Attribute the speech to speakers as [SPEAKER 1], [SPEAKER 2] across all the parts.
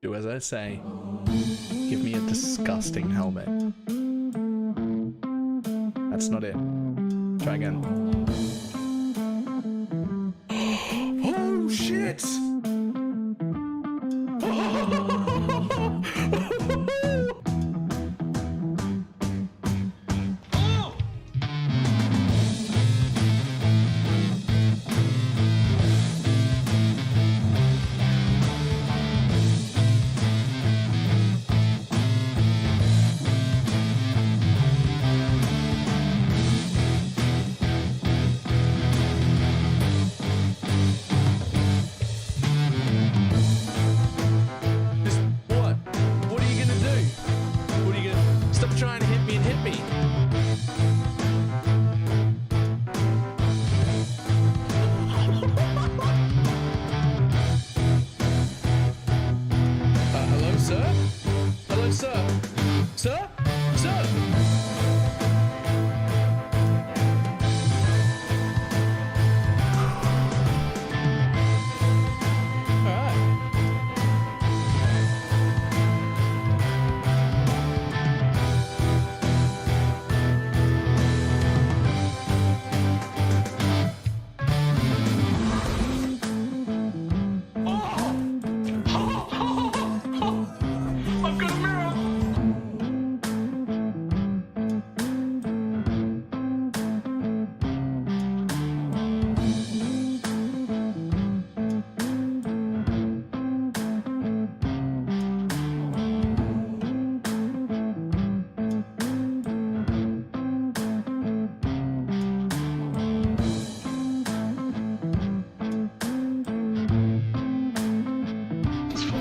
[SPEAKER 1] Do as I say. Give me a disgusting helmet. That's not it. Try again. Oh shit! Trying to hit me and hit me. Hello, sir? Hello, sir? Sir? Sir?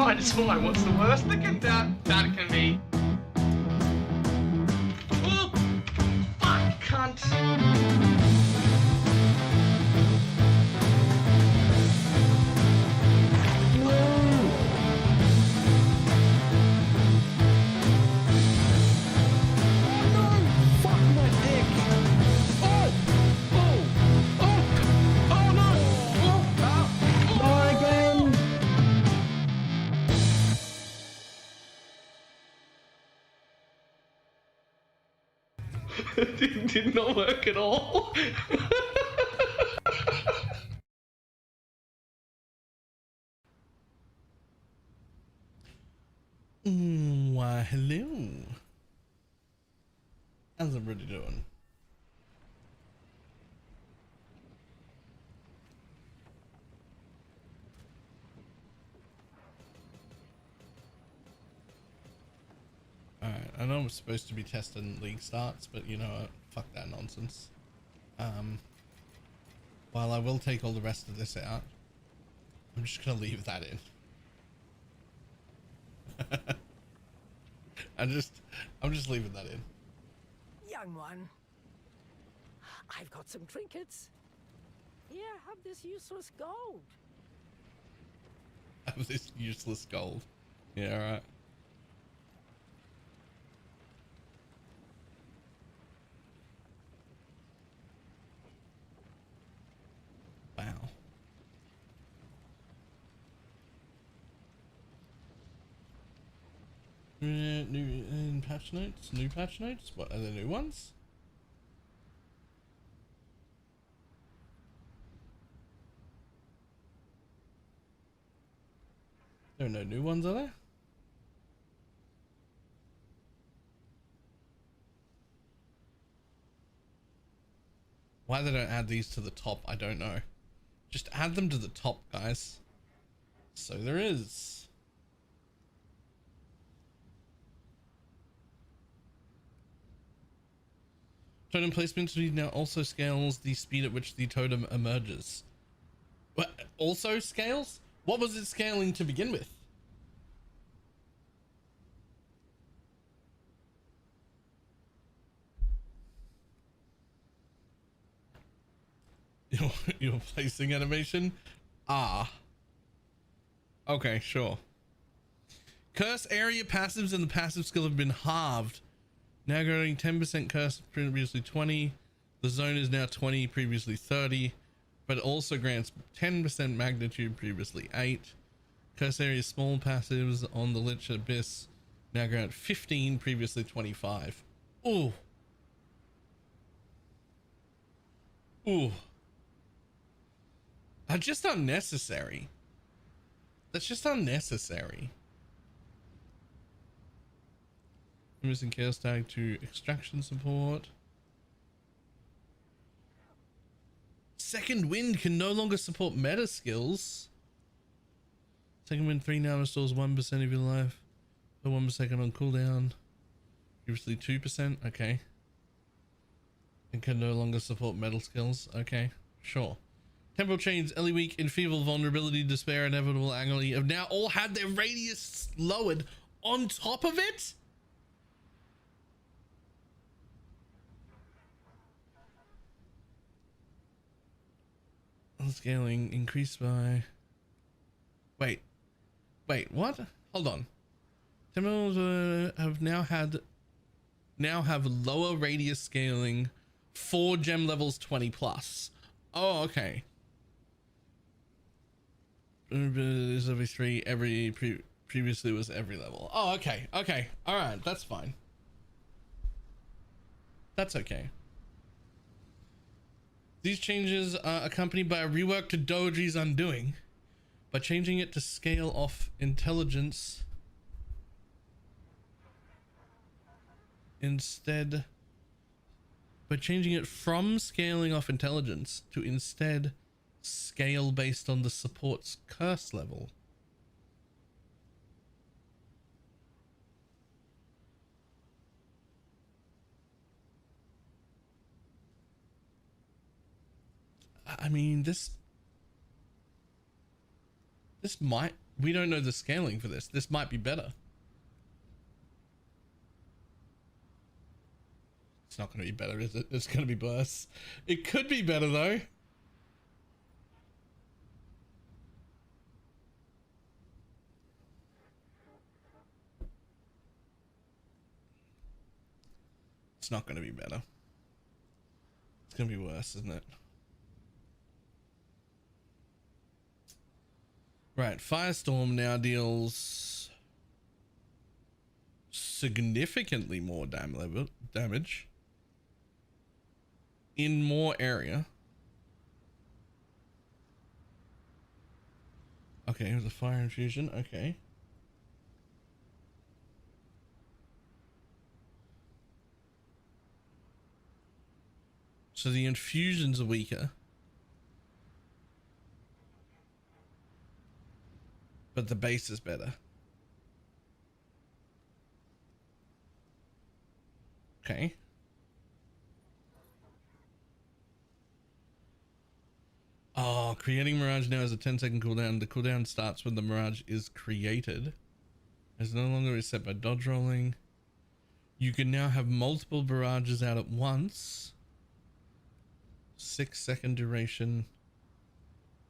[SPEAKER 2] It's fine. What's the worst that can be? Oh, fuck, cunt. Did not work at all.
[SPEAKER 1] Why, hello. How's everybody doing? Alright, I know I'm supposed to be testing league starts, but you know what? Fuck that nonsense. While I will take all the rest of this out, I'm just gonna leave that in. I'm just leaving that in.
[SPEAKER 3] Young one, I've got some trinkets. Here, have this useless gold.
[SPEAKER 1] Have this useless gold. Yeah, alright. Wow. New patch notes? New patch notes? What are the new ones? There are no new ones, are there? Why they don't add these to the top, I don't know. Just add them to the top, guys. So there is. Totem placement speed now also scales the speed at which the totem emerges. What? Also scales? What was it scaling to begin with? Your placing animation? Ah. Okay, sure. Curse area passives and the passive skill have been halved. Now going 10% curse, previously 20. The zone is now 20, previously 30. But it also grants 10% magnitude, previously 8. Curse area small passives on the Lich Abyss now grant 15, previously 25. Ooh. Ooh. That's just unnecessary. That's just unnecessary. Missing Chaos Tag to extraction support. Second Wind can no longer support meta skills. Second Wind 3 now restores 1% of your life for 1 second on cooldown. Previously 2%. Okay. And can no longer support metal skills. Okay, sure. Temporal Chains, Ellie Weak, Enfeeble, Vulnerability, Despair, Inevitable, Agony have now all had their radius lowered on top of it? Scaling increased by... Wait, what? Hold on. Temporals have now have lower radius scaling for gem levels 20 plus. Oh, okay. Is every 3, previously was every level. Oh, okay, all right, that's fine. That's okay. These changes are accompanied by a rework to Doji's Undoing. By changing it to scale off intelligence instead, by changing it from scaling off intelligence to instead scale based on the support's curse level. I mean, this might, we don't know the scaling for this. This might be better. It's not going to be better, is it? It's going to be worse. It could be better though. It's not going to be better. It's going to be worse, isn't it? Right, Firestorm now deals significantly more damage in more area. Okay, it was a fire infusion. Okay. So the infusions are weaker. But the base is better. Okay. Oh, creating Mirage now has a 10-second cooldown. The cooldown starts when the Mirage is created. It's no longer reset by dodge rolling. You can now have multiple barrages out at once. 6-second duration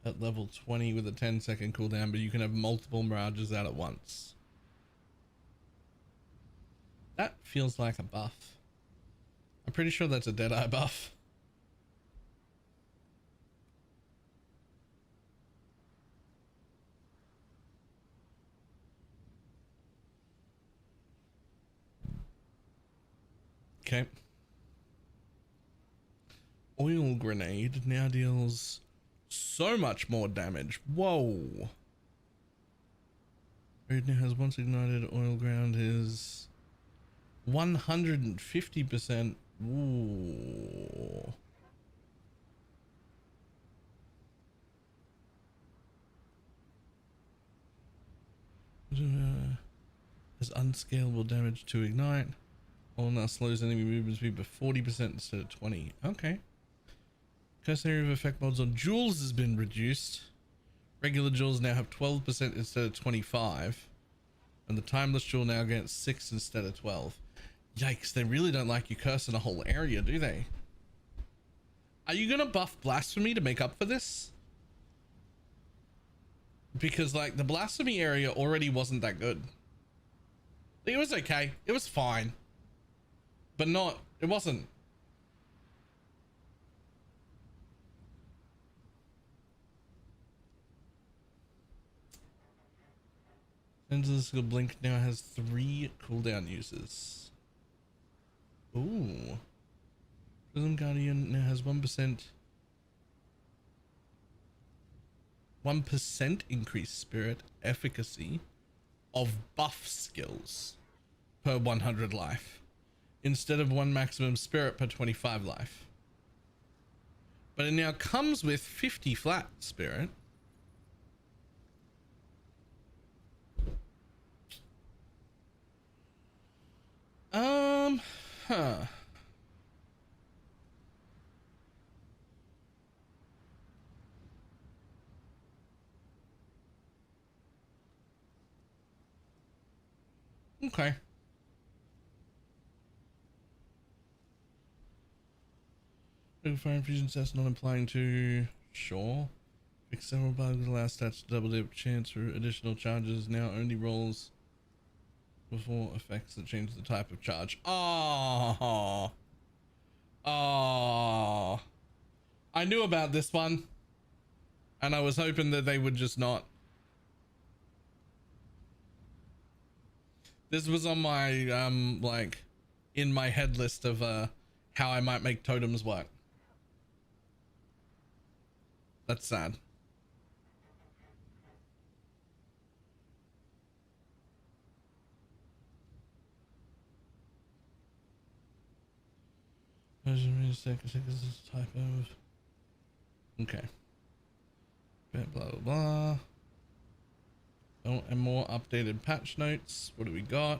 [SPEAKER 1] at level 20 with a 10-second cooldown, but you can have multiple mirages out at once. That feels like a buff. I'm pretty sure that's a Deadeye buff. Okay. Oil Grenade now deals so much more damage. Whoa. It now has once ignited. Oil Ground is 150%. Ooh. Has unscalable damage to ignite. All now slows enemy movement speed by 40% instead of 20. Okay. Curse area of effect mods on jewels has been reduced. Regular jewels now have 12% instead of 25. And the timeless jewel now gets 6 instead of 12. Yikes, they really don't like you cursing a whole area, do they? Are you gonna buff blasphemy to make up for this? Because like the blasphemy area already wasn't that good. It was okay, it was fine. But not, it wasn't. Enter the skill blink now has 3 cooldown uses. Ooh. Prism Guardian now has 1% increased spirit efficacy of buff skills per 100 life, instead of 1 maximum spirit per 25 life. But it now comes with 50 flat spirit. Huh. Okay. Fire infusion test not applying to sure. Fix several bugs, allow stats to double dip chance for additional charges. Now only rolls before effects that change the type of charge. Oh. Oh. I knew about this one. And I was hoping that they would just not. This was on my like in my head list of how I might make totems work. That's sad. Type of. Okay. Blah blah blah. Oh, and more updated patch notes. What do we got?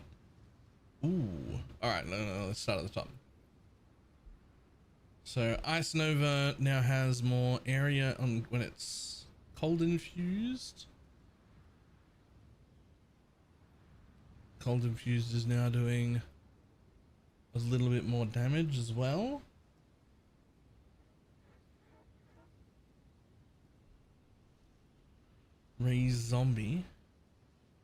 [SPEAKER 1] Ooh. All right. No. Let's start at the top. So Ice Nova now has more area on when it's cold infused. Cold infused is now doing a little bit more damage as well. Raise Zombie.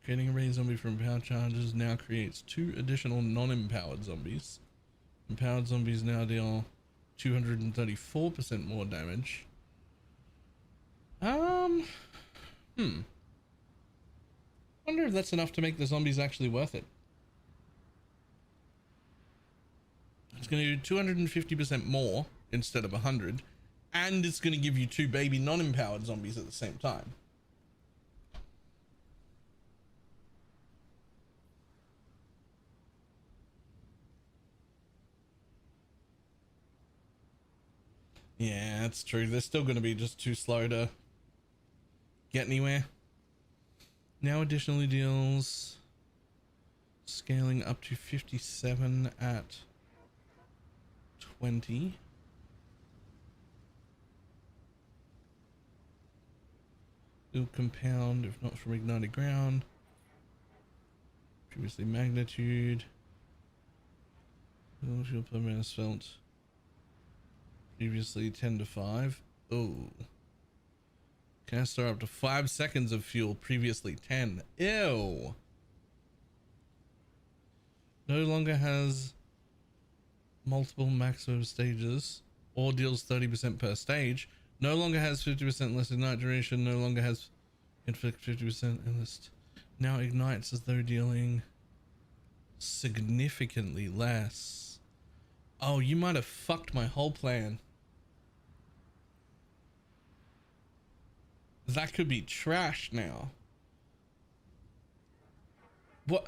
[SPEAKER 1] Creating a raised zombie from empowered charges now creates 2 additional non-empowered zombies. Empowered zombies now deal 234% more damage. Wonder if that's enough to make the zombies actually worth it. It's going to do 250% more instead of 100, and it's going to give you 2 baby non-empowered zombies at the same time. Yeah, that's true. They're still going to be just too slow to get anywhere. Now additionally deals scaling up to 57 at 20. It'll compound if not from ignited ground. Previously magnitude. Shield per minute felt. Previously 10 to 5. Oh. Cast store up to 5 seconds of fuel. Previously 10. Ew. No longer has multiple maximum stages or deals 30% per stage. No longer has 50% less ignite duration. No longer has inflict 50% enlist. Now ignites as though dealing significantly less. Oh, you might have fucked my whole plan. That could be trash now. What?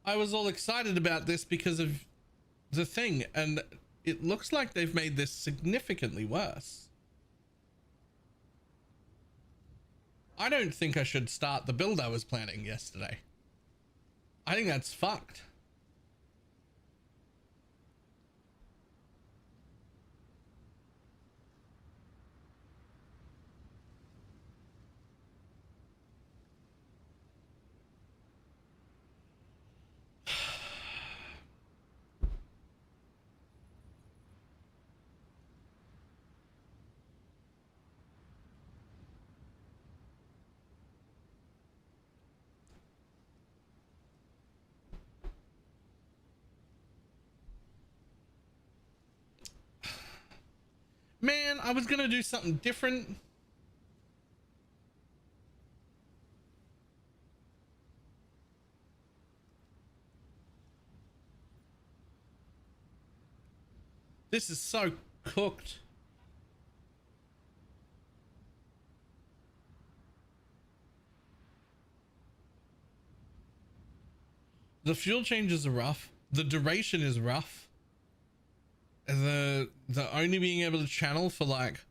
[SPEAKER 1] I was all excited about this because of the thing, and it looks like they've made this significantly worse. I don't think I should start the build I was planning yesterday. I think that's fucked. Man, I was gonna do something different. This is so cooked. The fuel changes are rough. The duration is rough. The only being able to channel for like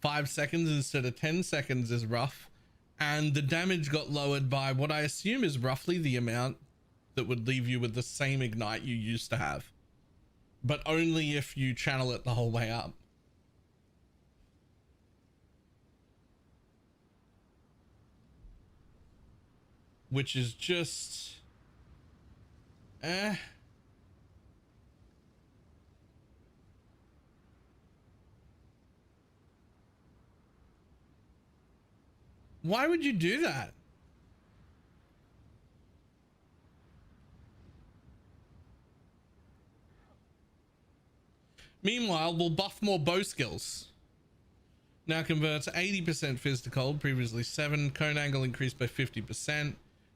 [SPEAKER 1] 5 seconds instead of 10 seconds is rough. And the damage got lowered by what I assume is roughly the amount that would leave you with the same ignite you used to have. But only if you channel it the whole way up. Which is just... Why would you do that? Meanwhile, we'll buff more bow skills. Now converts 80% fizz to cold, previously 7. Cone angle increased by 50%.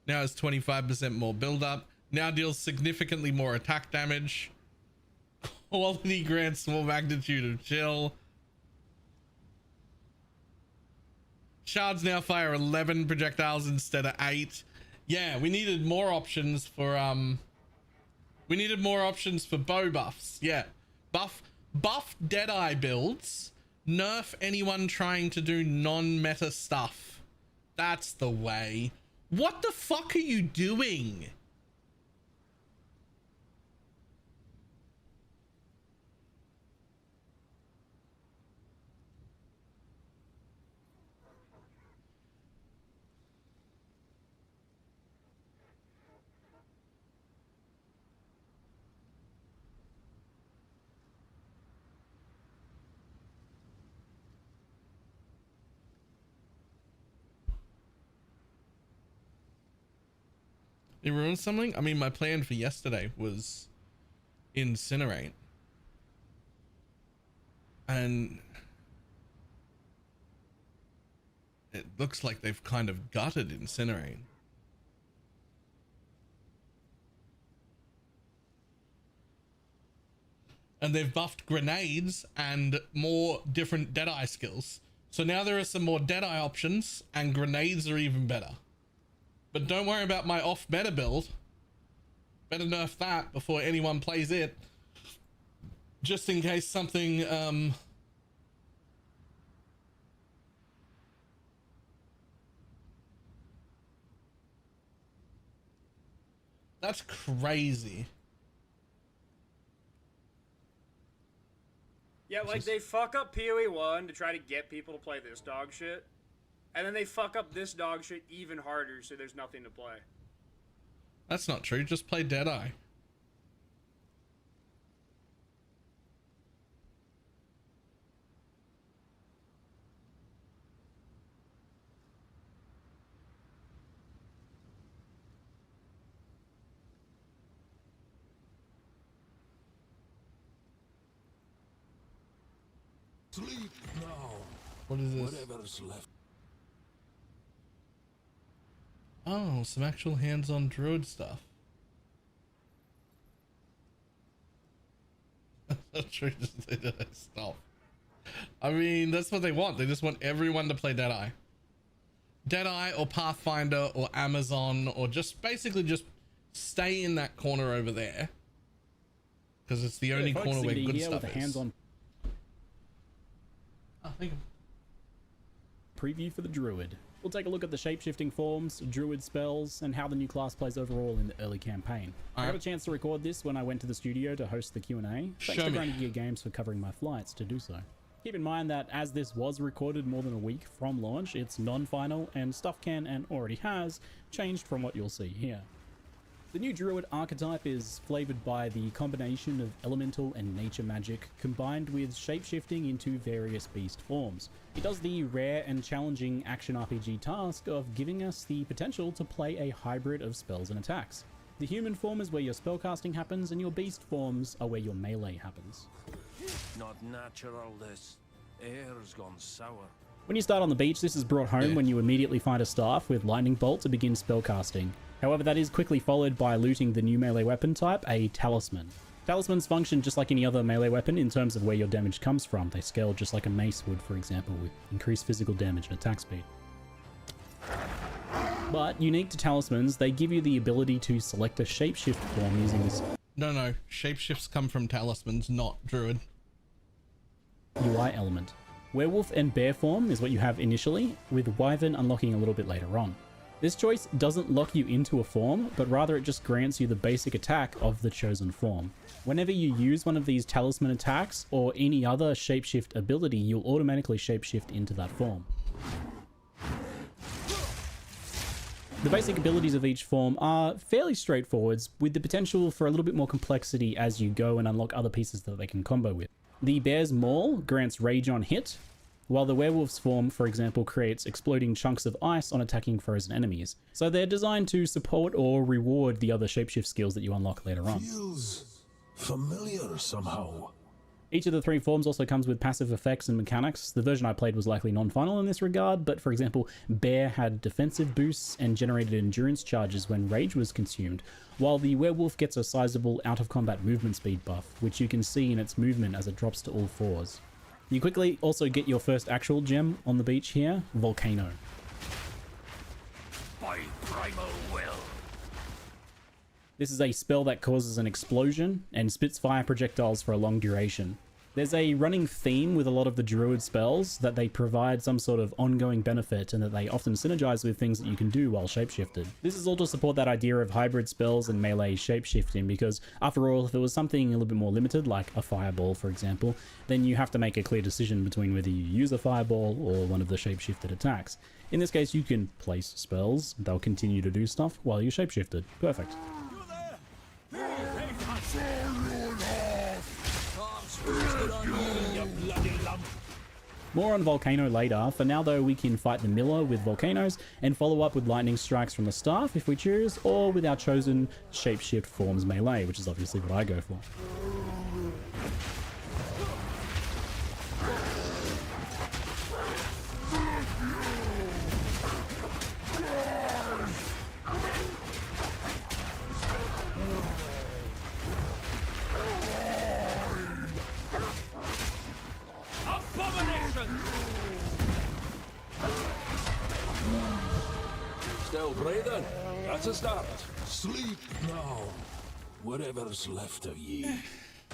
[SPEAKER 1] Now it's 25% more build-up. Now deals significantly more attack damage. Quality grants small magnitude of chill. Shards now fire 11 projectiles instead of 8. Yeah, we needed more options for bow buffs. Yeah. Buff Deadeye builds. Nerf anyone trying to do non-meta stuff. That's the way. What the fuck are you doing? It ruined something? I mean, my plan for yesterday was incinerate. And it looks like they've kind of gutted incinerate. And they've buffed grenades and more different Deadeye skills. So now there are some more Deadeye options and grenades are even better. But don't worry about my off meta build. Better nerf that before anyone plays it. Just in case something, that's crazy.
[SPEAKER 4] Yeah, like they fuck up PoE 1 to try to get people to play this dog shit. And then they fuck up this dog shit even harder, so there's nothing to play.
[SPEAKER 1] That's not true. Just play Deadeye.
[SPEAKER 5] Sleep now.
[SPEAKER 1] What is this?
[SPEAKER 5] Whatever's left.
[SPEAKER 1] Oh, some actual hands-on druid stuff. That's true. Just Deadeye stuff. I mean, that's what they want. They just want everyone to play Deadeye. Deadeye or Pathfinder or Amazon, or just basically just stay in that corner over there. Because it's the only corner where good stuff is. Oh, thank you.
[SPEAKER 6] Preview for the druid. We'll take a look at the shape-shifting forms, druid spells, and how the new class plays overall in the early campaign. I got a chance to record this when I went to the studio to host the Q&A. Thanks to Grinding Gear Games for covering my flights to do so. Keep in mind that as this was recorded more than a week from launch, it's non-final and stuff can and already has changed from what you'll see here. The new druid archetype is flavored by the combination of elemental and nature magic combined with shape-shifting into various beast forms. It does the rare and challenging action RPG task of giving us the potential to play a hybrid of spells and attacks. The human form is where your spellcasting happens, and your beast forms are where your melee happens.
[SPEAKER 5] Not natural, this. Air's gone sour.
[SPEAKER 6] When you start on the beach, this is brought home when you immediately find a staff with lightning bolt to begin spellcasting. However, that is quickly followed by looting the new melee weapon type, a talisman. Talismans function just like any other melee weapon in terms of where your damage comes from. They scale just like a mace would, for example, with increased physical damage and attack speed. But unique to talismans, they give you the ability to select a shapeshift form using this...
[SPEAKER 1] No. Shapeshifts come from talismans, not druid.
[SPEAKER 6] UI element. Werewolf and bear form is what you have initially, with wyvern unlocking a little bit later on. This choice doesn't lock you into a form, but rather it just grants you the basic attack of the chosen form. Whenever you use one of these talisman attacks or any other shapeshift ability, you'll automatically shapeshift into that form. The basic abilities of each form are fairly straightforward, with the potential for a little bit more complexity as you go and unlock other pieces that they can combo with. The bear's maul grants rage on hit, while the werewolf's form, for example, creates exploding chunks of ice on attacking frozen enemies. So they're designed to support or reward the other shapeshift skills that you unlock later on.
[SPEAKER 5] Feels familiar somehow.
[SPEAKER 6] Each of the three forms also comes with passive effects and mechanics. The version I played was likely non-final in this regard, but for example, Bear had defensive boosts and generated endurance charges when rage was consumed, while the werewolf gets a sizable out-of-combat movement speed buff, which you can see in its movement as it drops to all fours. You quickly also get your first actual gem on the beach here, Volcano.
[SPEAKER 5] By primal will.
[SPEAKER 6] This is a spell that causes an explosion and spits fire projectiles for a long duration. There's a running theme with a lot of the druid spells that they provide some sort of ongoing benefit and that they often synergize with things that you can do while shapeshifted. This is all to support that idea of hybrid spells and melee shapeshifting, because after all, if it was something a little bit more limited, like a fireball for example, then you have to make a clear decision between whether you use a fireball or one of the shapeshifted attacks. In this case, you can place spells, they'll continue to do stuff while you're shapeshifted. Perfect. More on Volcano later. For now though, we can fight the Miller with Volcanoes and follow up with lightning strikes from the staff if we choose, or with our chosen shapeshift forms melee, which is obviously what I go for.
[SPEAKER 5] Still breathing? That's a start. Sleep now. Whatever's left of ye.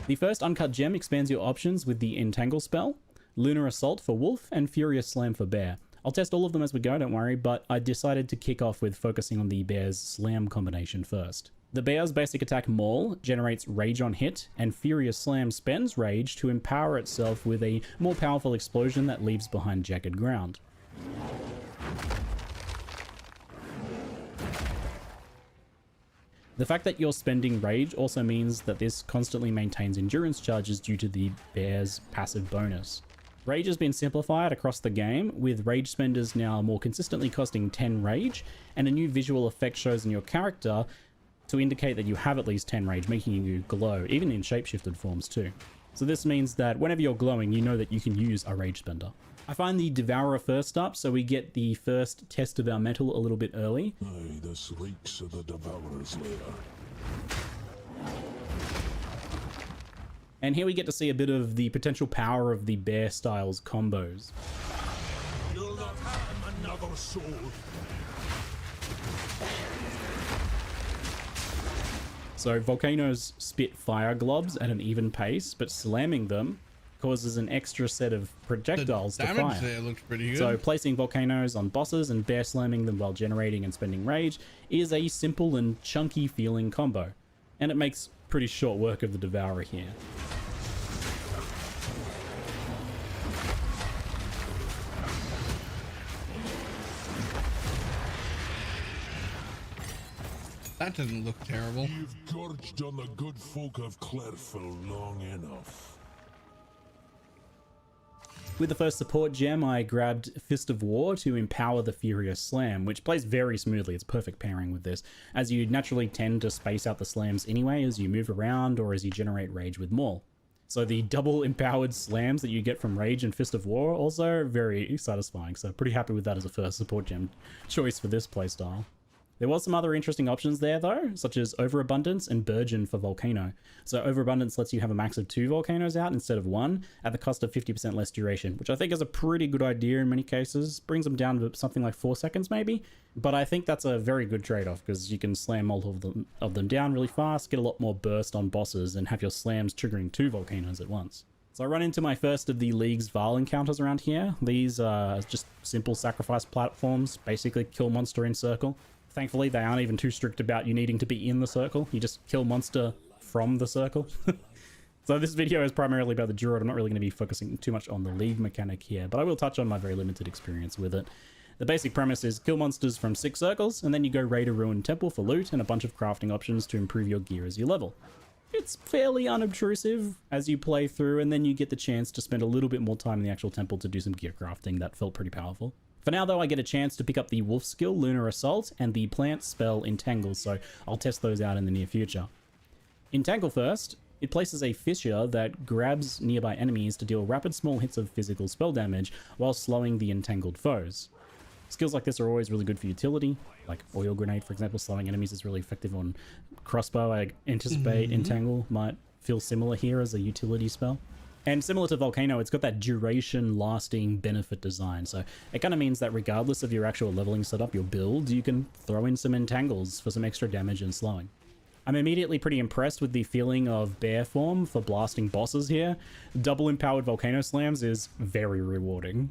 [SPEAKER 6] The first uncut gem expands your options with the Entangle spell, Lunar Assault for Wolf, and Furious Slam for Bear. I'll test all of them as we go, don't worry, but I decided to kick off with focusing on the Bear's Slam combination first. The Bear's basic attack Maul generates Rage on hit, and Furious Slam spends Rage to empower itself with a more powerful explosion that leaves behind jagged ground. The fact that you're spending Rage also means that this constantly maintains endurance charges due to the Bear's passive bonus. Rage has been simplified across the game, with Rage spenders now more consistently costing 10 Rage, and a new visual effect shows in your character to indicate that you have at least 10 Rage, making you glow, even in shapeshifted forms too. So this means that whenever you're glowing, you know that you can use a Rage spender. I find the Devourer first up, so we get the first test of our metal a little bit early.
[SPEAKER 5] Aye, this reeks of the Devourer's lair.
[SPEAKER 6] And here we get to see a bit of the potential power of the Bear Styles combos.
[SPEAKER 5] You'll not harm another soul.
[SPEAKER 6] So Volcanoes spit fire globs at an even pace, but slamming them causes an extra set of projectiles to fire.
[SPEAKER 1] The damage there looks pretty good.
[SPEAKER 6] So placing Volcanoes on bosses and bear slamming them while generating and spending rage is a simple and chunky feeling combo. And it makes pretty short work of the Devourer here.
[SPEAKER 1] That didn't look terrible.
[SPEAKER 5] You've gorged on the good folk of Clairfell long enough.
[SPEAKER 6] With the first support gem, I grabbed Fist of War to empower the Furious Slam, which plays very smoothly. It's perfect pairing with this, as you naturally tend to space out the slams anyway as you move around or as you generate rage with Maul. So the double empowered slams that you get from Rage and Fist of War also very satisfying, so pretty happy with that as a first support gem choice for this playstyle. There was some other interesting options there though, such as Overabundance and Burgeon for Volcano. So Overabundance lets you have a max of 2 volcanoes out instead of 1 at the cost of 50% less duration, which I think is a pretty good idea in many cases. Brings them down to something like 4 seconds maybe, but I think that's a very good trade-off because you can slam multiple of them down really fast, get a lot more burst on bosses, and have your slams triggering 2 volcanoes at once. So I run into my first of the League's Val encounters around here. These are just simple sacrifice platforms, basically kill monster in circle. Thankfully, they aren't even too strict about you needing to be in the circle. You just kill monster from the circle. So this video is primarily about the Druid. I'm not really going to be focusing too much on the League mechanic here, but I will touch on my very limited experience with it. The basic premise is kill monsters from 6 circles, and then you go raid a ruined temple for loot and a bunch of crafting options to improve your gear as you level. It's fairly unobtrusive as you play through, and then you get the chance to spend a little bit more time in the actual temple to do some gear crafting. That felt pretty powerful. For now though, I get a chance to pick up the Wolf skill, Lunar Assault, and the plant spell, Entangle, so I'll test those out in the near future. Entangle first, it places a fissure that grabs nearby enemies to deal rapid small hits of physical spell damage while slowing the entangled foes. Skills like this are always really good for utility, like Oil Grenade for example. Slowing enemies is really effective on Crossbow. I anticipate Entangle might feel similar here as a utility spell. And similar to Volcano, it's got that duration lasting benefit design, so it kind of means that regardless of your actual leveling setup, your build, you can throw in some entangles for some extra damage and slowing. I'm immediately pretty impressed with the feeling of bear form for blasting bosses here. Double empowered Volcano slams is very rewarding.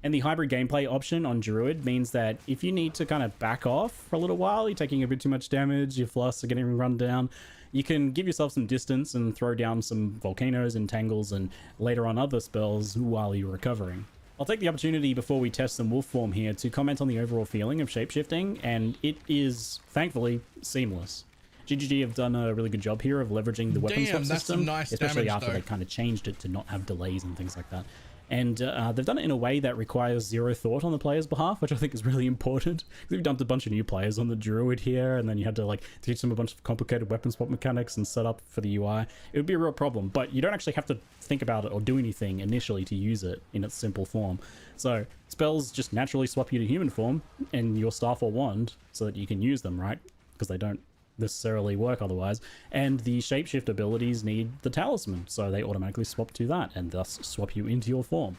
[SPEAKER 6] And the hybrid gameplay option on Druid means that if you need to kind of back off for a little while, you're taking a bit too much damage, your flasks are getting run down, you can give yourself some distance and throw down some volcanoes, entangles, and later on other spells while you're recovering. I'll take the opportunity before we test some wolf form here to comment on the overall feeling of shapeshifting, and it is, thankfully, seamless. GGG have done a really good job here of leveraging the weapon swap system, especially after they kind of changed it to not have delays and things like that. And they've done it in a way that requires zero thought on the player's behalf, which I think is really important. We've dumped a bunch of new players on the Druid here, and then you had to like teach them a bunch of complicated weapon swap mechanics and set up for the UI. It would be a real problem, but you don't actually have to think about it or do anything initially to use it in its simple form. So spells just naturally swap you to human form and your staff or wand so that you can use them, right? Because they don't necessarily work otherwise, and the shapeshift abilities need the talisman, so they automatically swap to that and thus swap you into your form.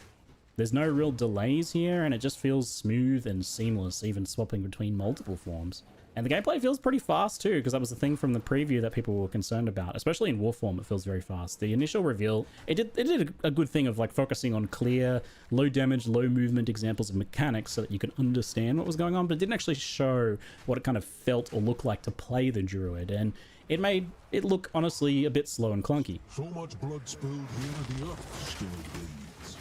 [SPEAKER 6] There's no real delays here, and it just feels smooth and seamless, even swapping between multiple forms. And the gameplay feels pretty fast too, because that was the thing from the preview that people were concerned about. Especially in War form, it feels very fast. The initial reveal, it did a good thing of like focusing on clear, low damage, low movement examples of mechanics so that you could understand what was going on, but it didn't actually show what it kind of felt or looked like to play the Druid, and it made it look honestly a bit slow and clunky.
[SPEAKER 5] So much blood spilled here, the earth still bleeds.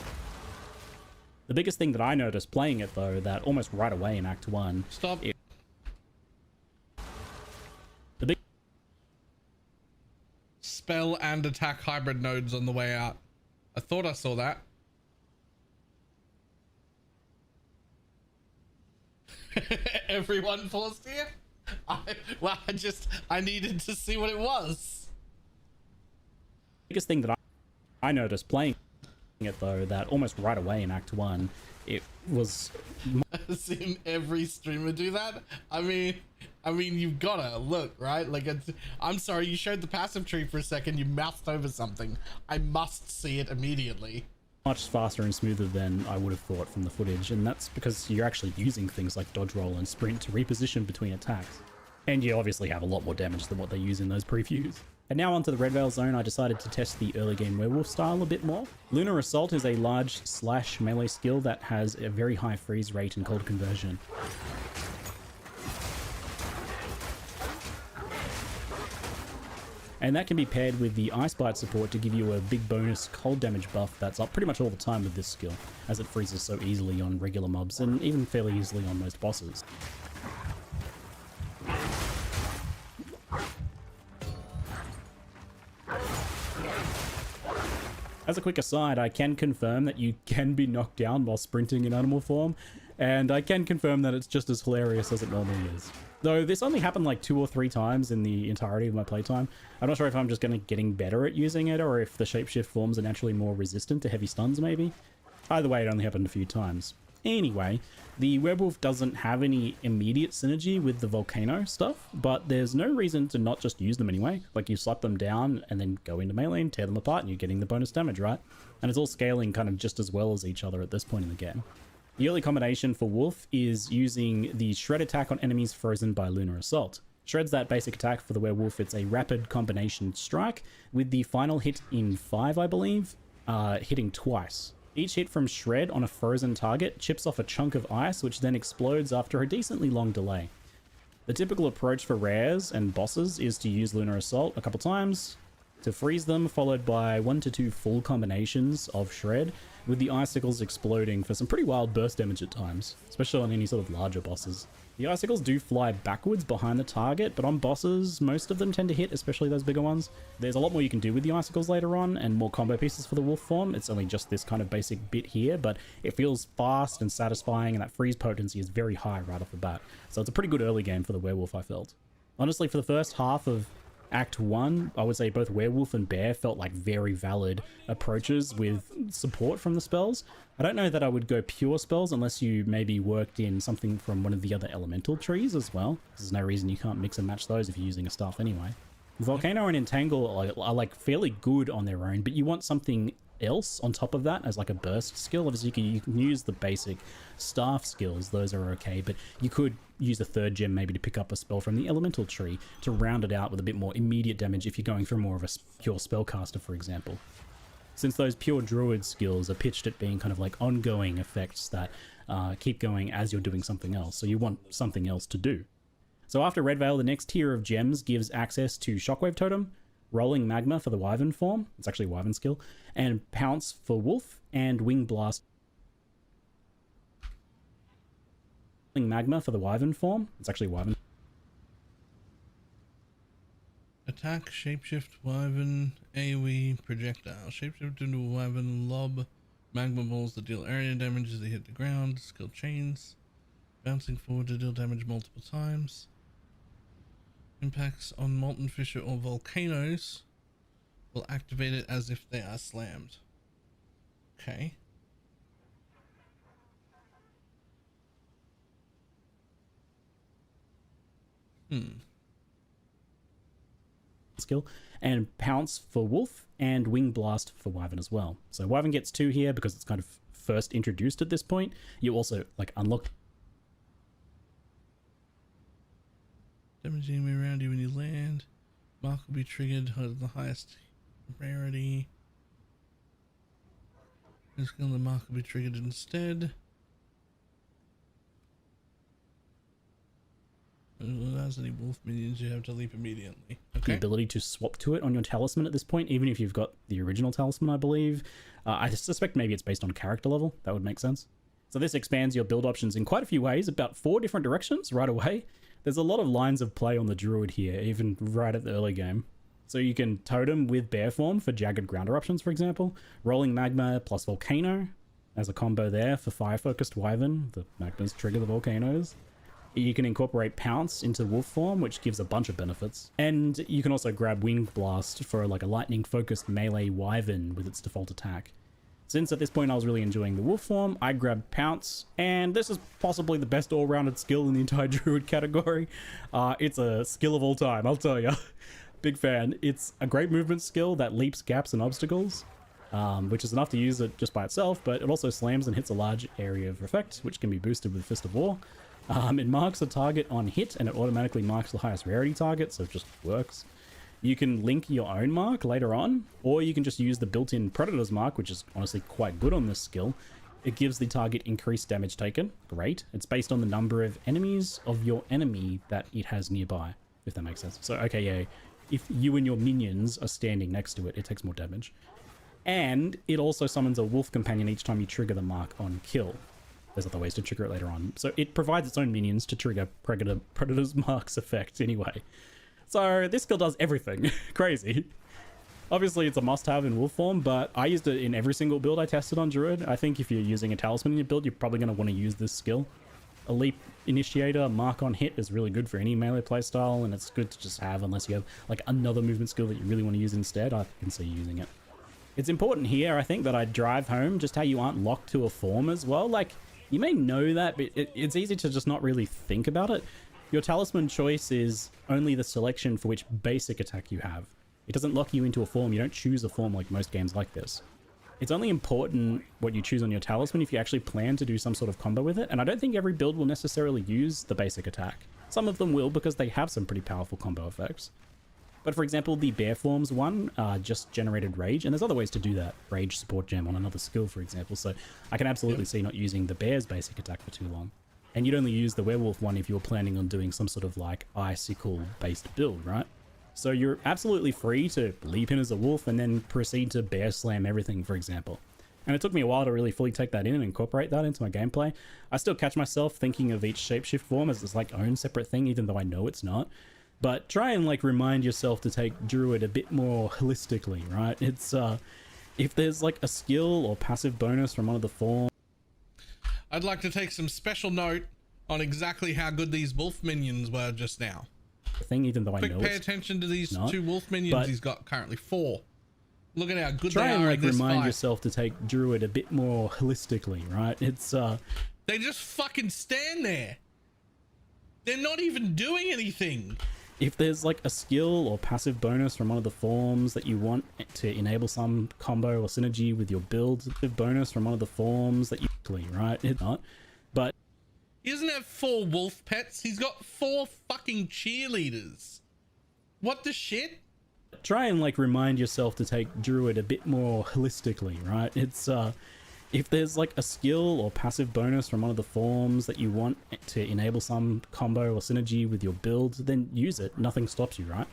[SPEAKER 6] The biggest thing that I noticed playing it though, that almost right away in Act 1...
[SPEAKER 1] Stop. Spell and attack hybrid nodes on the way out. I thought I saw that. Everyone paused here? I needed to see what it was.
[SPEAKER 6] Biggest thing that I noticed playing it though, that almost right away in Act 1, it was...
[SPEAKER 1] I've seen every streamer do that. I mean, you've gotta look, right? Like, I'm sorry, you showed the passive tree for a second, you mouthed over something. I must see it immediately.
[SPEAKER 6] Much faster and smoother than I would have thought from the footage, and that's because you're actually using things like dodge roll and sprint to reposition between attacks. And you obviously have a lot more damage than what they use in those previews. And now onto the Red Veil zone, I decided to test the early game werewolf style a bit more. Lunar Assault is a large slash melee skill that has a very high freeze rate and cold conversion. And that can be paired with the Ice Bite support to give you a big bonus cold damage buff that's up pretty much all the time with this skill, as it freezes so easily on regular mobs and even fairly easily on most bosses. As a quick aside, I can confirm that you can be knocked down while sprinting in animal form, and I can confirm that it's just as hilarious as it normally is. Though this only happened like 2 or 3 times in the entirety of my playtime. I'm not sure if I'm just getting better at using it, or if the shapeshift forms are naturally more resistant to heavy stuns maybe. Either way, it only happened a few times. Anyway, the werewolf doesn't have any immediate synergy with the volcano stuff, but there's no reason to not just use them anyway. Like, you slap them down and then go into melee and tear them apart and you're getting the bonus damage, right? And it's all scaling kind of just as well as each other at this point in the game. The early combination for Wolf is using the Shred attack on enemies frozen by Lunar Assault. Shred's that basic attack for the werewolf. It's a rapid combination strike with the final hit in 5, I believe, hitting twice. Each hit from Shred on a frozen target chips off a chunk of ice, which then explodes after a decently long delay. The typical approach for rares and bosses is to use Lunar Assault a couple times to freeze them, followed by 1 to 2 full combinations of Shred, with the icicles exploding for some pretty wild burst damage at times, especially on any sort of larger bosses. The icicles do fly backwards behind the target, but on bosses, most of them tend to hit, especially those bigger ones. There's a lot more you can do with the icicles later on, and more combo pieces for the wolf form. It's only just this kind of basic bit here, but it feels fast and satisfying, and that freeze potency is very high right off the bat. So it's a pretty good early game for the werewolf, I felt. Honestly, for the first half of Act 1, I would say both werewolf and bear felt like very valid approaches with support from the spells. I don't know that I would go pure spells unless you maybe worked in something from one of the other elemental trees as well. There's no reason you can't mix and match those if you're using a staff anyway. Volcano and Entangle are like fairly good on their own, but you want something else on top of that as like a burst skill. Obviously you can use the basic staff skills, those are okay, but you could use a third gem maybe to pick up a spell from the elemental tree to round it out with a bit more immediate damage if you're going for more of a pure spellcaster, for example. Since those pure druid skills are pitched at being kind of like ongoing effects that keep going as you're doing something else, so you want something else to do. So after Red Veil, the next tier of gems gives access to Shockwave Totem, Rolling Magma for the Wyvern form, it's actually a Wyvern skill, and Pounce for Wolf, and Wing Blast. Rolling Magma for the Wyvern form, it's actually a Wyvern.
[SPEAKER 1] Attack, shapeshift, wyvern, AoE, projectile. Shapeshift into a wyvern, lob, magma balls that deal area damage as they hit the ground, skill chains, bouncing forward to deal damage multiple times. Impacts on molten fissure or volcanoes will activate it as if they are slammed. Okay.
[SPEAKER 6] Skill, and Pounce for Wolf, and Wing Blast for Wyvern as well. So Wyvern gets 2 here because it's kind of first introduced at this point. You also like unlock
[SPEAKER 1] damaging enemy around you when you land. Mark will be triggered at the highest rarity. This skill, the mark will be triggered instead. As any wolf minions, you have to leap immediately. Okay.
[SPEAKER 6] The ability to swap to it on your talisman at this point, even if you've got the original talisman, I believe. I suspect maybe it's based on character level. That would make sense. So this expands your build options in quite a few ways, about 4 different directions right away. There's a lot of lines of play on the druid here, even right at the early game. So you can totem with bear form for jagged ground eruptions, for example. Rolling Magma plus Volcano as a combo there for fire-focused wyvern. The magmas trigger the volcanoes. You can incorporate Pounce into wolf form, which gives a bunch of benefits. And you can also grab Wing Blast for like a lightning-focused melee wyvern with its default attack. Since at this point I was really enjoying the wolf form, I grabbed Pounce, and this is possibly the best all-rounded skill in the entire druid category. It's a skill of all time, I'll tell you. Big fan. It's a great movement skill that leaps gaps and obstacles, which is enough to use it just by itself, but it also slams and hits a large area of effect, which can be boosted with Fist of War. It marks a target on hit, and it automatically marks the highest rarity target, so it just works. You can link your own mark later on, or you can just use the built-in Predator's mark, which is honestly quite good on this skill. It gives the target increased damage taken. Great. It's based on the number of enemies of your enemy that it has nearby, if that makes sense. So, okay, yeah, if you and your minions are standing next to it, it takes more damage. And it also summons a wolf companion each time you trigger the mark on kill. There's other ways to trigger it later on. So it provides its own minions to trigger Predator's Mark's effect anyway. So this skill does everything. Crazy. Obviously it's a must-have in wolf form, but I used it in every single build I tested on Druid. I think if you're using a talisman in your build, you're probably going to want to use this skill. A leap initiator, mark on hit is really good for any melee playstyle, and it's good to just have unless you have like another movement skill that you really want to use instead. I can see you using it. It's important here, I think, that I drive home just how you aren't locked to a form as well. Like, You may know that, but it's easy to just not really think about it. Your talisman choice is only the selection for which basic attack you have. It doesn't lock you into a form. You don't choose a form like most games like this. It's only important what you choose on your talisman if you actually plan to do some sort of combo with it, and I don't think every build will necessarily use the basic attack. Some of them will because they have some pretty powerful combo effects. But for example, the bear forms one just generated rage, and there's other ways to do that. Rage support gem on another skill, for example, so I can absolutely see not using the bear's basic attack for too long. And you'd only use the werewolf one if you were planning on doing some sort of like icicle-based build, right? So you're absolutely free to leap in as a wolf and then proceed to bear slam everything, for example. And it took me a while to really fully take that in and incorporate that into my gameplay. I still catch myself thinking of each shapeshift form as this like own separate thing, even though I know it's not. But try and like remind yourself to take Druid a bit more holistically, right? It's if there's like a skill or passive bonus from one of the forms.
[SPEAKER 1] I'd like to take some special note on exactly how good these wolf minions were just now.
[SPEAKER 6] Thing, even though I know
[SPEAKER 1] pay attention to these
[SPEAKER 6] not,
[SPEAKER 1] two wolf minions he's got currently 4. Look at how good
[SPEAKER 6] try
[SPEAKER 1] they
[SPEAKER 6] and
[SPEAKER 1] are
[SPEAKER 6] like
[SPEAKER 1] in this
[SPEAKER 6] remind
[SPEAKER 1] fight.
[SPEAKER 6] yourself to take Druid a bit more holistically, right? It's
[SPEAKER 1] they just fucking stand there. They're not even doing anything.
[SPEAKER 6] If there's like a skill or passive bonus from one of the forms that you want to enable some combo or synergy with your build, bonus from one of the forms that you right? It's not, but
[SPEAKER 1] he doesn't have 4 wolf pets. He's got 4 fucking cheerleaders. What the shit?
[SPEAKER 6] Try and like remind yourself to take Druid a bit more holistically, right? It's if there's like a skill or passive bonus from one of the forms that you want to enable some combo or synergy with your build, then use it. Nothing stops you, right?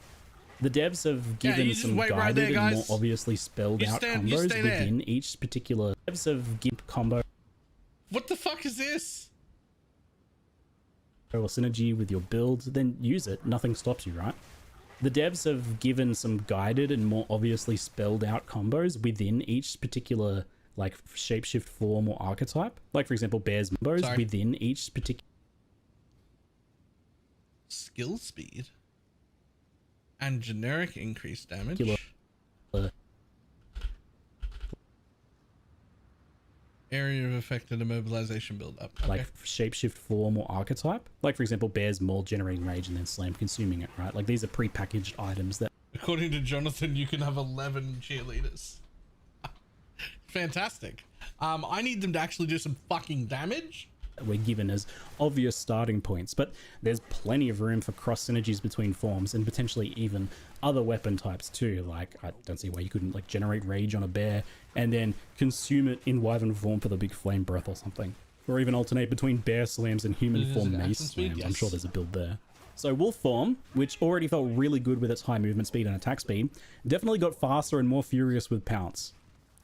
[SPEAKER 6] The devs have given some guided and more obviously spelled out combos within each particular. Devs have given combo.
[SPEAKER 1] What the fuck is this?
[SPEAKER 6] Or synergy with your build, then use it. Nothing stops you, right? The devs have given some guided and more obviously spelled out combos within each particular like shapeshift form or archetype. Like for example, bears combos within each particular
[SPEAKER 1] skill speed and generic increased damage. Area of affected immobilization build up. Okay.
[SPEAKER 6] Like shapeshift form or archetype. Like for example, bears maul generating rage and then slam consuming it, right? Like these are pre-packaged items that
[SPEAKER 1] according to Jonathan, you can have 11 cheerleaders. Fantastic. I need them to actually do some fucking damage.
[SPEAKER 6] We're given as obvious starting points, but there's plenty of room for cross synergies between forms and potentially even other weapon types too. Like I don't see why you couldn't like generate rage on a bear and then consume it in wyvern form for the big flame breath or something, or even alternate between bear slams and human form mace slams. Yes. I'm sure there's a build there. So wolf form, which already felt really good with its high movement speed and attack speed, definitely got faster and more furious with pounce.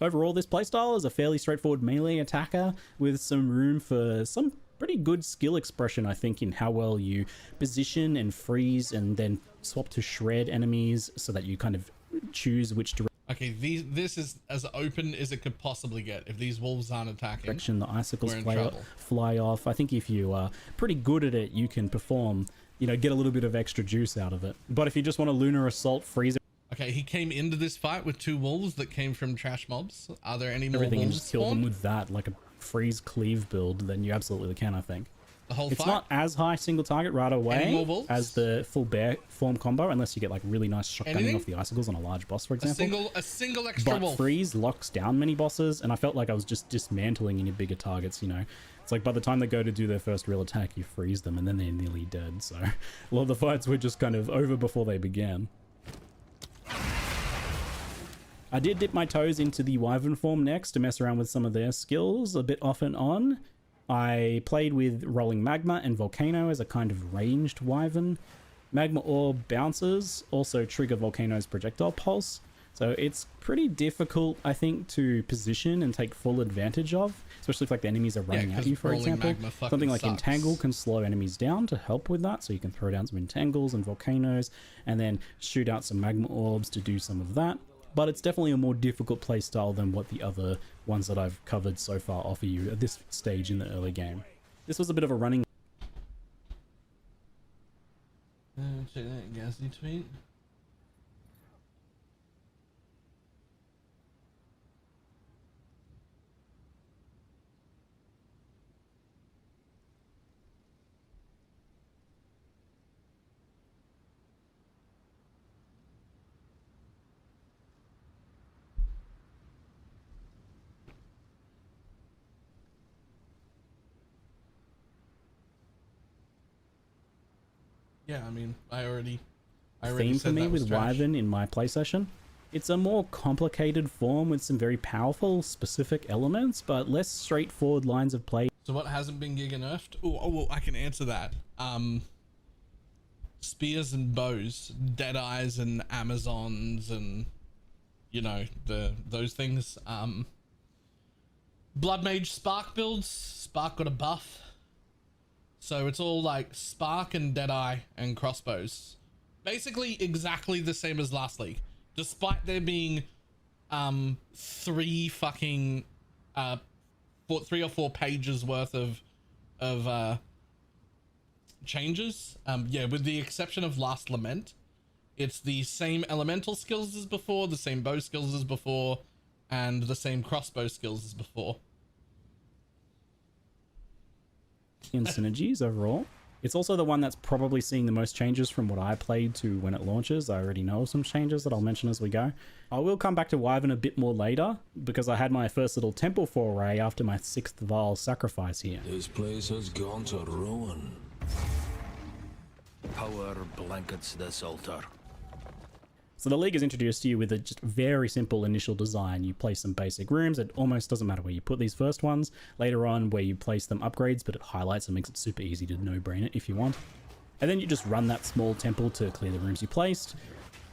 [SPEAKER 6] Overall, this playstyle is a fairly straightforward melee attacker with some room for some pretty good skill expression, I think, in how well you position and freeze and then swap to shred enemies so that you kind of choose which direction.
[SPEAKER 1] Okay, this is as open as it could possibly get. If these wolves aren't attacking,
[SPEAKER 6] the icicles fly off. I think if you are pretty good at it, you can perform, you know, get a little bit of extra juice out of it. But if you just want a lunar assault, freeze.
[SPEAKER 1] Okay, he came into this fight with 2 wolves that came from trash mobs. Are there any more
[SPEAKER 6] everything
[SPEAKER 1] wolves
[SPEAKER 6] and just kill them with that, like a freeze cleave build, then you absolutely can, I think.
[SPEAKER 1] The whole
[SPEAKER 6] it's
[SPEAKER 1] fight?
[SPEAKER 6] Not as high single target right away as the full bear form combo, unless you get like really nice shotgunning off the icicles on a large boss, for example.
[SPEAKER 1] A single extra wolf.
[SPEAKER 6] But freeze locks down many bosses, and I felt like I was just dismantling any bigger targets, you know. It's like by the time they go to do their first real attack, you freeze them and then they're nearly dead. So a lot of the fights were just kind of over before they began. I did dip my toes into the wyvern form next to mess around with some of their skills a bit off and on. I played with rolling magma and volcano as a kind of ranged wyvern. Magma orb bounces also trigger volcano's projectile pulse, so it's pretty difficult, I think, to position and take full advantage of, especially if like the enemies are running at you, for example. Something like entangle can slow enemies down to help with that, so you can throw down some entangles and volcanoes and then shoot out some magma orbs to do some of that. But it's definitely a more difficult playstyle than what the other ones that I've covered so far offer you at this stage in the early game. This was a bit of a running...
[SPEAKER 1] check that Gasly tweet. Yeah, I mean, I already
[SPEAKER 6] theme for
[SPEAKER 1] said
[SPEAKER 6] me
[SPEAKER 1] that was
[SPEAKER 6] with
[SPEAKER 1] trash.
[SPEAKER 6] Wyvern in my play session. It's a more complicated form with some very powerful, specific elements, but less straightforward lines of play.
[SPEAKER 1] So what hasn't been giga nerfed? Oh, well, I can answer that. Spears and bows, Deadeyes and Amazons, and you know those things. BalorMage Spark builds. Spark got a buff, so it's all like Spark and Deadeye and crossbows. Basically exactly the same as last league, despite there being 3 or 4 pages worth of changes. Yeah, with the exception of Last Lament, it's the same elemental skills as before, the same bow skills as before, and the same crossbow skills as before.
[SPEAKER 6] In synergies overall. It's also the one that's probably seeing the most changes from what I played to when it launches. I already know some changes that I'll mention as we go. I will come back to Wyvern a bit more later, because I had my first little temple foray after my 6th Vaal sacrifice here.
[SPEAKER 5] This place has gone to ruin. Power blankets this altar.
[SPEAKER 6] So the league is introduced to you with a just very simple initial design. You place some basic rooms. It almost doesn't matter where you put these first ones. Later on, where you place them upgrades, but it highlights and makes it super easy to no-brain it if you want. And then you just run that small temple to clear the rooms you placed,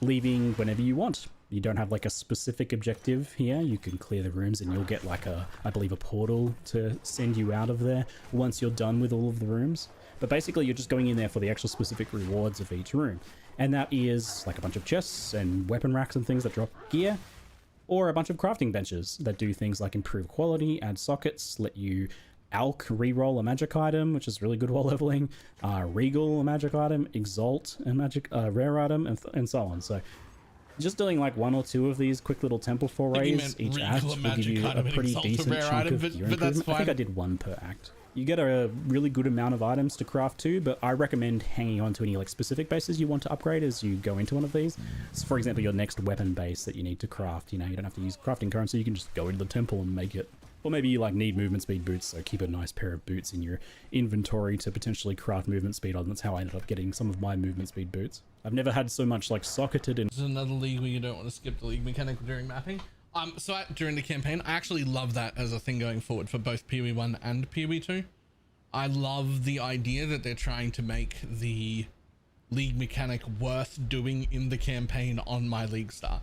[SPEAKER 6] leaving whenever you want. You don't have like a specific objective here. You can clear the rooms and you'll get like I believe a portal to send you out of there once you're done with all of the rooms. But basically you're just going in there for the actual specific rewards of each room. And that is like a bunch of chests and weapon racks and things that drop gear, or a bunch of crafting benches that do things like improve quality, add sockets, let you Alk reroll a magic item, which is really good while leveling, Regal a magic item, Exalt a magic rare item, and so on. So just doing like 1 or 2 of these quick little temple forays each act will give you a pretty decent chunk of gear improvement. I think I did 1 per act. You get a really good amount of items to craft too, but I recommend hanging on to any like specific bases you want to upgrade as you go into one of these. So for example, your next weapon base that you need to craft, you know, you don't have to use crafting currency, you can just go into the temple and make it. Or maybe you like need movement speed boots, so keep a nice pair of boots in your inventory to potentially craft movement speed on. That's how I ended up getting some of my movement speed boots. I've never had so much like socketed in.
[SPEAKER 1] This is another league where you don't want to skip the league mechanic during mapping. During the campaign, I actually love that as a thing going forward for both PoE 1 and PoE 2. I love the idea that they're trying to make the league mechanic worth doing in the campaign on my league start.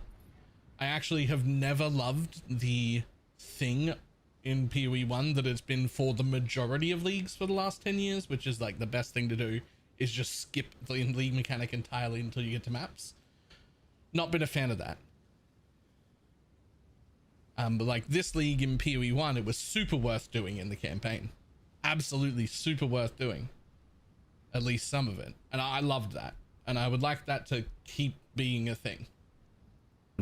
[SPEAKER 1] I actually have never loved the thing in PoE 1 that it's been for the majority of leagues for the last 10 years, which is like the best thing to do is just skip the league mechanic entirely until you get to maps. Not been a fan of that. But like this league in PoE 1, it was super worth doing in the campaign. Absolutely super worth doing. At least some of it. And I loved that. And I would like that to keep being a thing.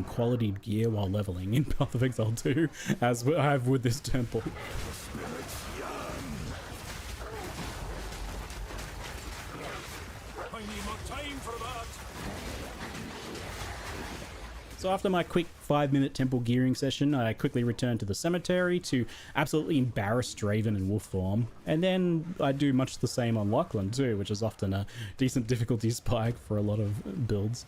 [SPEAKER 6] Quality gear while leveling in Path of Exile 2, as I have with this temple.
[SPEAKER 5] I need more time for that.
[SPEAKER 6] So after my quick 5-minute temple gearing session, I quickly returned to the cemetery to absolutely embarrass Draven in wolf form. And then I do much the same on Lachlan too, which is often a decent difficulty spike for a lot of builds.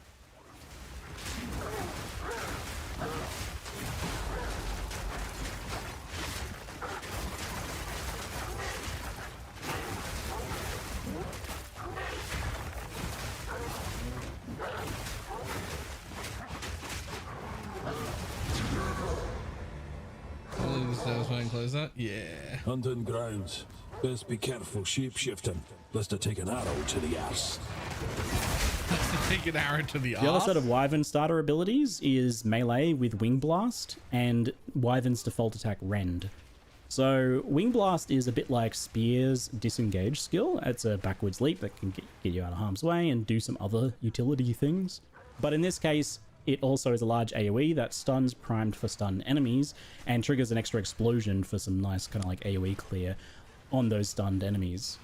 [SPEAKER 1] Close that? Yeah.
[SPEAKER 5] Hunting grounds. Best be careful shape-shifting, lest I take an arrow to the ass.
[SPEAKER 1] Take an arrow to the
[SPEAKER 6] The other set of Wyvern starter abilities is melee with Wing Blast and Wyvern's default attack Rend. So Wing Blast is a bit like Spear's disengage skill. It's a backwards leap that can get you out of harm's way and do some other utility things. But in this case, it also is a large AoE that stuns primed for stun enemies and triggers an extra explosion for some nice kind of like AoE clear on those stunned enemies.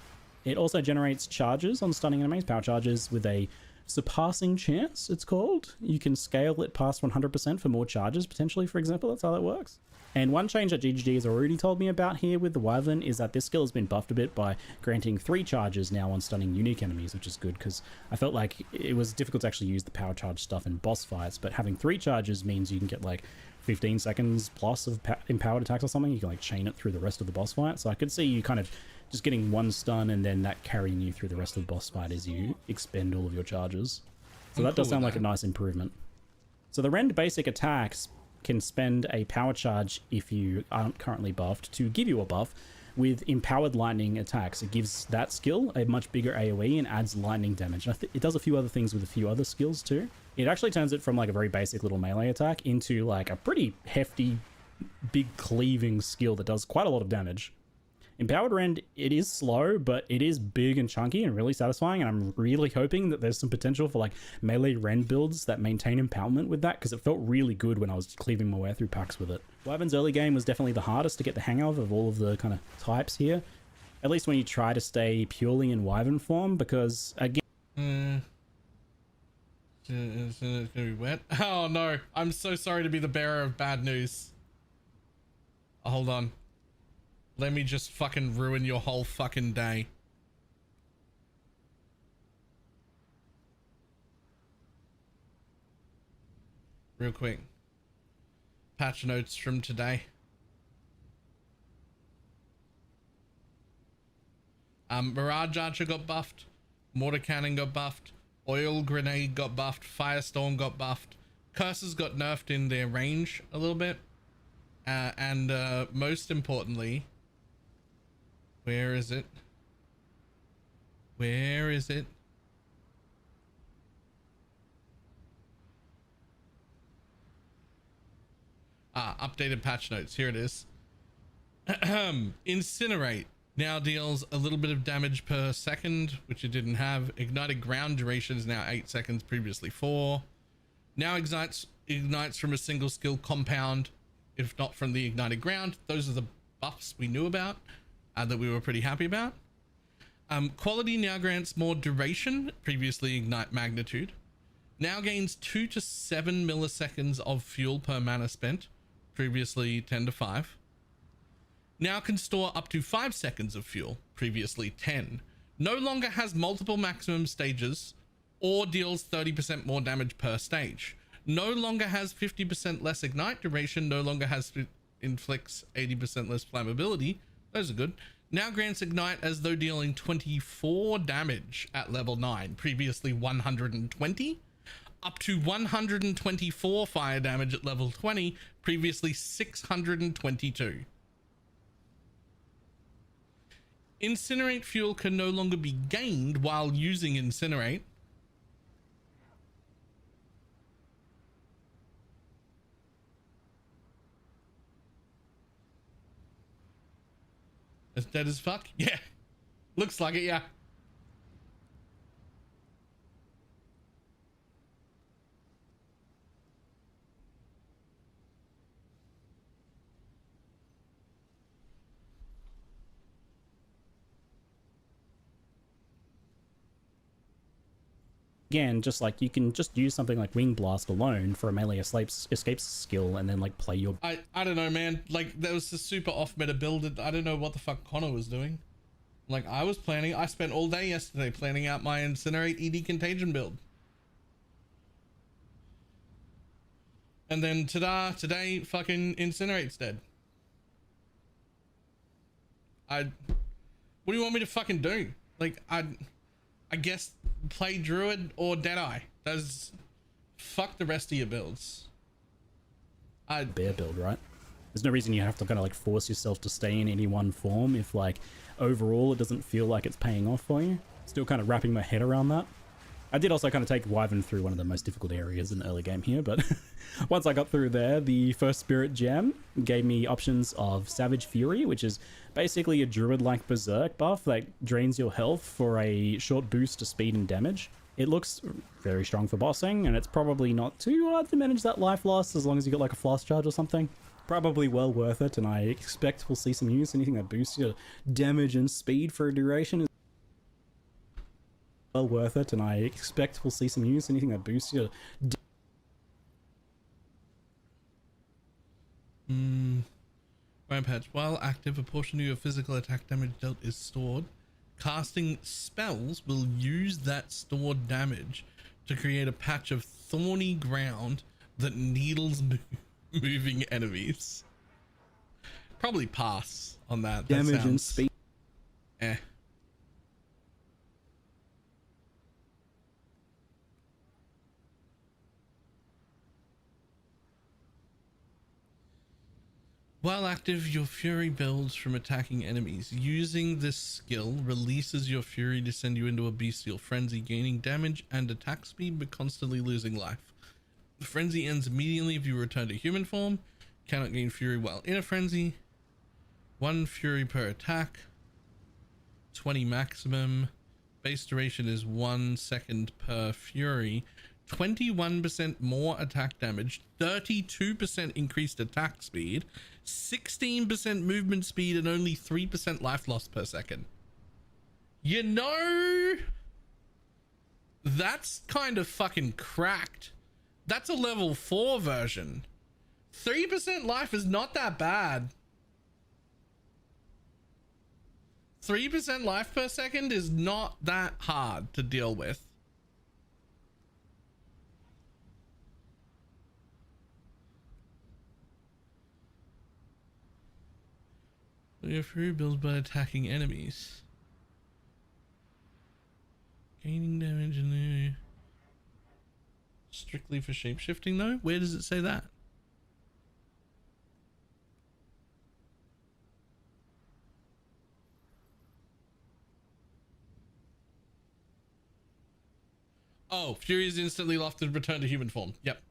[SPEAKER 6] It also generates charges on stunning enemies, power charges with a surpassing chance, it's called. You can scale it past 100% for more charges, potentially, for example. That's how that works. And one change that GGG has already told me about here with the Wyvern is that this skill has been buffed a bit by granting 3 charges now on stunning unique enemies, which is good, because I felt like it was difficult to actually use the power charge stuff in boss fights, but having 3 charges means you can get like 15 seconds plus of empowered attacks or something. You can like chain it through the rest of the boss fight. So I could see you kind of just getting 1 stun and then that carrying you through the rest of the boss fight as you expend all of your charges. So that does sound like a nice improvement. So the rend basic attacks can spend a power charge if you aren't currently buffed to give you a buff with empowered lightning attacks. It gives that skill a much bigger AoE and adds lightning damage. It does a few other things with a few other skills too. It actually turns it from like a very basic little melee attack into like a pretty hefty, big cleaving skill that does quite a lot of damage. Empowered Rend, it is slow, but it is big and chunky and really satisfying, and I'm really hoping that there's some potential for like melee Rend builds that maintain empowerment with that, because it felt really good when I was cleaving my way through packs with it. Wyvern's early game was definitely the hardest to get the hang of all of the kind of types here, at least when you try to stay purely in Wyvern form, because again...
[SPEAKER 1] It's gonna be wet. Oh no, I'm so sorry to be the bearer of bad news. Oh, hold on. Let me just fucking ruin your whole fucking day. Real quick. Patch notes from today. Mirage Archer got buffed. Mortar Cannon got buffed. Oil Grenade got buffed. Firestorm got buffed. Curses got nerfed in their range a little bit. And most importantly... Where is it? Where is it? Updated patch notes. Here it is. Incinerate now deals a little bit of damage per second, which it didn't have. Ignited ground duration is now 8 seconds, previously 4. Now ignites from a single skill compound, if not from the ignited ground. Those are the buffs we knew about. That we were pretty happy about. Quality now grants more duration, previously ignite magnitude. Now gains 2 to 7 milliseconds of fuel per mana spent, previously 10 to 5. Now can store up to 5 seconds of fuel, previously 10. No longer has multiple maximum stages or deals 30% more damage per stage. No longer has 50% less ignite duration, no longer has inflicts 80% less flammability. Those are good. Now grants ignite as though dealing 24 damage at level 9, previously 120. Up to 124 fire damage at level 20, previously 622. Incinerate fuel can no longer be gained while using Incinerate. It's dead as fuck? Yeah. Looks like it, yeah.
[SPEAKER 6] Again, just like you can just use something like Wing Blast alone for a melee escapes skill and then like play your...
[SPEAKER 1] I don't know, man. Like, that was a super off meta build. I don't know what the fuck Connor was doing. Like, I spent all day yesterday planning out my Incinerate ED Contagion build. And then today fucking Incinerate's dead. What do you want me to fucking do? Like, I guess play Druid or Deadeye. Fuck the rest of your builds.
[SPEAKER 6] Bear build, right? There's no reason you have to kind of like force yourself to stay in any one form if like overall it doesn't feel like it's paying off for you. Still kind of wrapping my head around that. I did also kind of take Wyvern through one of the most difficult areas in the early game here, but once I got through there, the first Spirit Gem gave me options of Savage Fury, which is basically a Druid-like Berserk buff that drains your health for a short boost to speed and damage. It looks very strong for bossing, and it's probably not too hard to manage that life loss as long as you got like a flask charge or something. Probably well worth it, and I expect we'll see some use. Anything that boosts your damage and speed for a duration is... well worth it, and I expect we'll see some use. Anything that boosts your
[SPEAKER 1] Rampage. While active, a portion of your physical attack damage dealt is stored. Casting spells will use that stored damage to create a patch of thorny ground that needles moving enemies. Probably pass on that.
[SPEAKER 6] damage and speed.
[SPEAKER 1] Eh. While active, your fury builds from attacking enemies. Using this skill releases your fury to send you into a bestial frenzy, gaining damage and attack speed but constantly losing life. The frenzy ends immediately if you return to human form. Cannot gain fury while in a frenzy. 1 fury per attack. 20 maximum. Base duration is 1 second per fury. 21% more attack damage, 32% increased attack speed, 16% movement speed, and only 3% life loss per second. You know, that's kind of fucking cracked. That's a level 4 version. 3% life is not that bad. 3% life per second is not that hard to deal with. Your fury builds by attacking enemies. Gaining damage and strictly for shapeshifting though? Where does it say that? Oh, fury is instantly lost and return to human form. Yep.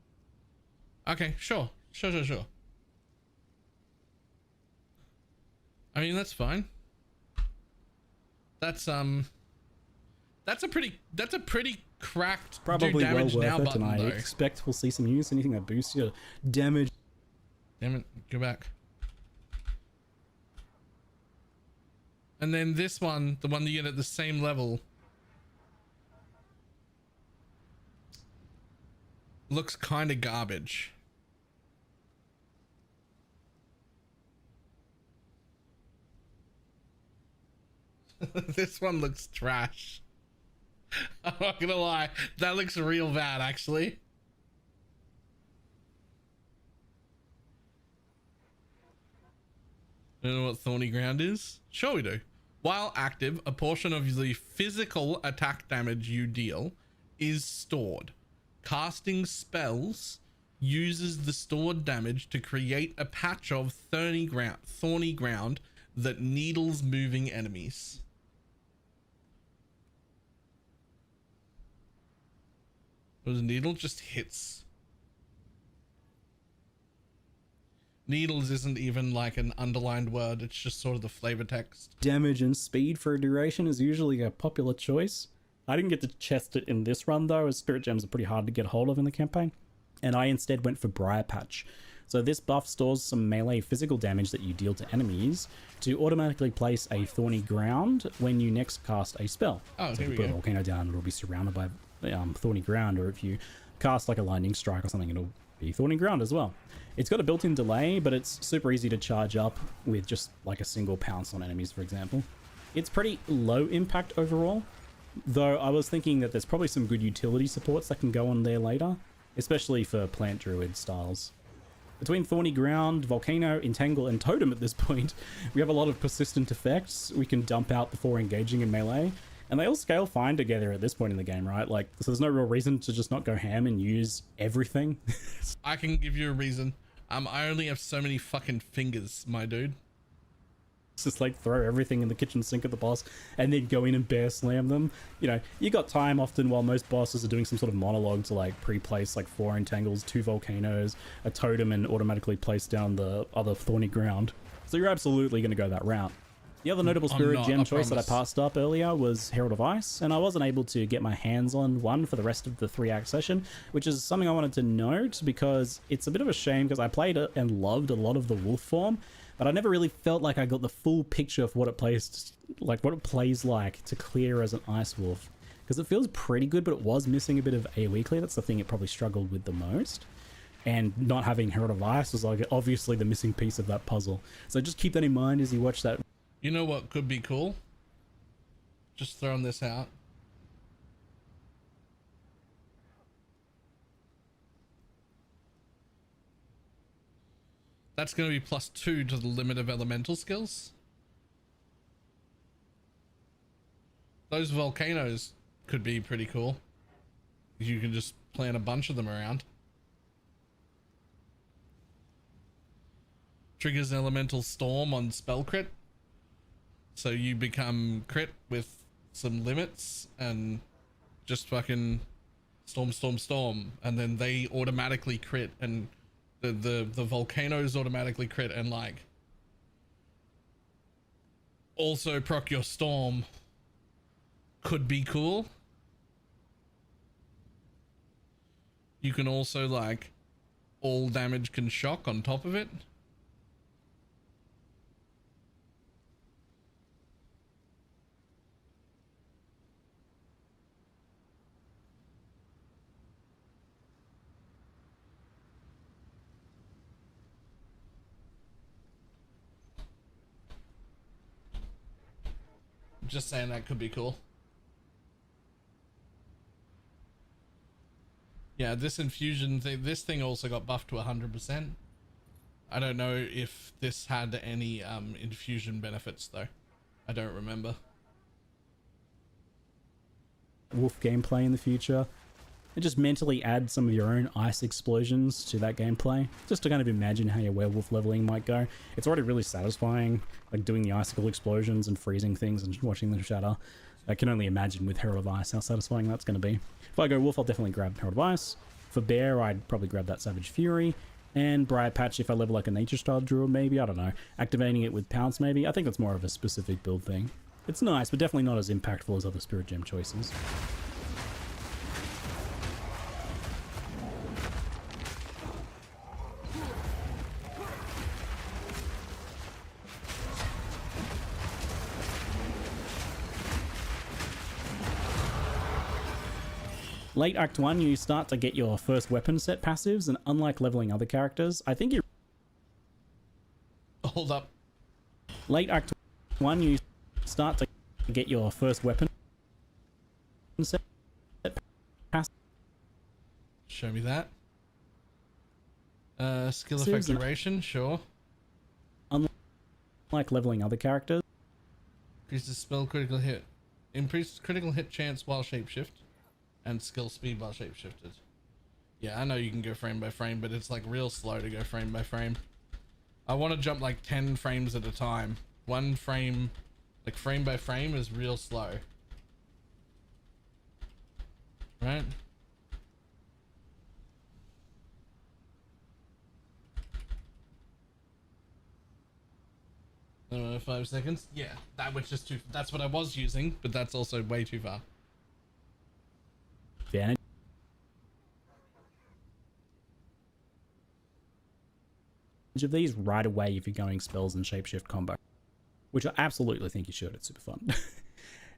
[SPEAKER 1] Okay, sure. Sure. I mean, that's fine. That's a pretty cracked
[SPEAKER 6] Probably
[SPEAKER 1] do damage
[SPEAKER 6] well
[SPEAKER 1] now
[SPEAKER 6] worth it,
[SPEAKER 1] button,
[SPEAKER 6] and I
[SPEAKER 1] though.
[SPEAKER 6] expect we'll see some use. Anything that boosts your damage.
[SPEAKER 1] Damn it, go back. And then this one, the one that you get at the same level, looks kind of garbage. This one looks trash. I'm not gonna lie, that looks real bad actually. I don't know what thorny ground is. Sure we do. While active, a portion of the physical attack damage you deal is stored. Casting spells uses the stored damage to create a patch of thorny ground that needles moving enemies. Was needle just hits? Needles isn't even like an underlined word, it's just sort of the flavor text.
[SPEAKER 6] Damage and speed for a duration is usually a popular choice. I didn't get to chest it in this run though, as spirit gems are pretty hard to get hold of in the campaign, and I instead went for Briar Patch. So this buff stores some melee physical damage that you deal to enemies to automatically place a thorny ground when you next cast a spell.
[SPEAKER 1] Oh,
[SPEAKER 6] so
[SPEAKER 1] here
[SPEAKER 6] if you
[SPEAKER 1] we
[SPEAKER 6] put a
[SPEAKER 1] go.
[SPEAKER 6] volcano down, it'll be surrounded by thorny ground, or if you cast like a lightning strike or something, it'll be thorny ground as well. It's got a built-in delay, but it's super easy to charge up with just like a single pounce on enemies, for example. It's pretty low impact overall, though I was thinking that there's probably some good utility supports that can go on there later, especially for plant druid styles. Between Thorny Ground, Volcano, Entangle, and Totem at this point, we have a lot of persistent effects we can dump out before engaging in melee, and they all scale fine together at this point in the game, right? Like, so there's no real reason to just not go ham and use everything.
[SPEAKER 1] I can give you a reason. I only have so many fucking fingers, my dude.
[SPEAKER 6] Just like throw everything in the kitchen sink at the boss and then go in and bear slam them. You know, you got time often while most bosses are doing some sort of monologue to like pre-place like 4 entangles, 2 volcanoes, a totem, and automatically place down the other thorny ground. So you're absolutely going to go that route. The other notable spirit gem choice that I passed up earlier was Herald of Ice, and I wasn't able to get my hands on one for the rest of the 3-act session, which is something I wanted to note because it's a bit of a shame because I played it and loved a lot of the wolf form, but I never really felt like I got the full picture of what it plays like to clear as an ice wolf. because it feels pretty good, but it was missing a bit of AoE clear. That's the thing it probably struggled with the most. And not having Herald of Ice was like obviously the missing piece of that puzzle. So just keep that in mind as you watch that.
[SPEAKER 1] You know what could be cool? Just throwing this out. That's going to be +2 to the limit of elemental skills. Those volcanoes could be pretty cool. You can just plant a bunch of them around. Triggers elemental storm on spell crit. So you become crit with some limits and just fucking storm. And then they automatically crit and the volcanoes automatically crit and like also proc your storm. Could be cool. You can also like all damage can shock on top of it. Just saying that could be cool. Yeah, this infusion thing, this thing also got buffed to 100%. I don't know if this had any infusion benefits though. I don't remember.
[SPEAKER 6] Wolf gameplay in the future. And just mentally add some of your own ice explosions to that gameplay, just to kind of imagine how your werewolf leveling might go. It's already really satisfying, like doing the icicle explosions and freezing things and watching them shatter. I can only imagine with Herald of Ice how satisfying that's going to be. If I go Wolf, I'll definitely grab Herald of Ice. For Bear, I'd probably grab that Savage Fury. And Briar Patch if I level like a Nature Style Druid, maybe, I don't know. Activating it with Pounce, maybe. I think that's more of a specific build thing. It's nice, but definitely not as impactful as other Spirit Gem choices. Late Act 1, you start to get your first weapon set passives, and unlike leveling other characters, I think you...
[SPEAKER 1] Hold up.
[SPEAKER 6] Late Act 1, you start to get your first weapon set passives.
[SPEAKER 1] Show me that. Skill effect duration, sure.
[SPEAKER 6] Unlike leveling other characters.
[SPEAKER 1] Increases spell critical hit. Increases critical hit chance while shapeshift. And skill speed while shapeshifted. Yeah, I know you can go frame by frame, but it's like real slow to go frame by frame. I want to jump like 10 frames at a time. One frame, like frame by frame, is real slow. Right? 5 seconds? Yeah, that was just too... That's what I was using, but that's also way too far.
[SPEAKER 6] Advantage of these right away if you're going spells and shapeshift combo, which I absolutely think you should. It's super fun.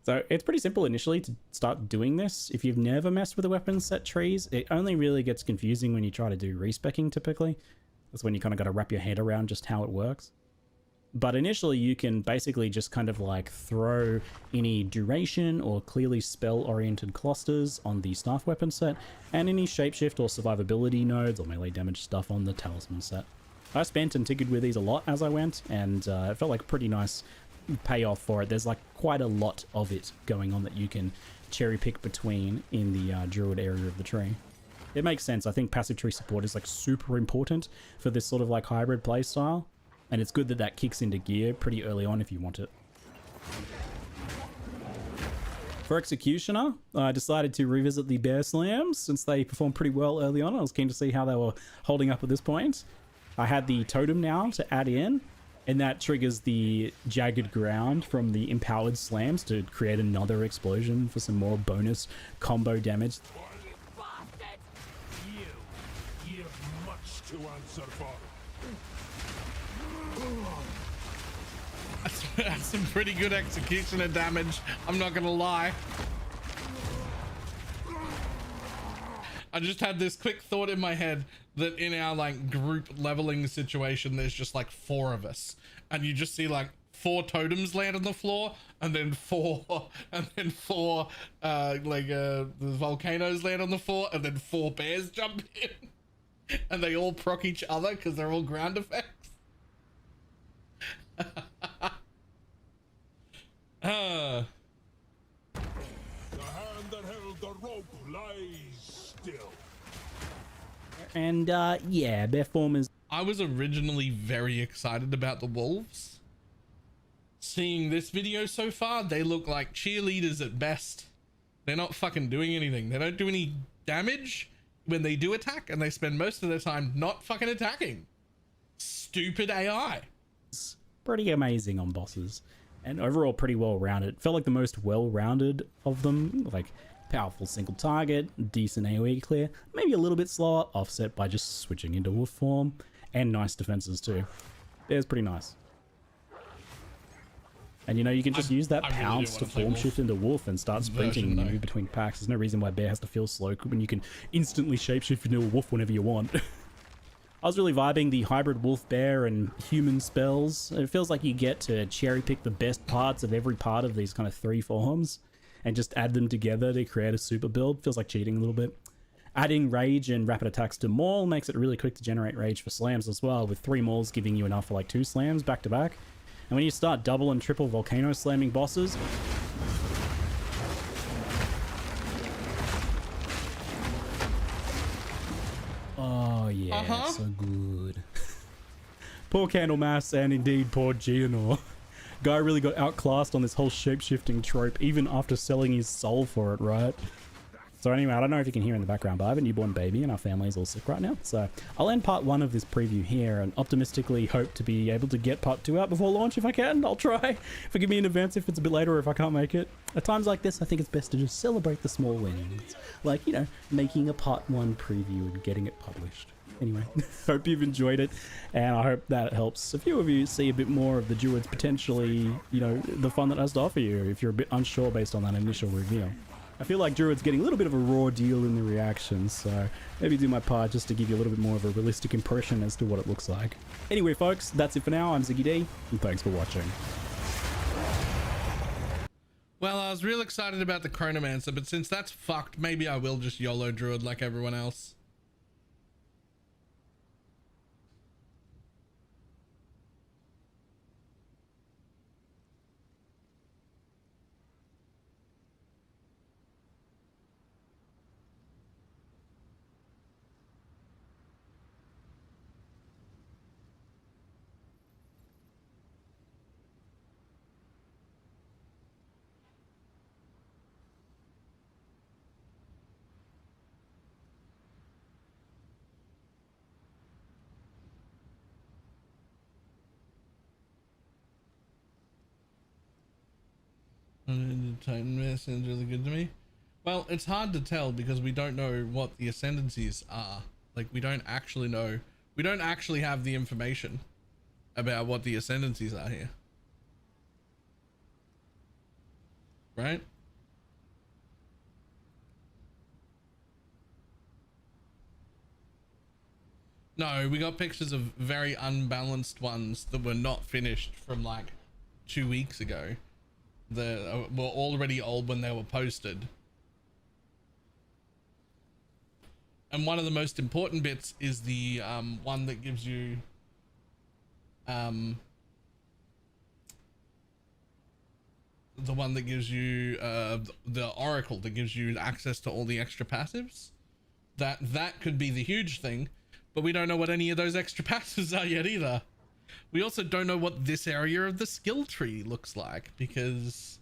[SPEAKER 6] So it's pretty simple initially to start doing this. If you've never messed with the weapon set trees, it only really gets confusing when you try to do respecking typically. That's when you kind of got to wrap your head around just how it works. But initially you can basically just kind of like throw any duration or clearly spell-oriented clusters on the staff weapon set, and any shapeshift or survivability nodes or melee damage stuff on the talisman set. I spent and tinkered with these a lot as I went, and it felt like a pretty nice payoff for it. There's like quite a lot of it going on that you can cherry pick between in the druid area of the tree. It makes sense. I think passive tree support is like super important for this sort of like hybrid playstyle. And it's good that that kicks into gear pretty early on if you want it. For Executioner, I decided to revisit the Bear Slams since they performed pretty well early on. I was keen to see how they were holding up at this point. I had the Totem now to add in, and that triggers the Jagged Ground from the Empowered Slams to create another explosion for some more bonus combo damage.
[SPEAKER 5] You have much to answer for.
[SPEAKER 1] That's some pretty good executioner damage, I'm not gonna lie. I just had this quick thought in my head that in our like group leveling situation, there's just like 4 of us, and you just see like 4 totems land on the floor, and then 4 the volcanoes land on the floor, and then 4 bears jump in, and they all proc each other because they're all ground effects.
[SPEAKER 5] The hand that held the rope lies still.
[SPEAKER 6] And yeah, their form is.
[SPEAKER 1] I was originally very excited about the wolves. Seeing this video so far, they look like cheerleaders at best. They're not fucking doing anything. They don't do any damage when they do attack, and they spend most of their time not fucking attacking. Stupid AI.
[SPEAKER 6] It's pretty amazing on bosses, and overall pretty well rounded. Felt like the most well rounded of them. Like powerful single target, decent AoE clear, maybe a little bit slower, offset by just switching into wolf form, and nice defenses too. It's pretty nice. And you know, you can just use that
[SPEAKER 1] I really do
[SPEAKER 6] pounce
[SPEAKER 1] wanna
[SPEAKER 6] to
[SPEAKER 1] play
[SPEAKER 6] form
[SPEAKER 1] wolf
[SPEAKER 6] shift into wolf and start sprinting
[SPEAKER 1] version,
[SPEAKER 6] and
[SPEAKER 1] though.
[SPEAKER 6] move between packs. There's no reason why bear has to feel slow when you can instantly shapeshift into a wolf whenever you want. I was really vibing the hybrid wolf bear and human spells. It feels like you get to cherry pick the best parts of every part of these kind of 3 forms and just add them together to create a super build. Feels like cheating a little bit. Adding rage and rapid attacks to maul makes it really quick to generate rage for slams as well, with 3 mauls giving you enough for like 2 slams back to back. And when you start double and triple volcano slamming bosses, oh yeah, so good. Poor Candlemass and indeed poor Geonor. Guy really got outclassed on this whole shape-shifting trope, even after selling his soul for it, right? So anyway, I don't know if you can hear in the background, but I have a newborn baby and our family's all sick right now. So I'll end part 1 of this preview here and optimistically hope to be able to get part 2 out before launch if I can. I'll try. Forgive me in advance if it's a bit later or if I can't make it. At times like this, I think it's best to just celebrate the small wins. Like, you know, making a part 1 preview and getting it published. Anyway, hope you've enjoyed it, and I hope that it helps a few of you see a bit more of the Druids potentially, you know, the fun that has to offer you if you're a bit unsure based on that initial reveal. I feel like Druid's getting a little bit of a raw deal in the reactions, so maybe do my part just to give you a little bit more of a realistic impression as to what it looks like. Anyway, folks, that's it for now. I'm Ziggy D, and thanks for watching.
[SPEAKER 1] Well, I was real excited about the Chronomancer, but since that's fucked, maybe I will just YOLO Druid like everyone else. Titan Mist sounds really good to me. Well, it's hard to tell because we don't know what the ascendancies are. Like, we don't actually know. We don't actually have the information about what the ascendancies are here. Right? No, we got pictures of very unbalanced ones that were not finished from like 2 weeks ago. That were already old when they were posted. And one of the most important bits is the one that gives you the one that gives you the oracle that gives you access to all the extra passives. That could be the huge thing, but we don't know what any of those extra passives are yet either. We also don't know what this area of the skill tree looks like because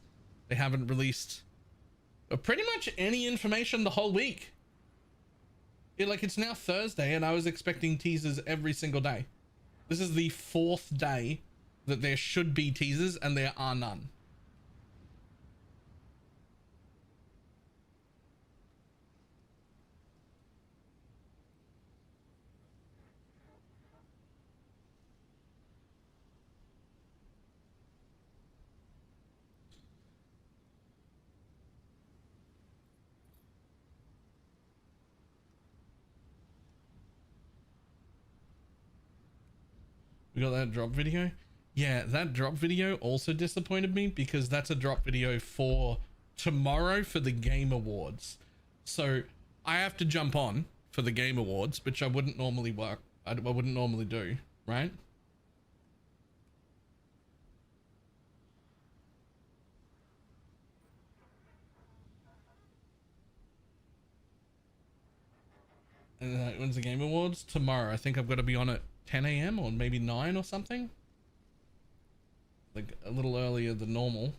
[SPEAKER 1] they haven't released pretty much any information the whole week. It's now Thursday and I was expecting teasers every single day. This is the 4th day that there should be teasers and there are none. We got that drop video. Yeah, that drop video also disappointed me because that's a drop video for tomorrow for the Game Awards. So I have to jump on for the Game Awards, which I wouldn't normally I wouldn't normally do, right? And when's the Game Awards? Tomorrow. I think I've got to be on at 10 a.m. or maybe 9 or something. Like a little earlier than normal.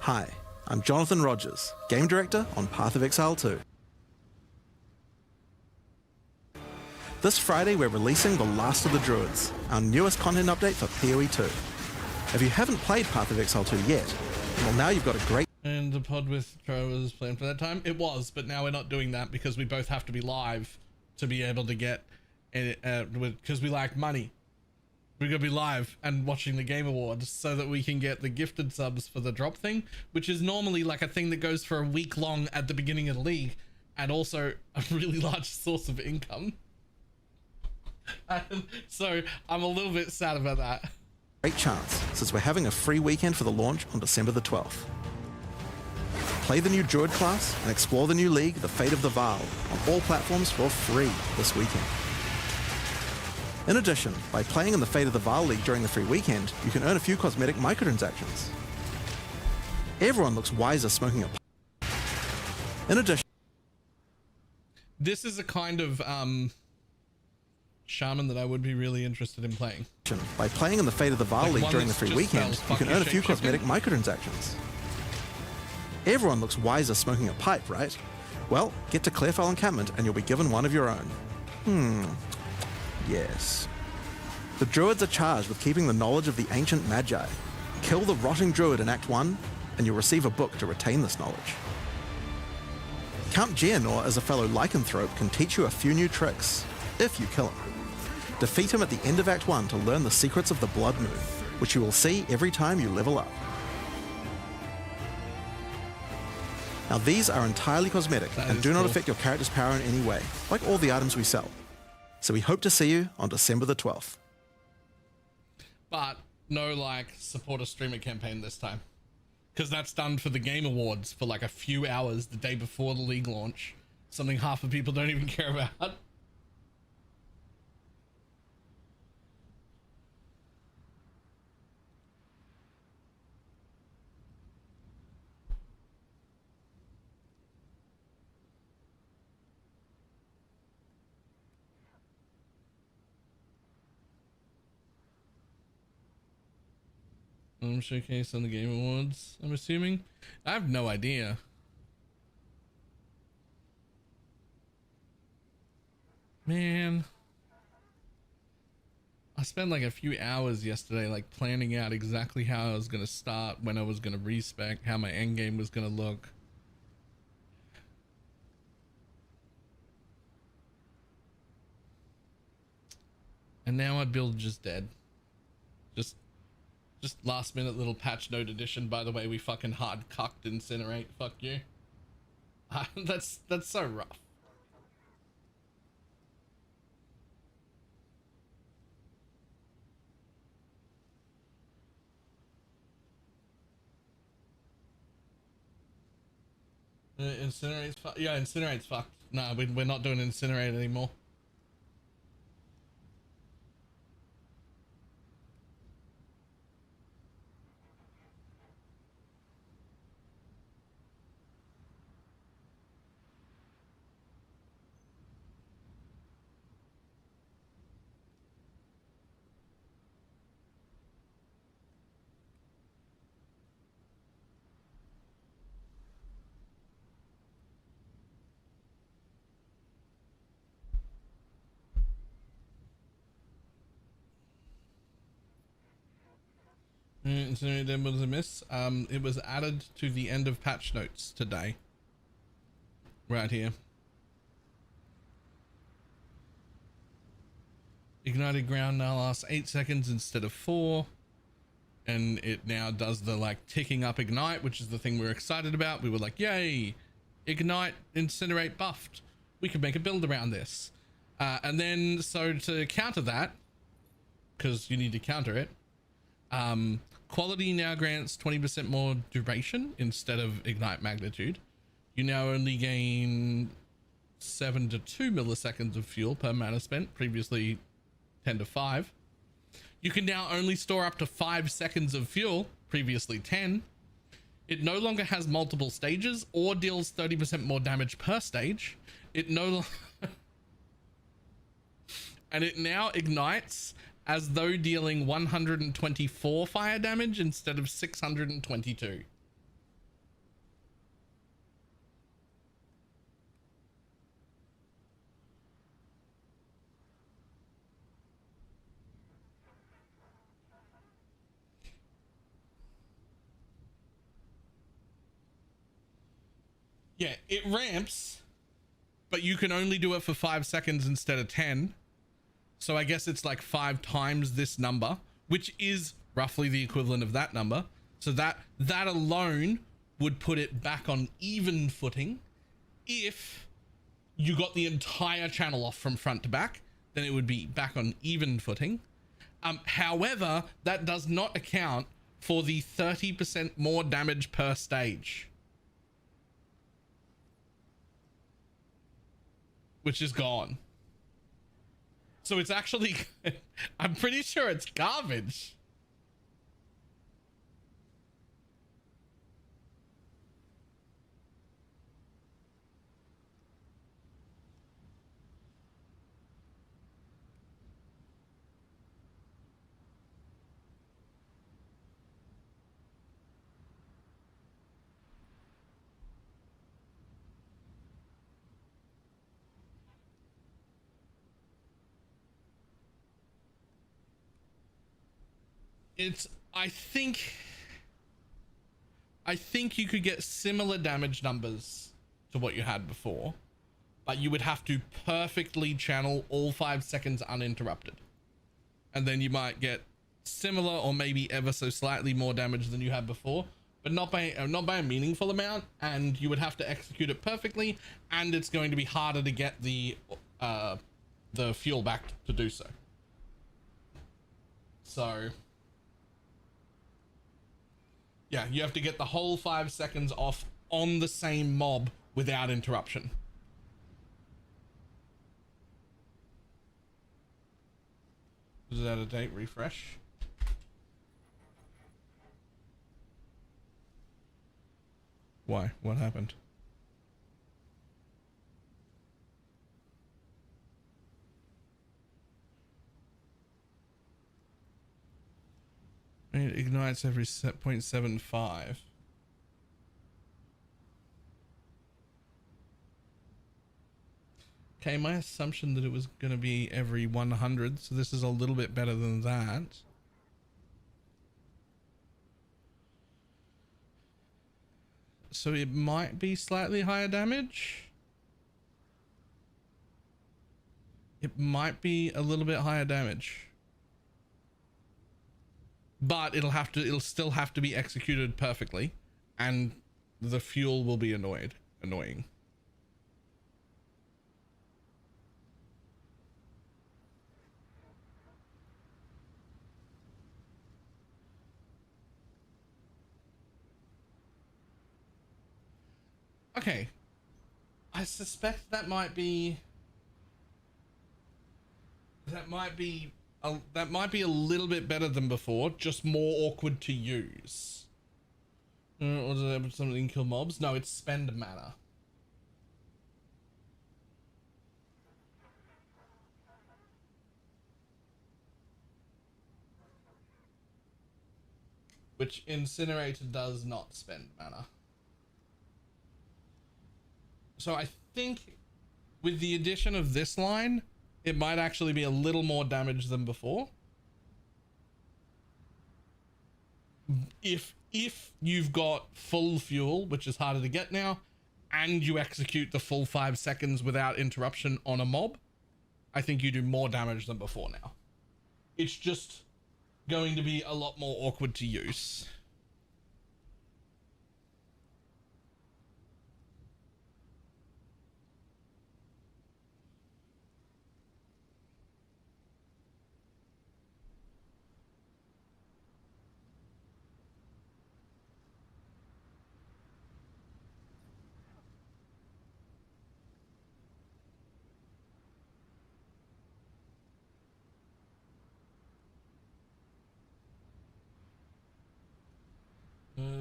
[SPEAKER 7] Hi, I'm Jonathan Rogers, Game Director on Path of Exile 2. This Friday we're releasing The Last of the Druids, our newest content update for PoE 2. If you haven't played Path of Exile 2 yet, well now you've got a great...
[SPEAKER 1] And the pod with Tro was planned for that time? It was, but now we're not doing that because we both have to be live to be able to get it, because we like money. We're gonna be live and watching the Game Awards so that we can get the gifted subs for the drop thing, which is normally like a thing that goes for a week long at the beginning of the league, and also a really large source of income. And so I'm a little bit sad about that.
[SPEAKER 7] Great chance, since we're having a free weekend for the launch on December the 12th. Play the new Druid class and explore the new league, The Fate of the Vaal, on all platforms for free this weekend. In addition, by playing in the Fate of the Vaal League during the free weekend, you can earn a few cosmetic microtransactions. Everyone looks wiser smoking a pipe. In addition...
[SPEAKER 1] This is a kind of shaman that I would be really interested in playing.
[SPEAKER 7] By playing in the Fate of the Vaal League during the free weekend, you can earn a few cosmetic microtransactions. Everyone looks wiser smoking a pipe, right? Well, get to Clearfell Encampment and you'll be given one of your own. Yes. The Druids are charged with keeping the knowledge of the ancient Magi. Kill the rotting Druid in Act 1, and you'll receive a book to retain this knowledge. Count Geonor, as a fellow lycanthrope, can teach you a few new tricks, if you kill him. Defeat him at the end of Act 1 to learn the secrets of the Blood Moon, which you will see every time you level up. Now these are entirely cosmetic and do not affect your character's power in any way, like all the items we sell. So we hope to see you on December the 12th.
[SPEAKER 1] But no like support a streamer campaign this time. Because that's done for the Game Awards for like a few hours the day before the league launch. Something half the people don't even care about. Showcase on the Game Awards, I'm assuming. I have no idea. Man, I spent like a few hours yesterday like planning out exactly how I was gonna start, when I was gonna respec, how my endgame was gonna look. And now my build just dead. Just last minute little patch note addition. By the way, we fucking hard cucked incinerate. Fuck you. That's so rough. Incinerate's fucked. Yeah, incinerate's fucked. Nah, we're not doing incinerate anymore. Incinerate was a miss. It was added to the end of patch notes today. Right here. Ignited ground now lasts 8 seconds instead of 4. And it now does the like ticking up ignite, which is the thing we're excited about. We were like, yay, ignite, incinerate buffed. We could make a build around this. And then, so to counter that, because you need to counter it, quality now grants 20% more duration instead of ignite magnitude. You now only gain 7 to 2 milliseconds of fuel per mana spent, previously 10 to 5. You can now only store up to 5 seconds of fuel, previously 10. It no longer has multiple stages or deals 30% more damage per stage. It no and it now ignites as though dealing 124 fire damage instead of 622. Yeah, it ramps, but you can only do it for 5 seconds instead of 10. So I guess it's like 5 times this number, which is roughly the equivalent of that number. So that alone would put it back on even footing. If you got the entire channel off from front to back, then it would be back on even footing. However, that does not account for the 30% more damage per stage, which is gone. So it's actually, I'm pretty sure it's garbage. It's, I think you could get similar damage numbers to what you had before, but you would have to perfectly channel all 5 seconds uninterrupted. And then you might get similar or maybe ever so slightly more damage than you had before, but not by a meaningful amount, and you would have to execute it perfectly, and it's going to be harder to get the fuel back to do so. So yeah, you have to get the whole 5 seconds off on the same mob without interruption. Is it out of date? Refresh. Why? What happened? It ignites every 0.75. Okay, my assumption that it was going to be every 100, so this is a little bit better than that. So it might be slightly higher damage. It might be a little bit higher damage. But it'll still have to be executed perfectly, and the fuel will be annoying. Okay, I suspect that might be a little bit better than before, just more awkward to use. Or does it something kill mobs? No, it's spend mana. Which Incinerator does not spend mana. So I think with the addition of this line, it might actually be a little more damage than before. If you've got full fuel, which is harder to get now, and you execute the full 5 seconds without interruption on a mob, I think you do more damage than before now. It's just going to be a lot more awkward to use.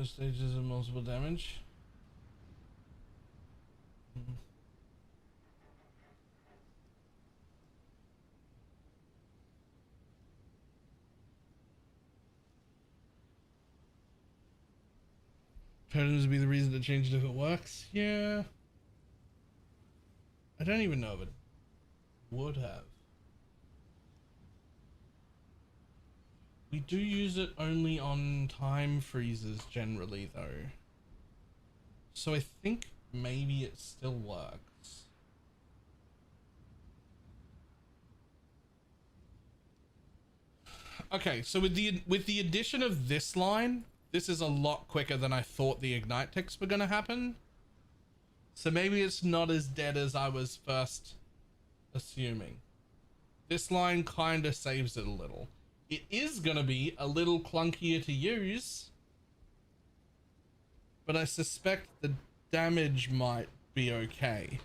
[SPEAKER 1] Stages of multiple damage. Totems would be the reason to change it if it works. Yeah. I don't even know if it would have. We do use it only on time freezes generally though. So I think maybe it still works. Okay, so with the addition of this line, this is a lot quicker than I thought the ignite ticks were gonna happen. So maybe it's not as dead as I was first assuming. This line kind of saves it a little. It is gonna be a little clunkier to use, but I suspect the damage might be okay.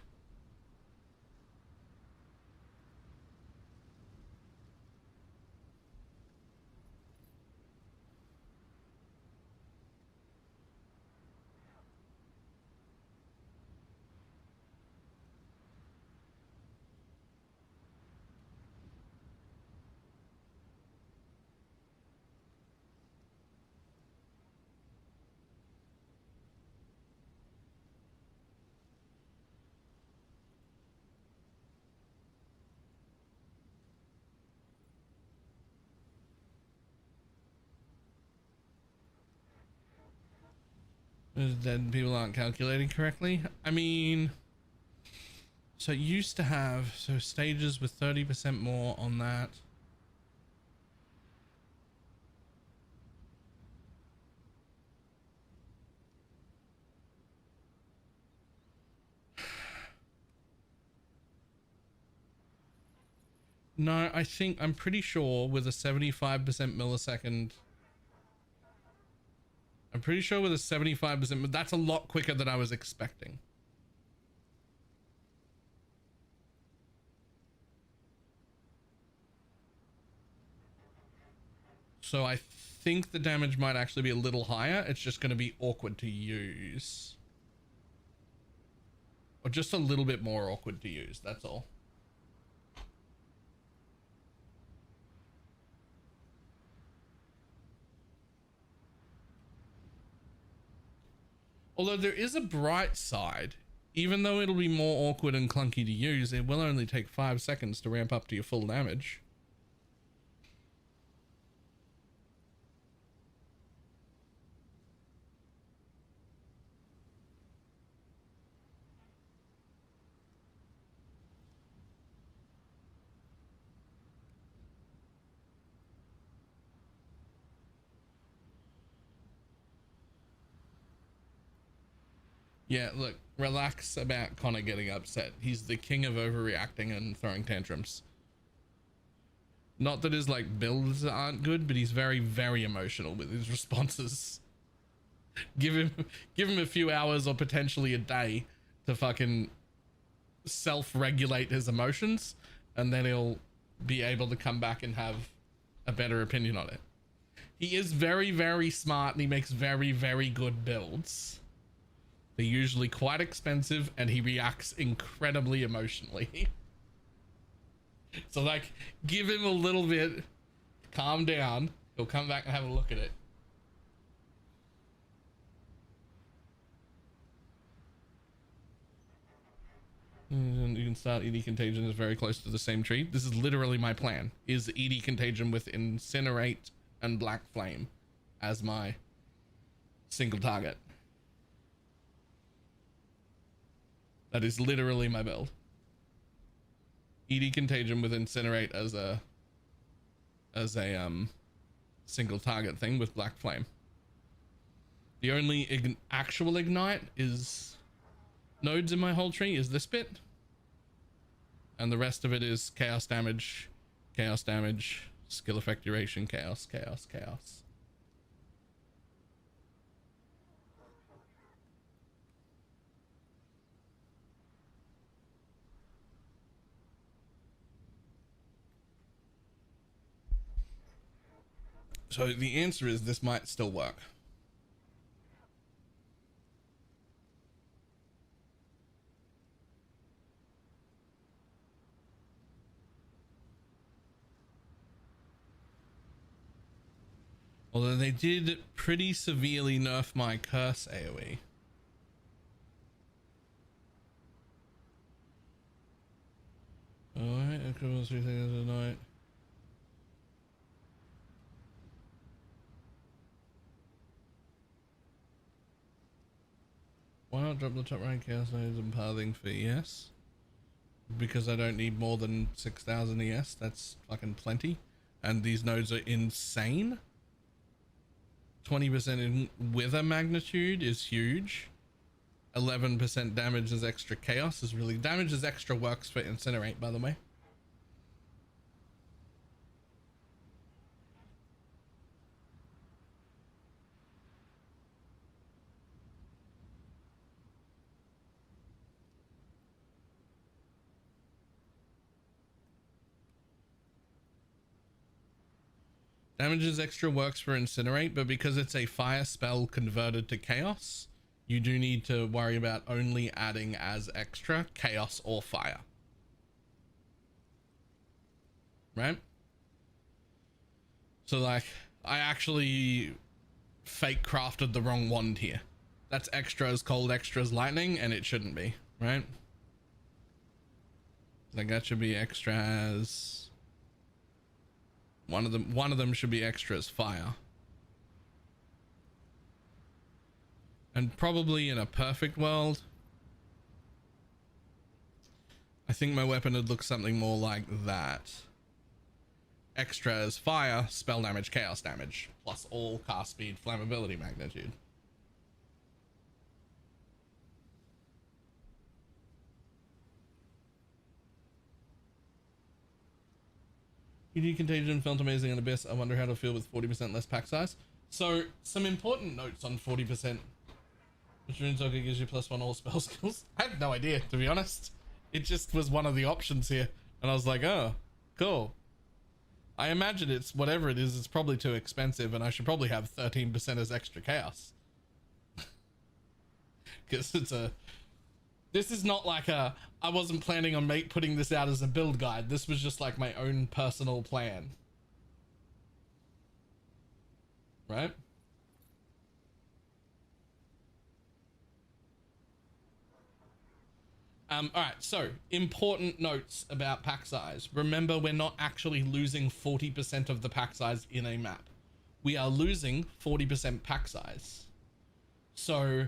[SPEAKER 1] Then people aren't calculating correctly. I mean, so it used to have stages with 30% more on that. No, I'm pretty sure with a 75% millisecond. I'm pretty sure with a 75%, but that's a lot quicker than I was expecting. So I think the damage might actually be a little higher. It's just going to be awkward to use. Or just a little bit more awkward to use, that's all. Although there is a bright side, even though it'll be more awkward and clunky to use, it will only take 5 seconds to ramp up to your full damage. Yeah, look, relax about Connor getting upset. He's the king of overreacting and throwing tantrums. Not that his like builds aren't good, but he's very, very emotional with his responses. Give him a few hours or potentially a day to fucking self-regulate his emotions, and then he'll be able to come back and have a better opinion on it. He is very, very smart and he makes very, very good builds. They're usually quite expensive and he reacts incredibly emotionally. So like, give him a little bit, calm down. He'll come back and have a look at it. And you can start ED Contagion is very close to the same tree. This is literally my plan, is ED Contagion with Incinerate and Black Flame as my single target. That is literally my build. ED Contagion with Incinerate as a single target thing with Black Flame. The only actual ignite is nodes in my whole tree is this bit, and the rest of it is chaos damage, skill effect duration, chaos. So the answer is this might still work. Although they did pretty severely nerf my curse AoE. Alright, equivalent 3 things a night. Why not drop the top rank chaos nodes and pathing for ES? Because I don't need more than 6,000 ES. That's fucking plenty. And these nodes are insane. 20% in wither magnitude is huge. 11% damage as extra chaos is really damage as extra works for incinerate, by the way. Damages extra works for incinerate, but because it's a fire spell converted to chaos, you do need to worry about only adding as extra chaos or fire. Right? So like, I actually fake crafted the wrong wand here. That's extra as cold, extra as lightning, and it shouldn't be, right? Like that should be extra as... One of them should be extra as fire. And probably in a perfect world, I think my weapon would look something more like that. Extra as fire, spell damage, chaos damage, plus all cast speed, flammability magnitude. ED Contagion felt amazing in Abyss. I wonder how to feel with 40% less pack size. So, some important notes on 40%. Which Rune Socket gives you +1 all spell skills. I had no idea, to be honest. It just was one of the options here. And I was like, oh, cool. I imagine it's whatever it is, it's probably too expensive, and I should probably have 13% as extra chaos. Because it's a... This is not like a... I wasn't planning on putting this out as a build guide. This was just like my own personal plan. Right? Alright, so important notes about pack size. Remember, we're not actually losing 40% of the pack size in a map. We are losing 40% pack size. So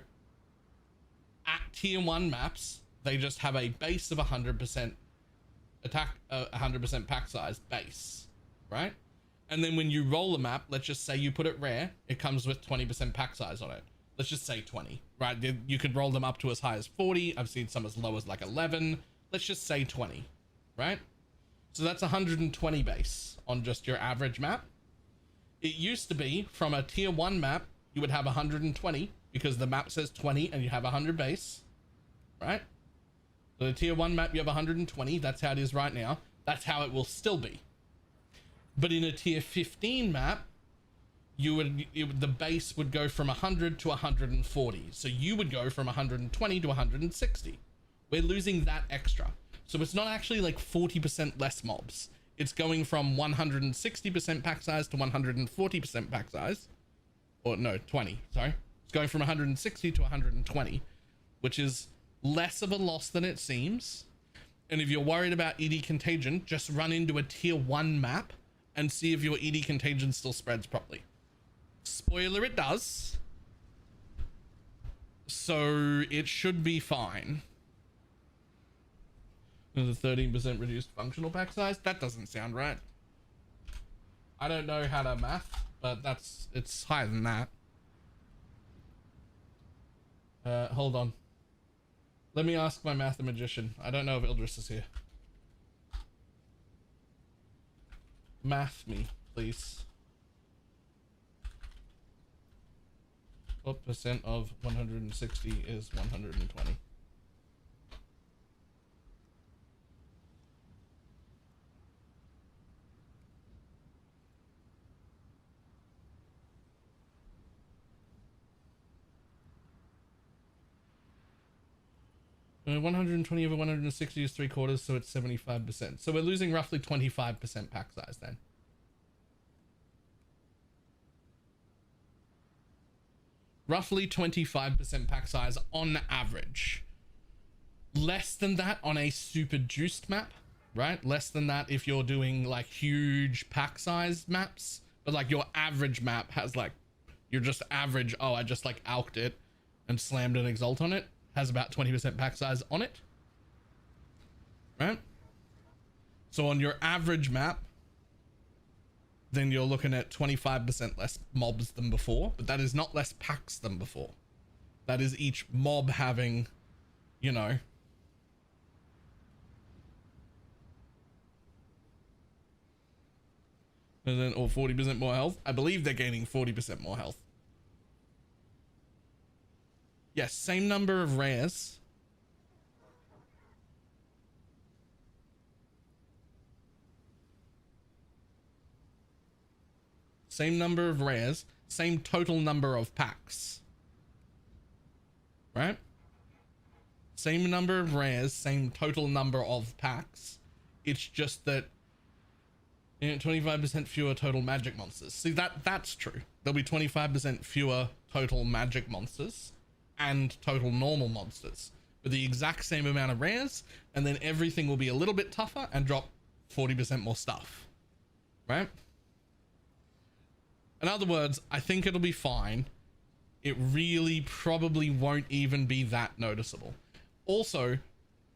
[SPEAKER 1] at tier 1 maps, they just have a base of 100% attack, 100% pack size base, right? And then when you roll a map, let's just say you put it rare, it comes with 20% pack size on it. Let's just say 20, right? You could roll them up to as high as 40. I've seen some as low as like 11. Let's just say 20, right? So that's 120 base on just your average map. It used to be from a tier 1 map, you would have 120 because the map says 20 and you have 100 base, right? So the tier 1 map, you have 120. That's how it is right now. That's how it will still be. But in a tier 15 map, the base would go from 100 to 140. So you would go from 120 to 160. We're losing that extra. So it's not actually like 40% less mobs. It's going from 160% pack size to 140% pack size. Or no, 20, sorry. It's going from 160 to 120, which is less of a loss than it seems. And if you're worried about ED Contagion, just run into a tier 1 map and see if your ED Contagion still spreads properly. Spoiler, it does. So it should be fine. There's a 13% reduced functional pack size. That doesn't sound right. I don't know how to math, but it's higher than that. Hold on. Let me ask my mathematician. I don't know if Ildris is here. Math me, please. What percent of 160 is 120? Uh, 120 over 160 is 3/4, so it's 75%. So we're losing roughly 25% pack size then. roughly 25% pack size on average. Less than that on a super juiced map, right? Less than that if you're doing like huge pack size maps, but like your average map has like, you're just average, oh, I just like alked it and slammed an exalt on it, has about 20% pack size on it, right? So on your average map, then you're looking at 25% less mobs than before, but that is not less packs than before. That is each mob having, you know, and then, or 40% more health. I believe they're gaining 40% more health. Yes, same number of rares. Same number of rares, same total number of packs. Right? Same number of rares, same total number of packs. It's just that, you know, 25% fewer total magic monsters. See, that's true. There'll be 25% fewer total magic monsters and total normal monsters, but the exact same amount of rares, and then everything will be a little bit tougher and drop 40% more stuff, right? In other words, I think it'll be fine. It really probably won't even be that noticeable. Also,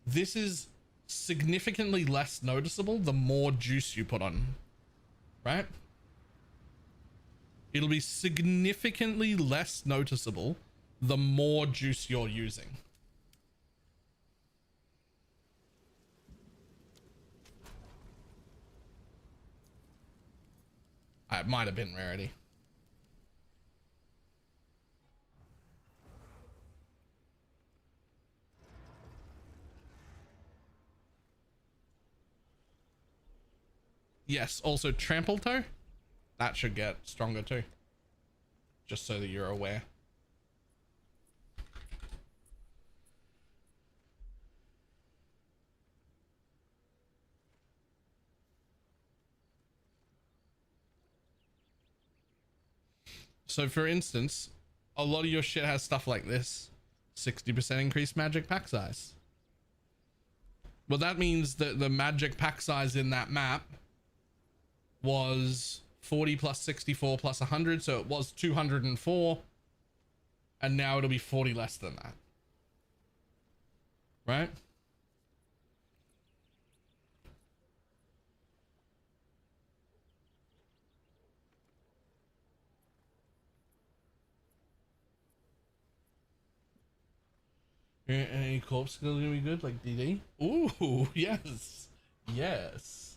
[SPEAKER 1] this is significantly less noticeable the more juice you put on, right? It'll be significantly less noticeable the more juice you're using. It might have been rarity. Yes, also trample toe, that should get stronger too, just so that you're aware. So for instance, a lot of your shit has stuff like this, 60% increased magic pack size. Well, that means that the magic pack size in that map was 40 plus 64 plus 100, so it was 204, and now it'll be 40 less than that, right? Any corpse skills gonna be good, like DD? Ooh, yes, yes.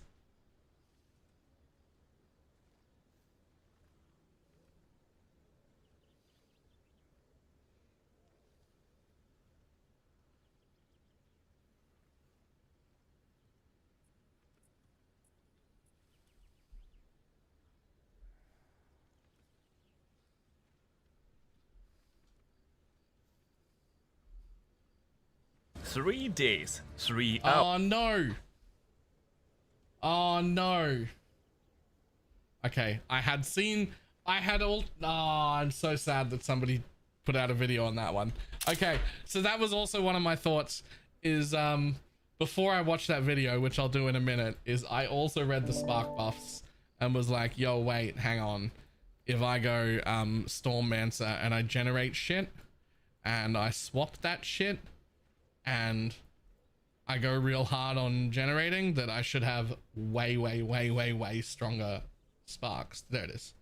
[SPEAKER 8] Three days, 3 hours.
[SPEAKER 1] Oh no. Oh no. Okay, I'm so sad that somebody put out a video on that one. Okay, so that was also one of my thoughts is, before I watched that video, which I'll do in a minute, is I also read the spark buffs and was like, yo, wait, hang on. If I go, Stormmancer and I generate shit and I swap that shit and I go real hard on generating, that I should have way stronger sparks. There it is.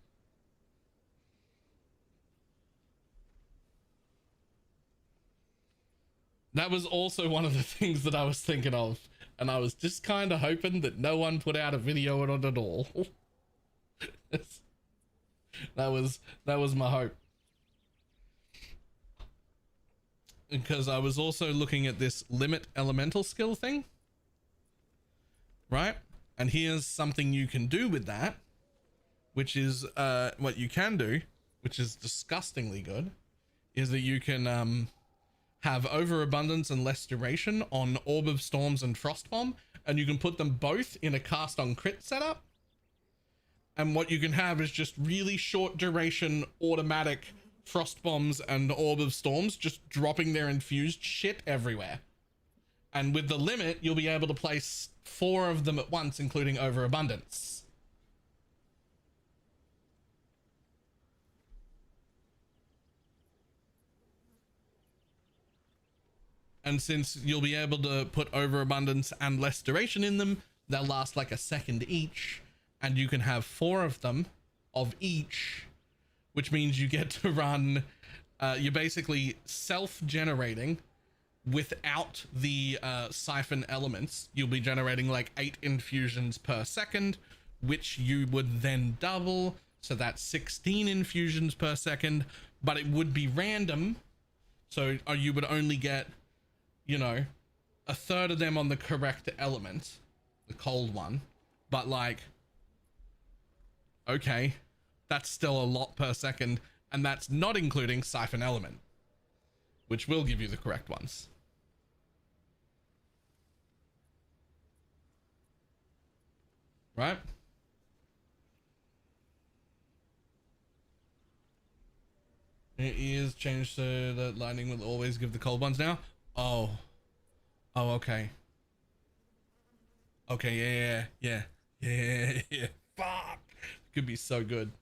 [SPEAKER 1] That was also one of the things that I was thinking of, and I was just kind of hoping that no one put out a video on it at all. that was my hope. Because I was also looking at this limit elemental skill thing, right? And here's something you can do with that, which is what you can do, which is disgustingly good, is that you can have overabundance and less duration on Orb of Storms and Frostbomb, and you can put them both in a cast on crit setup. And what you can have is just really short duration automatic frost bombs and orb of storms, just dropping their infused shit everywhere. And with the limit, you'll be able to place 4 of them at once, including overabundance. And since you'll be able to put overabundance and less duration in them, they'll last like a second each, and you can have 4 of them of each, which means you get to run, you're basically self-generating without the siphon elements. You'll be generating like 8 infusions per second, which you would then double, so that's 16 infusions per second, but it would be random, so you would only get, you know, a third of them on the correct element, the cold one, but like, okay, that's still a lot per second, and that's not including siphon element, which will give you the correct ones. Right? It is changed so that lightning will always give the cold ones now. Oh, okay. Okay, yeah. Fuck. Could be so good.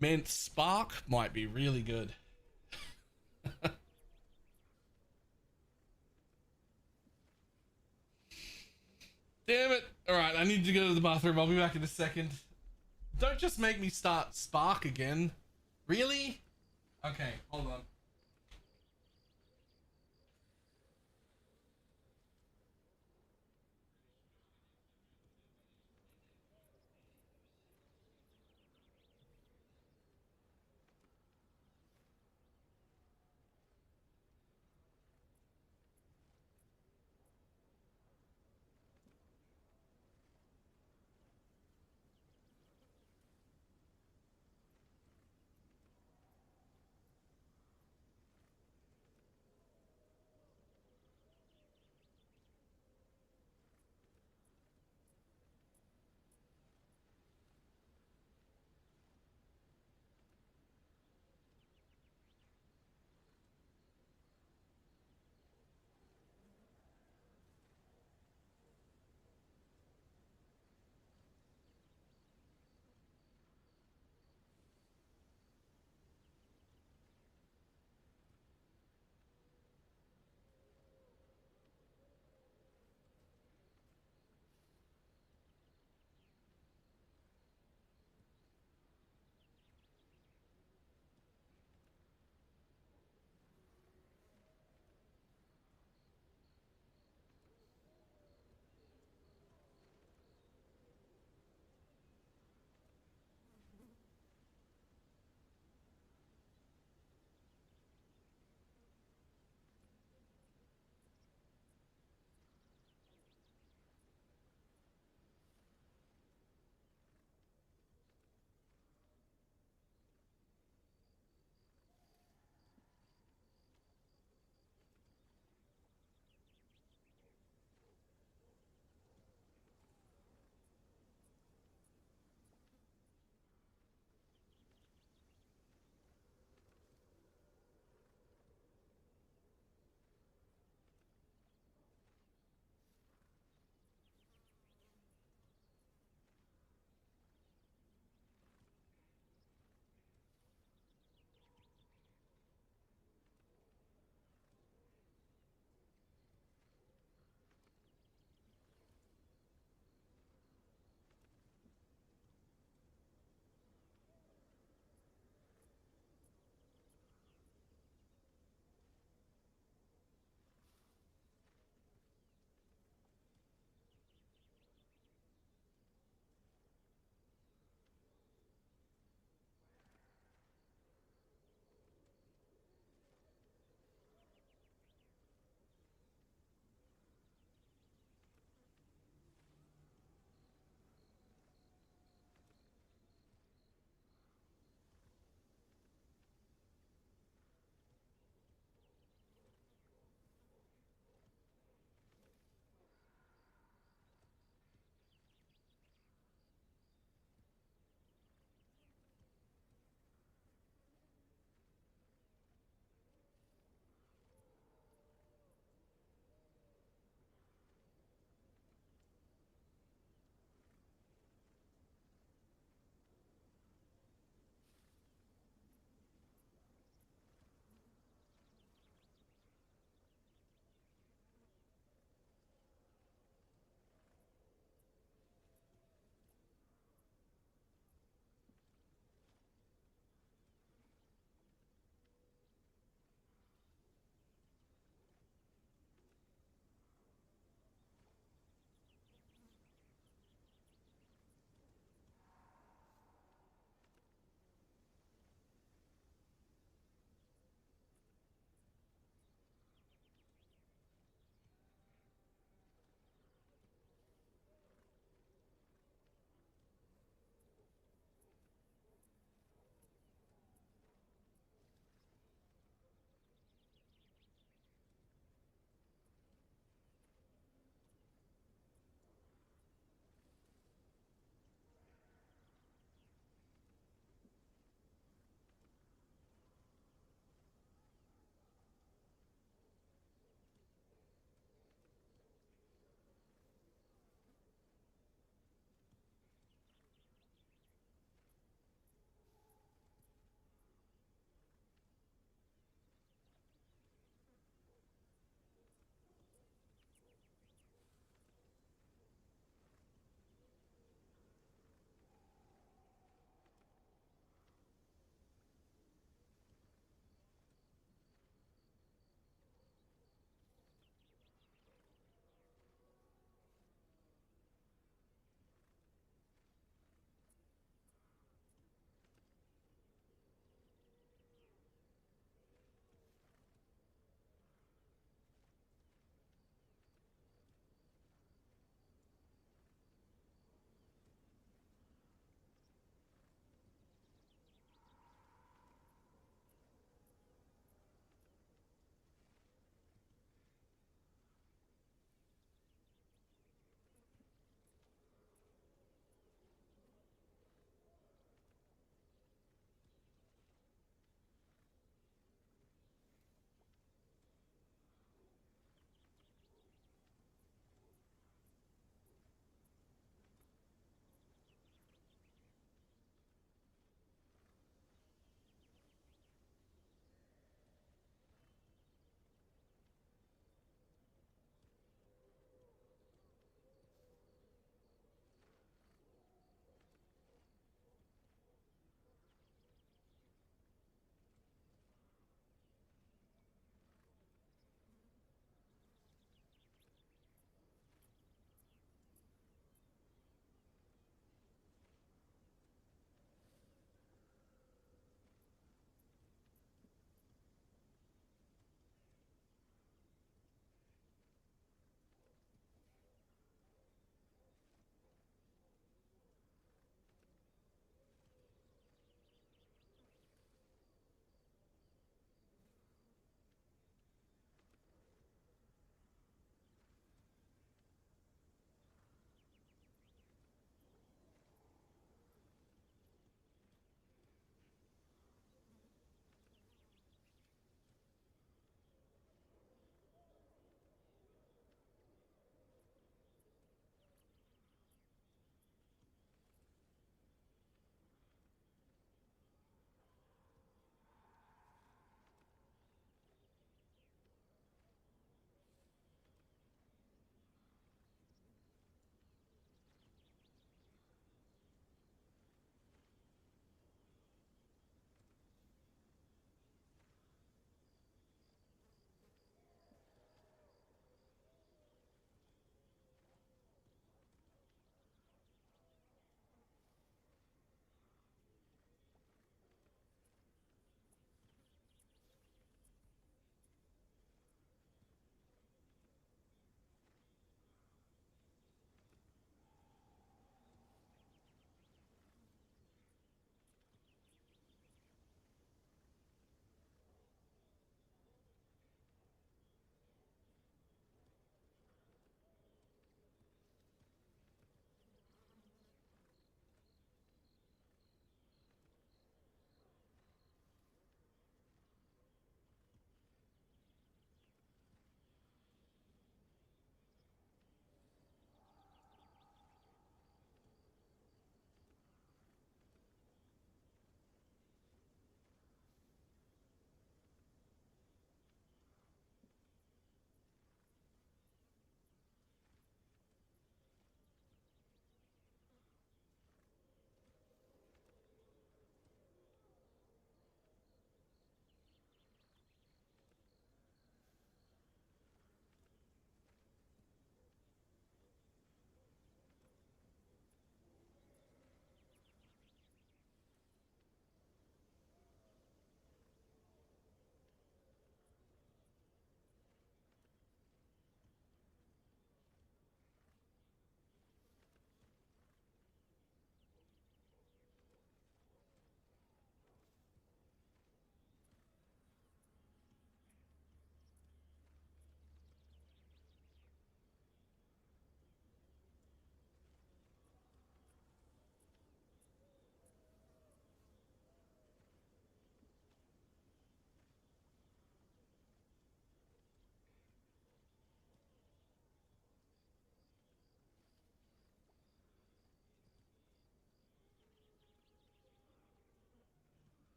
[SPEAKER 1] Man, Spark might be really good. Damn it. All right, I need to go to the bathroom. I'll be back in a second. Don't just make me start Spark again. Really? Okay, hold on.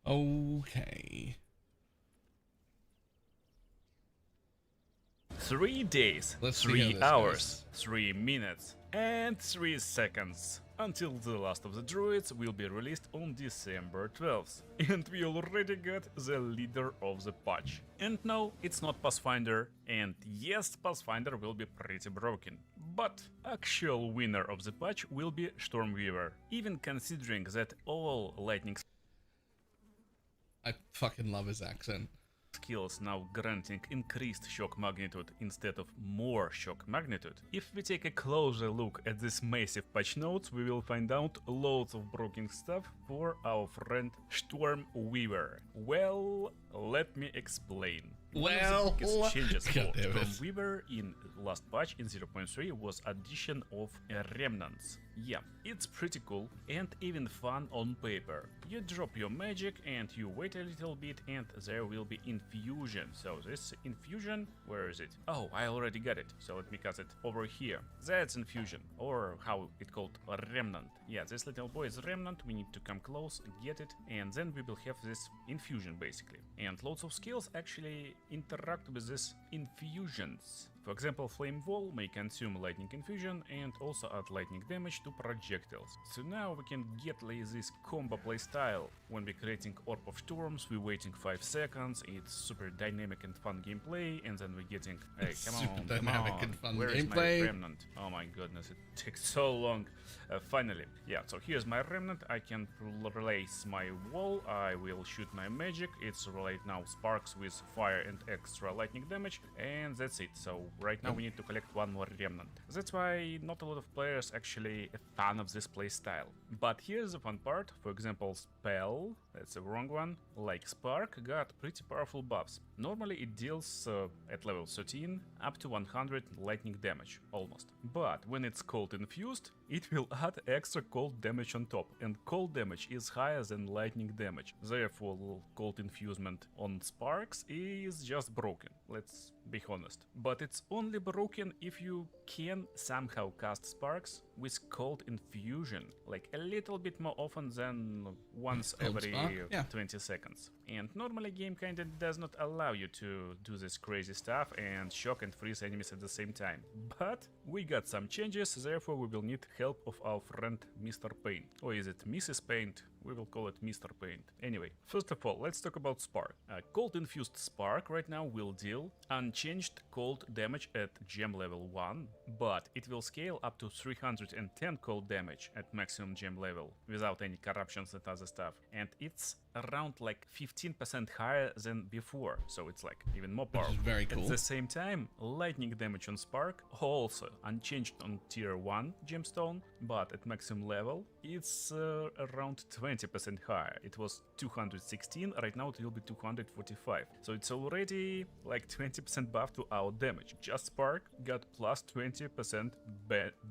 [SPEAKER 1] Okay.
[SPEAKER 8] 3 days,
[SPEAKER 1] Let's see how
[SPEAKER 8] 3
[SPEAKER 1] this
[SPEAKER 8] hours, 3 minutes, and 3 seconds until The Last of the Druids will be released on December 12th. And we already got the leader of the patch. And no, it's not Pathfinder, and yes, Pathfinder will be pretty broken. But actual winner of the patch will be Stormweaver, even considering that all lightning
[SPEAKER 1] I fucking love his accent.
[SPEAKER 8] skills now granting increased shock magnitude instead of more shock magnitude. If we take a closer look at this massive patch notes, we will find out loads of broken stuff for our friend Stormweaver. Well, let me explain. One of the biggest changes for Stormweaver in last patch in 0.3 was addition of remnants. Yeah, it's pretty cool and even fun on paper. You drop your magic and you wait a little bit and there will be infusion. So this infusion, where is it? Oh, I already got it. So let me cast it over here. That's infusion, or how it called, a remnant. Yeah, this little boy is remnant. We need to come close, get it, and then we will have this infusion basically. And lots of skills actually interact with these infusions. For example, Flame Wall may consume lightning infusion and also add lightning damage to projectiles. So now we can get like this combo playstyle. When we're creating Orb of Storms, we're waiting 5 seconds, it's super dynamic and fun gameplay, and then we're getting, hey, come on, where is my remnant? Oh my goodness, it takes so long. Finally, yeah, so here's my remnant. I can place my wall, I will shoot my magic, it's right now sparks with fire and extra lightning damage, and that's it. So right now we need to collect one more remnant. That's why not a lot of players actually a fan of this playstyle. But here's the fun part. For example, spell, that's the wrong one, like Spark, got pretty powerful buffs. Normally it deals at level 13 up to 100 lightning damage, almost. But when it's cold infused, it will add extra cold damage on top, and cold damage is higher than lightning damage. Therefore, cold infusement on Sparks is just broken, let's be honest. But it's only broken if you can somehow cast Sparks with cold infusion, like a little bit more often than once every 20 seconds. And normally game kinda does not allow you to do this crazy stuff and shock and freeze enemies at the same time. But we got some changes, therefore we will need help of our friend Mr. Paint. Or is it Mrs. Paint? We will call it Mr. Paint. Anyway, first of all, let's talk about Spark. Cold infused Spark right now will deal unchanged cold damage at gem level 1, but it will scale up to 310 cold damage at maximum gem level, without any corruptions and other stuff. And it's around like 15% higher than before, so it's like even more powerful.
[SPEAKER 1] Which is very cool.
[SPEAKER 8] At the same time, lightning damage on Spark also unchanged on tier 1 gemstone, but at maximum level it's around 20% higher. It was 216, right now it will be 245. So it's already like 20% buff to our damage. Just Spark got plus 20%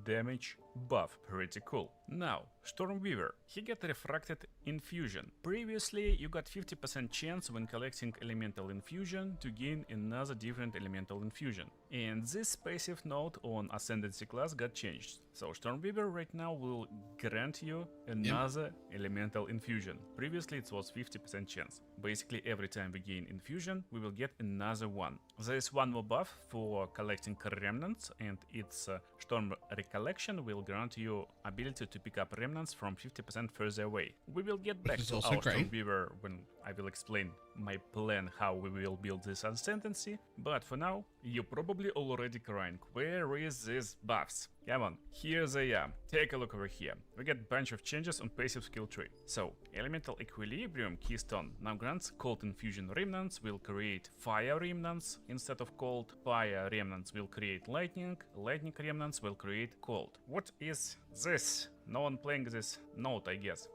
[SPEAKER 8] damage buff. Pretty cool. Now, Stormweaver. He got refracted infusion. Previously, you got 50% chance when collecting elemental infusion to gain another different elemental infusion. And this passive node on Ascendancy class got changed. So Stormweaver right now will grant you another elemental infusion. Previously it was 50% chance. Basically every time we gain infusion, we will get another one. There is one more buff for collecting remnants, and its Storm Recollection will grant you ability to pick up remnants from 50% further away. We will get back to our Stormweaver when I will explain my plan how we will build this Ascendancy, but for now, you're probably already crying, where is these buffs? Come on, here they are. Take a look over here. We get a bunch of changes on passive skill tree. So, Elemental Equilibrium Keystone now grants Cold Infusion Remnants will create Fire Remnants instead of Cold. Fire Remnants will create Lightning. Lightning Remnants will create Cold. What is this? No one playing this node, I guess.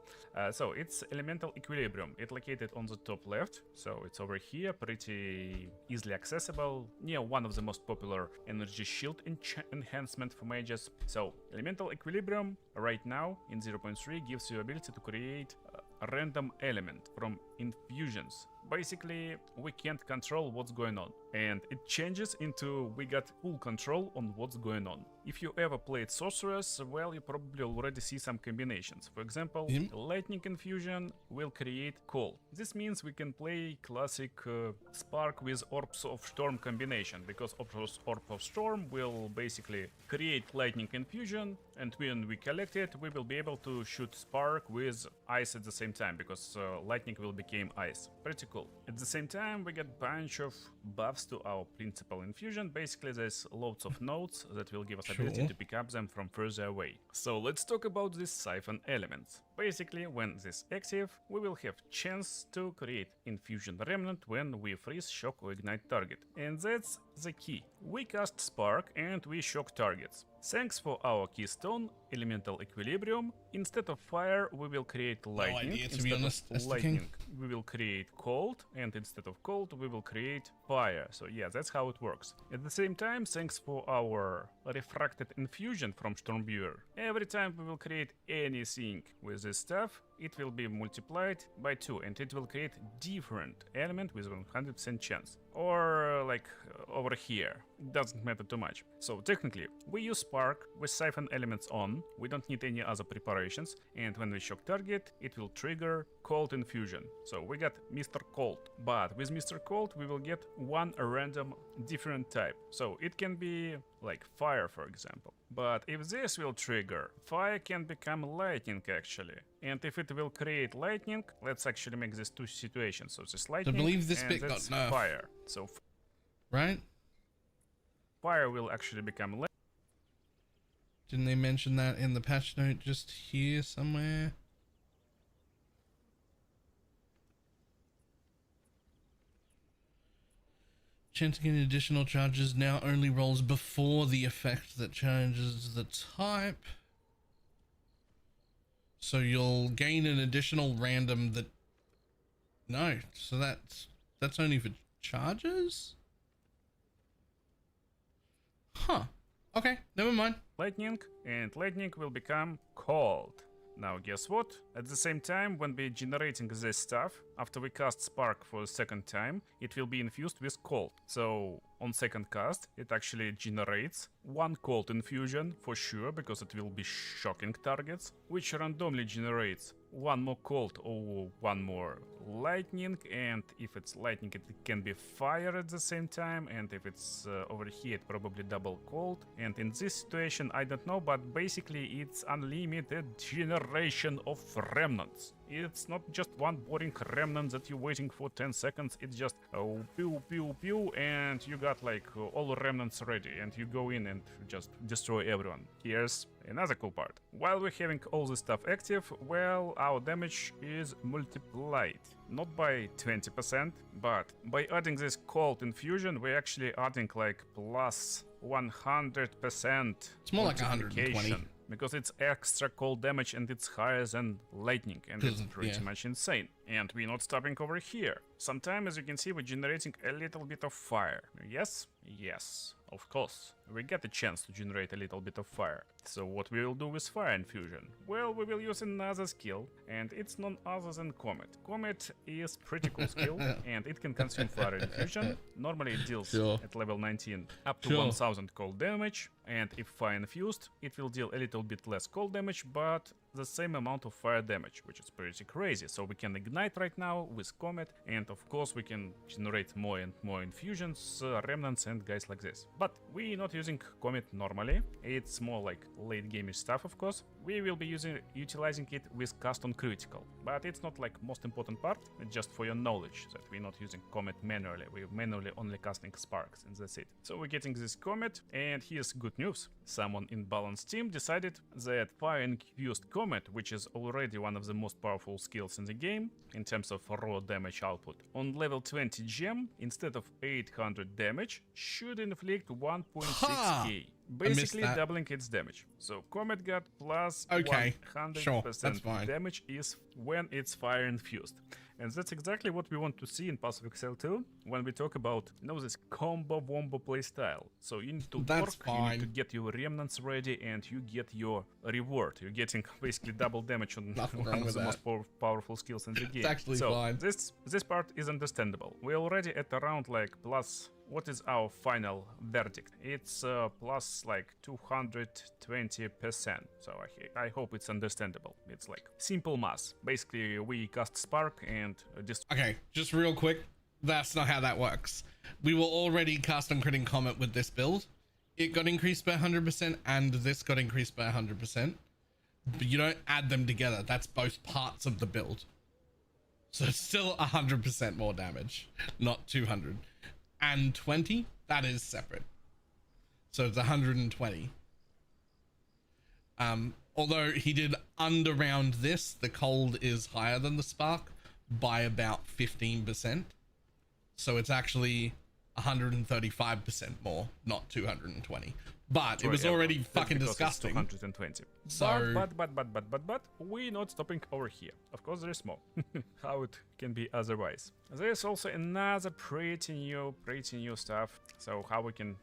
[SPEAKER 8] So it's Elemental Equilibrium. It's located on the top left, so it's over here, pretty easily accessible, near one of the most popular energy shield enhancement for mages. So Elemental Equilibrium right now in 0.3 gives you ability to create a random element from infusions. Basically, we can't control what's going on, and it changes into we got full control on what's going on. If you ever played Sorceress, well, you probably already see some combinations. For example, Lightning Infusion will create Cold. This means we can play classic Spark with Orbs of Storm combination, because Orbs of Storm will basically create Lightning Infusion, and when we collect it, we will be able to shoot Spark with Ice at the same time, because Lightning will become Ice. Pretty cool. At the same time, we get bunch of buffs to our principal infusion. Basically, there's loads of nodes that will give us ability to pick up them from further away. So let's talk about these siphon elements. Basically, when this is active, we will have chance to create infusion remnant when we freeze, shock or ignite target. And that's the key. We cast Spark and we shock targets. Thanks for our keystone, Elemental Equilibrium. Instead of fire, we will create lightning.
[SPEAKER 1] No idea, to be honest,
[SPEAKER 8] of lightning, we will create cold, and instead of cold, we will create fire. So yeah, that's how it works. At the same time, thanks for our refracted infusion from Stormviewer, every time we will create anything with this stuff, it will be multiplied by 2, and it will create different element with 100% chance. Or like over here, it doesn't matter too much. So technically, we use Spark with siphon elements on, we don't need any other preparations, and when we shock target, it will trigger Cold Infusion. So we got Mr. Cold, but with Mr. Cold we will get one random different type. So it can be like fire, for example. But if this will trigger, fire can become lightning actually. And if it will create lightning, let's actually make these two situations. So this lightning,
[SPEAKER 1] I believe this
[SPEAKER 8] and
[SPEAKER 1] bit got
[SPEAKER 8] that's
[SPEAKER 1] nerfed.
[SPEAKER 8] fire. So
[SPEAKER 1] Right?
[SPEAKER 8] fire will actually become lightning.
[SPEAKER 1] Didn't they mention that in the patch note just here somewhere? Chanting in additional charges now only rolls before the effect that changes the type. So you'll gain an additional random that... No, so that's only for charges? Huh. Okay, never mind.
[SPEAKER 8] Lightning, and lightning will become cold. Now guess what? At the same time, when we're generating this stuff, after we cast Spark for a second time, it will be infused with cold. So on second cast, it actually generates one cold infusion for sure, because it will be shocking targets, which randomly generates one more cold or one more lightning, and if it's lightning it can be fire at the same time, and if it's over here it probably double cold. And in this situation I don't know, but basically it's unlimited generation of remnants. It's not just one boring remnant that you're waiting for 10 seconds, it's just pew pew pew and you got like all the remnants ready, and you go in and just destroy everyone. Here's another cool part. While we're having all this stuff active, well, our damage is multiplied. Not by 20%, but by adding this cold infusion, we're actually adding like plus 100%.
[SPEAKER 1] It's more like 120.
[SPEAKER 8] Because it's extra cold damage and it's higher than lightning, and it's pretty much insane. And we're not stopping over here. Sometimes, as you can see, we're generating a little bit of fire. Yes? Yes, of course. We get a chance to generate a little bit of fire. So what we will do with fire infusion? Well, we will use another skill, and it's none other than Comet. Comet is pretty cool skill, and it can consume fire infusion. Normally it deals at level 19 up to 1000 cold damage, and if fire infused, it will deal a little bit less cold damage, but the same amount of fire damage, which is pretty crazy. So we can ignite right now with Comet, and of course we can generate more and more infusions, remnants and guys like this. But we're not using Comet normally, it's more like late game stuff, of course. We will be utilizing it with cast on critical, but it's not like most important part, it's just for your knowledge that we're not using Comet manually, we're manually only casting Sparks, and that's it. So we're getting this Comet, and here's good news. Someone in Balance team decided that fire infused Comet, which is already one of the most powerful skills in the game in terms of raw damage output, on level 20 gem, instead of 800 damage, should inflict 1.6k. Basically doubling its damage. So Comet got plus 100% damage is when it's fire infused. And that's exactly what we want to see in Path of Exile 2 when we talk about, you know, this combo wombo playstyle. So you need to
[SPEAKER 1] That's
[SPEAKER 8] work, you need to get your remnants ready, and you get your reward. You're getting basically double damage on one of the most powerful skills in the game.
[SPEAKER 1] It's actually
[SPEAKER 8] so
[SPEAKER 1] fine.
[SPEAKER 8] This part is understandable. We're already at around like plus, what is our final verdict? It's plus like 220%. So I hope it's understandable. It's like simple math. Basically, we cast Spark and just...
[SPEAKER 1] Okay, just real quick. That's not how that works. We were already custom critting Comet with this build. It got increased by 100% and this got increased by 100%. But you don't add them together. That's both parts of the build. So it's still 100% more damage, not 200. And 20, that is separate. So it's 120. Although he did underround this, the cold is higher than the spark by about 15%. So it's actually 135% more, not 220. But it was already fucking disgusting.
[SPEAKER 8] 220.
[SPEAKER 1] So,
[SPEAKER 8] but we're not stopping over here. Of course, there is more. How it can be otherwise. There's also another pretty new stuff. So how we can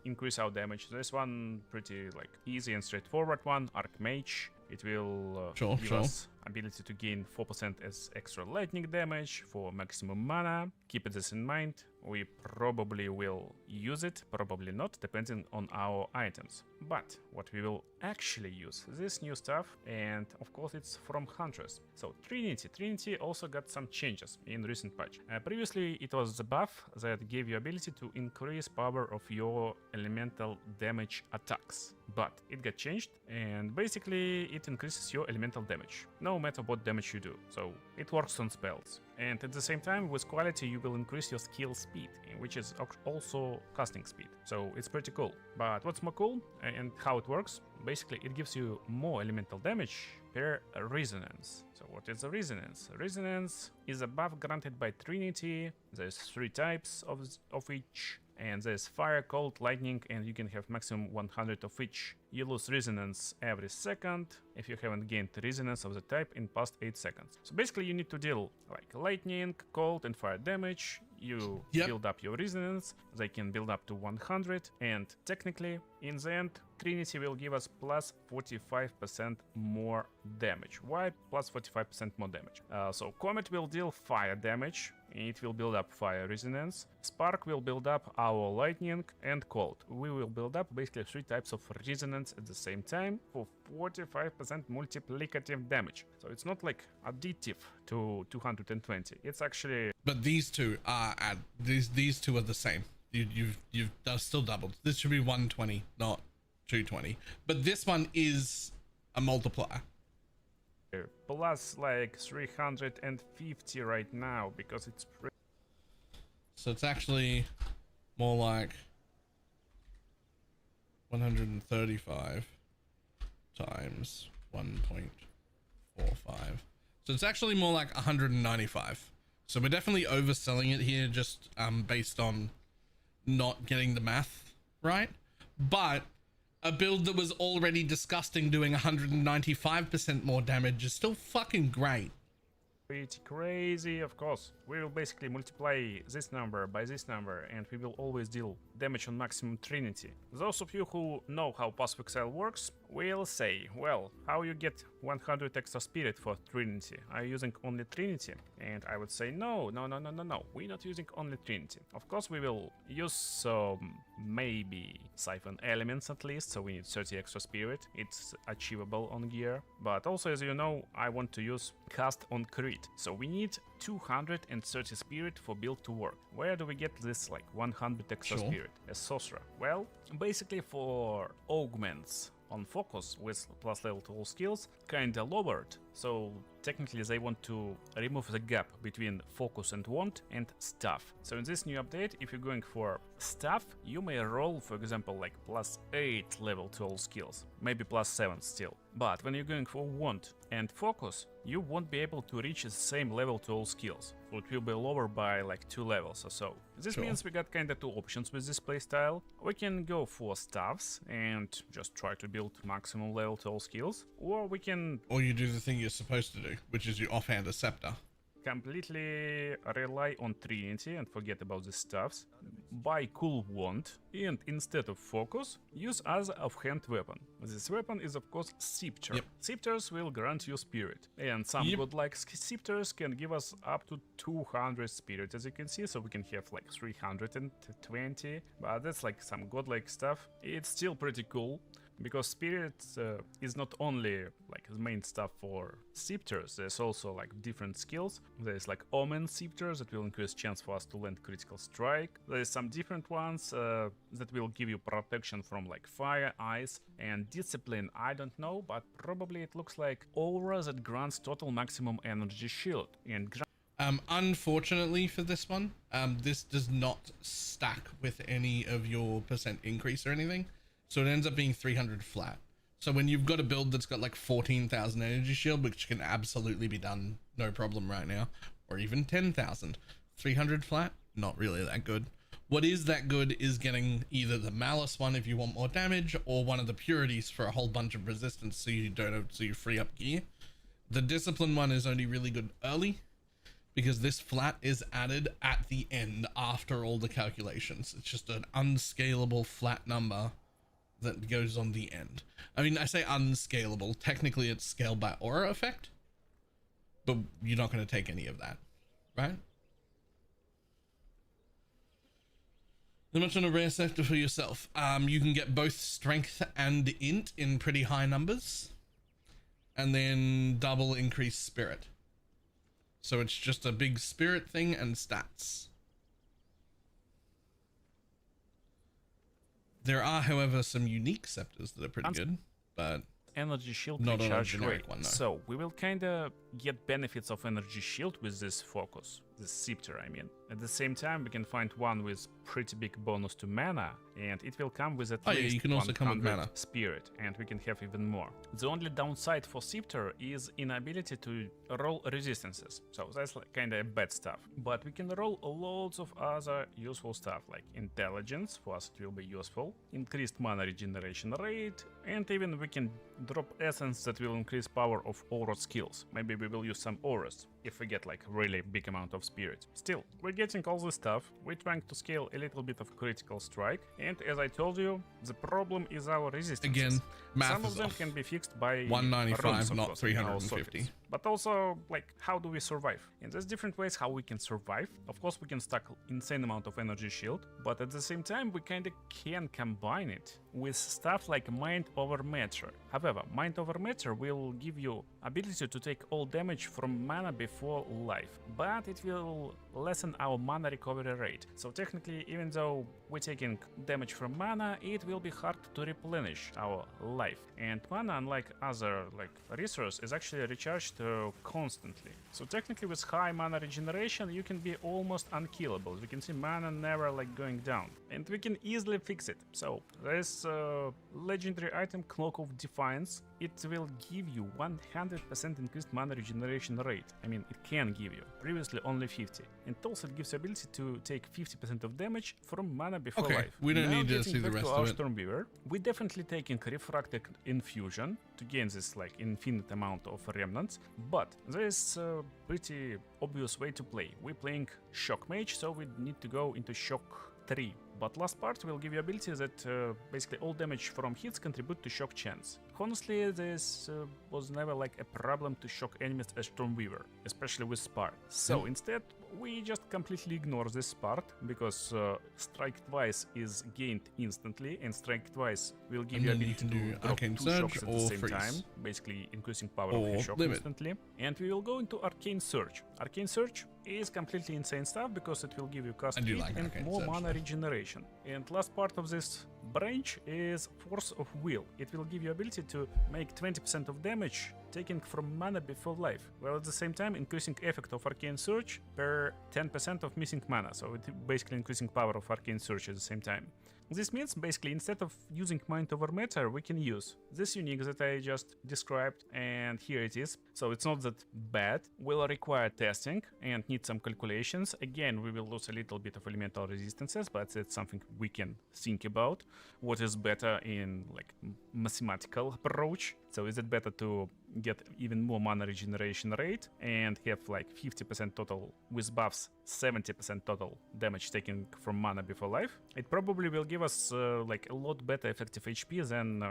[SPEAKER 8] increase our damage. There's one pretty like easy and straightforward one, BalorMage. It will give us ability to gain 4% as extra lightning damage for maximum mana. Keep this in mind. We probably will use it, probably not, depending on our items. But what we will actually use, this new stuff, and of course it's from Huntress. So Trinity also got some changes in recent patch. Previously it was the buff that gave you ability to increase power of your elemental damage attacks. But it got changed, and basically it increases your elemental damage, no matter what damage you do. So it works on spells. And at the same time, with quality, you will increase your skill speed, which is also casting speed. So it's pretty cool. But what's more cool and how it works, basically it gives you more elemental damage per resonance. So what is the resonance? Resonance is a buff granted by Trinity. There's 3 types of each. And there's fire, cold, lightning, and you can have maximum 100 of each. You lose resonance every second if you haven't gained resonance of the type in past 8 seconds. So basically you need to deal like lightning, cold, and fire damage. You build up your resonance, they can build up to 100, and technically in the end Trinity will give us plus 45% more damage. Why plus 45% more damage? So Comet will deal fire damage, it will build up fire resonance. Spark will build up our lightning and cold. We will build up basically 3 types of resonance at the same time for 45% multiplicative damage. So it's not like additive to 220. It's actually...
[SPEAKER 1] But these two are these two are the same. You've still doubled. This should be 120, not 220. But this one is a multiplier.
[SPEAKER 8] Plus like 350 right now because it's
[SPEAKER 1] so it's actually more like 135 times 1.45. So it's actually more like 195. So we're definitely overselling it here just based on not getting the math right. But a build that was already disgusting doing 195% more damage is still fucking great.
[SPEAKER 8] Pretty crazy, of course. We will basically multiply this number by this number and we will always deal damage on maximum Trinity. Those of you who know how Path of Exile works will say, well, how you get 100 extra spirit for Trinity? Are you using only Trinity? And I would say no, we're not using only Trinity. Of course we will use some maybe siphon elements at least, so we need 30 extra spirit. It's achievable on gear. But also, as you know, I want to use cast on crit. So we need 230 spirit for build to work. Where do we get this like 100 extra spirit as sorcerer? Well, basically for augments on focus with plus level 2 skills kinda lowered, so technically they want to remove the gap between focus and wand and staff. So in this new update, if you're going for staff, you may roll, for example, like plus 8 level 12 skills, maybe plus 7 still. But when you're going for wand and focus, you won't be able to reach the same level 12 skills, so it will be lower by like 2 levels or so. This means we got kinda 2 options with this playstyle. We can go for staffs and just try to build maximum level 12 skills, or we can...
[SPEAKER 1] Or you do the thing you're supposed to do, which is you offhand a scepter.
[SPEAKER 8] completely rely on Trinity and forget about the stuffs. Buy cool wand and instead of focus, use as offhand weapon. This weapon is of course Scepter.
[SPEAKER 1] Yep.
[SPEAKER 8] Scepters will grant you spirit, and some godlike scepters can give us up to 200 spirit, as you can see, so we can have like 320, but that's like some godlike stuff. It's still pretty cool. Because spirit is not only like the main stuff for scepters, there's also like different skills. There's like omen scepters that will increase chance for us to land critical strike. There's some different ones that will give you protection from like fire, ice, and discipline. I don't know, but probably it looks like aura that grants total maximum energy shield and
[SPEAKER 1] unfortunately for this one, this does not stack with any of your percent increase or anything. So it ends up being 300 flat. So when you've got a build that's got like 14,000 energy shield, which can absolutely be done no problem right now, or even 10,000, 300 flat, not really that good. What is that good is getting either the Malice one if you want more damage, or one of the Purities for a whole bunch of resistance so you free up gear. The Discipline one is only really good early, because this flat is added at the end after all the calculations. It's just an unscalable flat number that goes on the end. I mean, I say unscalable. Technically, it's scaled by aura effect, but you're not going to take any of that, right? Not much on a rare sector for yourself. You can get both strength and int in pretty high numbers, and then double increased spirit. So it's just a big spirit thing and stats. There are, however, some unique scepters that are pretty good, but
[SPEAKER 8] energy shield
[SPEAKER 1] not on a
[SPEAKER 8] recharge
[SPEAKER 1] generic
[SPEAKER 8] rate.
[SPEAKER 1] one, no.
[SPEAKER 8] So we will kinda get benefits of energy shield with this focus, this scepter I mean. At the same time we can find one with pretty big bonus to mana, and it will come with at least
[SPEAKER 1] you can also come with
[SPEAKER 8] 100
[SPEAKER 1] mana.
[SPEAKER 8] spirit, and we can have even more. The only downside for scepter is inability to roll resistances, so that's like kinda bad stuff. But we can roll loads of other useful stuff, like intelligence, for us it will be useful, increased mana regeneration rate, and even we can drop essence that will increase power of aura skills. Maybe we will use some auras if we get like really big amount of spirit. Still, we're getting all this stuff, we're trying to scale a little bit of critical strike, and as I told you, the problem is our resistance.
[SPEAKER 1] Again, math
[SPEAKER 8] Some of
[SPEAKER 1] is
[SPEAKER 8] them
[SPEAKER 1] off.
[SPEAKER 8] can be fixed by
[SPEAKER 1] 195,
[SPEAKER 8] runes, of
[SPEAKER 1] not
[SPEAKER 8] course, in our
[SPEAKER 1] 350.
[SPEAKER 8] sockets. But also, like, how do we survive? And there's different ways how we can survive. Of course, we can stack insane amount of energy shield, but at the same time, we kinda can combine it with stuff like Mind over Matter. However, Mind over Matter will give you ability to take all damage from mana before life, but it will lessen our mana recovery rate. So technically, even though we're taking damage from mana, it will be hard to replenish our life. And mana, unlike other like resource, is actually recharged constantly. So technically, with high mana regeneration, you can be almost unkillable. You can see mana never like going down, and we can easily fix it. So there's legendary item Cloak of Defiance. It will give you 100% increased mana regeneration rate. I mean, it can give you. Previously only 50. And also it gives you ability to take 50% of damage from mana before
[SPEAKER 1] Okay,
[SPEAKER 8] life.
[SPEAKER 1] we don't
[SPEAKER 8] Now
[SPEAKER 1] need to
[SPEAKER 8] getting
[SPEAKER 1] see the
[SPEAKER 8] back
[SPEAKER 1] rest
[SPEAKER 8] to
[SPEAKER 1] of
[SPEAKER 8] our
[SPEAKER 1] it.
[SPEAKER 8] Stormweaver, we're definitely taking Refracted Infusion to gain this like infinite amount of remnants, but there is a pretty obvious way to play. We're playing Shock Mage, so we need to go into Shock 3. But last part will give you ability that basically all damage from hits contribute to shock chance. Honestly, this was never like a problem to shock enemies as Stormweaver, especially with Spart. So instead, we just completely ignore this part, because Strike Twice is gained instantly, and Strike Twice will give
[SPEAKER 1] And
[SPEAKER 8] you
[SPEAKER 1] then you
[SPEAKER 8] ability
[SPEAKER 1] can
[SPEAKER 8] to
[SPEAKER 1] do
[SPEAKER 8] drop
[SPEAKER 1] Arcane
[SPEAKER 8] 2
[SPEAKER 1] Surge
[SPEAKER 8] shocks at the
[SPEAKER 1] or
[SPEAKER 8] same
[SPEAKER 1] freeze.
[SPEAKER 8] time, basically increasing power
[SPEAKER 1] Or
[SPEAKER 8] of your shock
[SPEAKER 1] limit.
[SPEAKER 8] instantly. And we will go into Arcane Surge. Arcane Surge is completely insane stuff, because it will give you cast
[SPEAKER 1] I do
[SPEAKER 8] speed
[SPEAKER 1] like
[SPEAKER 8] and
[SPEAKER 1] Arcane
[SPEAKER 8] more
[SPEAKER 1] Surge,
[SPEAKER 8] mana
[SPEAKER 1] though.
[SPEAKER 8] regeneration. And last part of this branch is Force of Will. It will give you ability to make 20% of damage taken from mana before life, while at the same time increasing effect of Arcane Surge per 10% of missing mana. So it basically increasing power of Arcane Surge at the same time. This means basically instead of using Mind over Matter, we can use this unique that I just described, and here it is. So it's not that bad, will require testing and need some calculations. Again, we will lose a little bit of elemental resistances, but that's something we can think about. What is better in like mathematical approach? So is it better to get even more mana regeneration rate, and have like 50% total with buffs, 70% total damage taken from mana before life, it probably will give us like a lot better effective HP than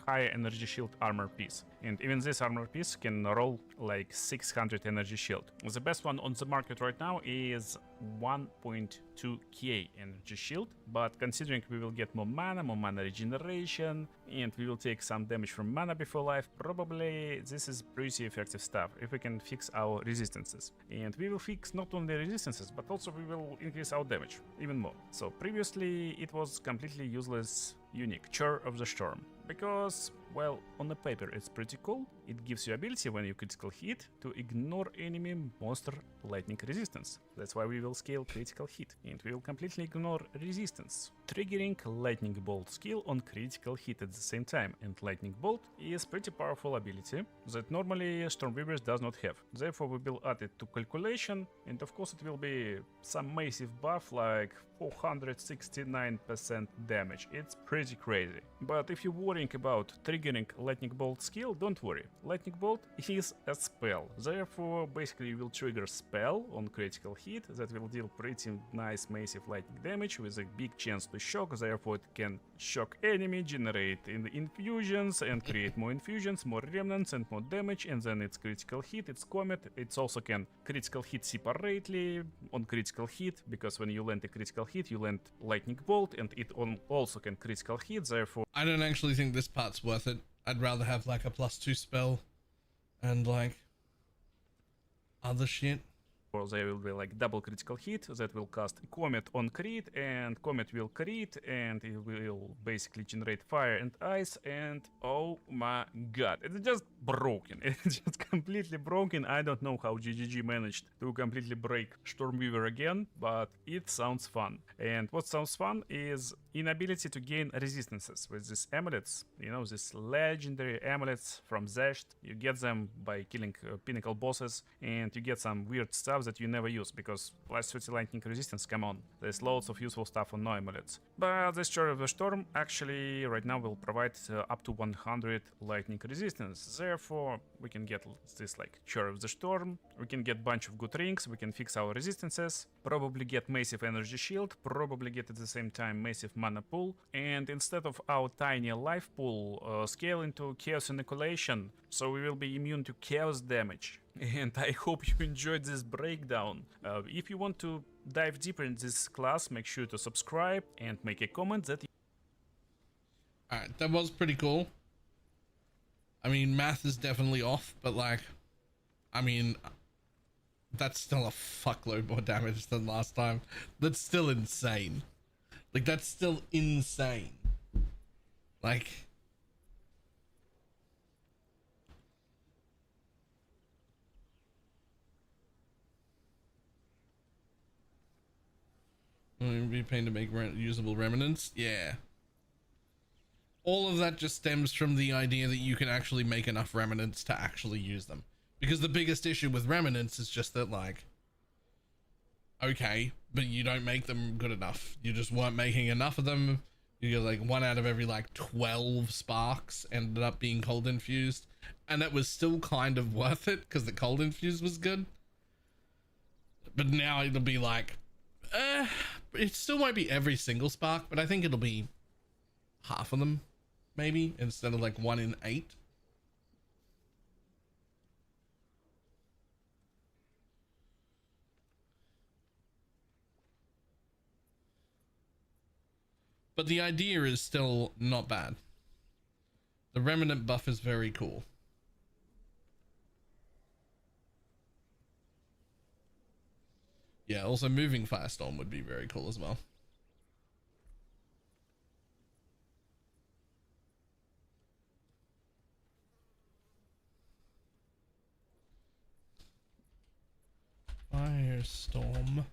[SPEAKER 8] higher energy shield armor piece. And even this armor piece can roll like 600 energy shield. The best one on the market right now is 1.2k energy shield, but considering we will get more mana regeneration, and we will take some damage from mana before life, probably this is pretty effective stuff if we can fix our resistances. And we will fix not only resistances, but also we will increase our damage even more. So previously it was completely useless unique, Chur of the Storm, because, well, on the paper it's pretty cool. It gives you ability when you critical hit to ignore enemy monster lightning resistance. That's why we will scale critical hit, and we will completely ignore resistance, triggering lightning bolt skill on critical hit at the same time. And lightning bolt is pretty powerful ability that normally Stormweavers does not have. Therefore we will add it to calculation, and of course it will be some massive buff like 469% damage. It's pretty crazy. But if you're worrying about triggering lightning bolt skill, don't worry. Lightning bolt is a spell. Therefore, basically you will trigger spell on critical hit that will deal pretty nice massive lightning damage with a big chance to shock. Therefore, it can shock enemy, generate infusions and create more infusions, more remnants and more damage, and then it's critical hit, it's comet. It also can critical hit separately on critical hit, because when you land a critical hit, you land lightning bolt, and it also can critical hit. Therefore,
[SPEAKER 1] I don't actually think this part's worth it. I'd rather have like a +2 spell and like other shit.
[SPEAKER 8] there will be like double critical hit that will cast comet on crit, and comet will crit, and it will basically generate fire and ice, and oh my god, it's just broken. It's just completely broken. I don't know how GGG managed to completely break Stormweaver again, but it sounds fun. And what sounds fun is inability to gain resistances with these amulets. You know, these legendary amulets from Zesht. You get them by killing pinnacle bosses, and you get some weird stuff that you never use, because plus 30 lightning resistance, come on. There's loads of useful stuff on no amulets. But this Chur of the Storm actually right now will provide up to 100 lightning resistance. Therefore, we can get this like Chur of the Storm, we can get bunch of good rings, we can fix our resistances, probably get massive energy shield, probably get at the same time massive mana pool, and instead of our tiny life pool, scale into chaos inoculation, so we will be immune to chaos damage. And I hope you enjoyed this breakdown. If you want to dive deeper in this class, make sure to subscribe and make a comment that...
[SPEAKER 1] Alright, that was pretty cool. I mean, math is definitely off, but like, I mean, that's still a fuckload more damage than last time. That's still insane. Like, that's still insane. Like... be pain to make usable remnants. Yeah. All of that just stems from the idea that you can actually make enough remnants to actually use them. Because the biggest issue with remnants is just that, like, okay, but you don't make them good enough. You just weren't making enough of them. You get like 1 out of every like 12 sparks ended up being cold infused, and that was still kind of worth it because the cold infused was good. But now it'll be like, it still won't be every single spark, but I think it'll be half of them, maybe, instead of like 1 in 8. But the idea is still not bad. The remnant buff is very cool. Yeah, also moving Firestorm would be very cool as well. Firestorm.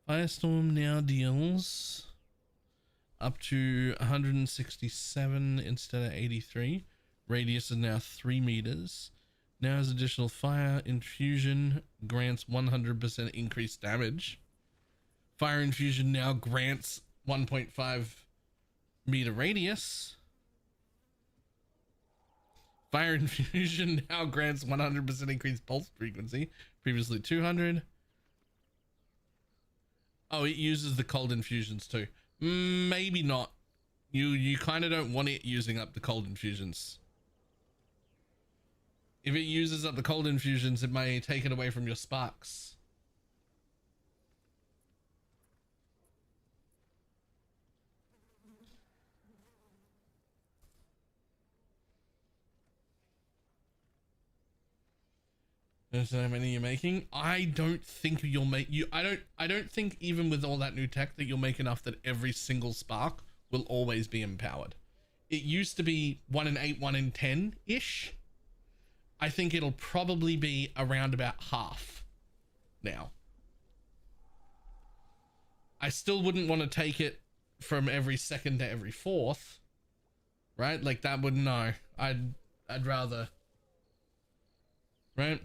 [SPEAKER 1] Firestorm now deals up to 167 instead of 83. Radius is now 3 meters. Now has additional fire infusion, grants 100% increased damage. Fire infusion now grants 1.5 meter radius. Fire infusion now grants 100% increased pulse frequency, previously 200. Oh, it uses the cold infusions too. Maybe not. You kind of don't want it using up the cold infusions. If it uses up the cold infusions, it may take it away from your sparks. There's how many you're making. I don't think you'll make I don't think even with all that new tech that you'll make enough that every single spark will always be empowered. It used to be 1 in 8, 1 in 10 ish. I think it'll probably be around about half now. I still wouldn't want to take it from every second to every fourth, right? Like that would no. I'd rather, right?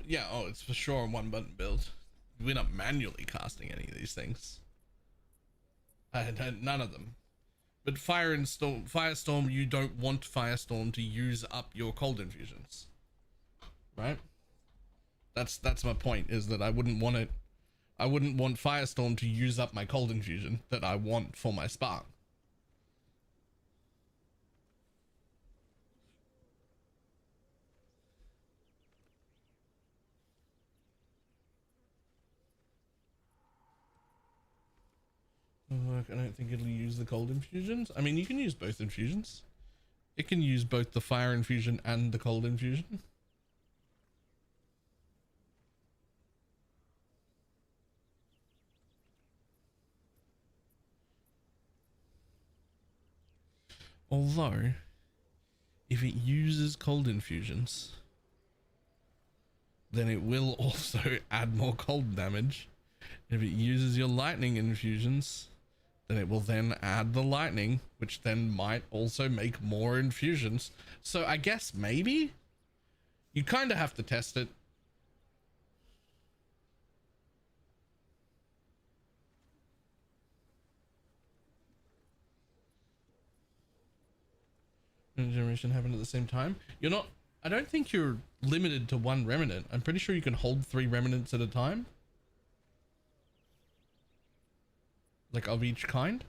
[SPEAKER 1] Yeah, oh, it's for sure a one button build. We're not manually casting any of these things. None of them. But Firestorm, you don't want Firestorm to use up your cold infusions. Right? That's my point, is that I wouldn't want Firestorm to use up my cold infusion that I want for my spark. I don't think it'll use the cold infusions. I mean, you can use both infusions. It can use both the fire infusion and the cold infusion. Although, if it uses cold infusions, then it will also add more cold damage. If it uses your lightning infusions, then it will then add the lightning, which then might also make more infusions. So I guess maybe you kind of have to test it. Generation happened at the same time. You're not, I don't think you're limited to one remnant. I'm pretty sure you can hold 3 remnants at a time. Like of each kind.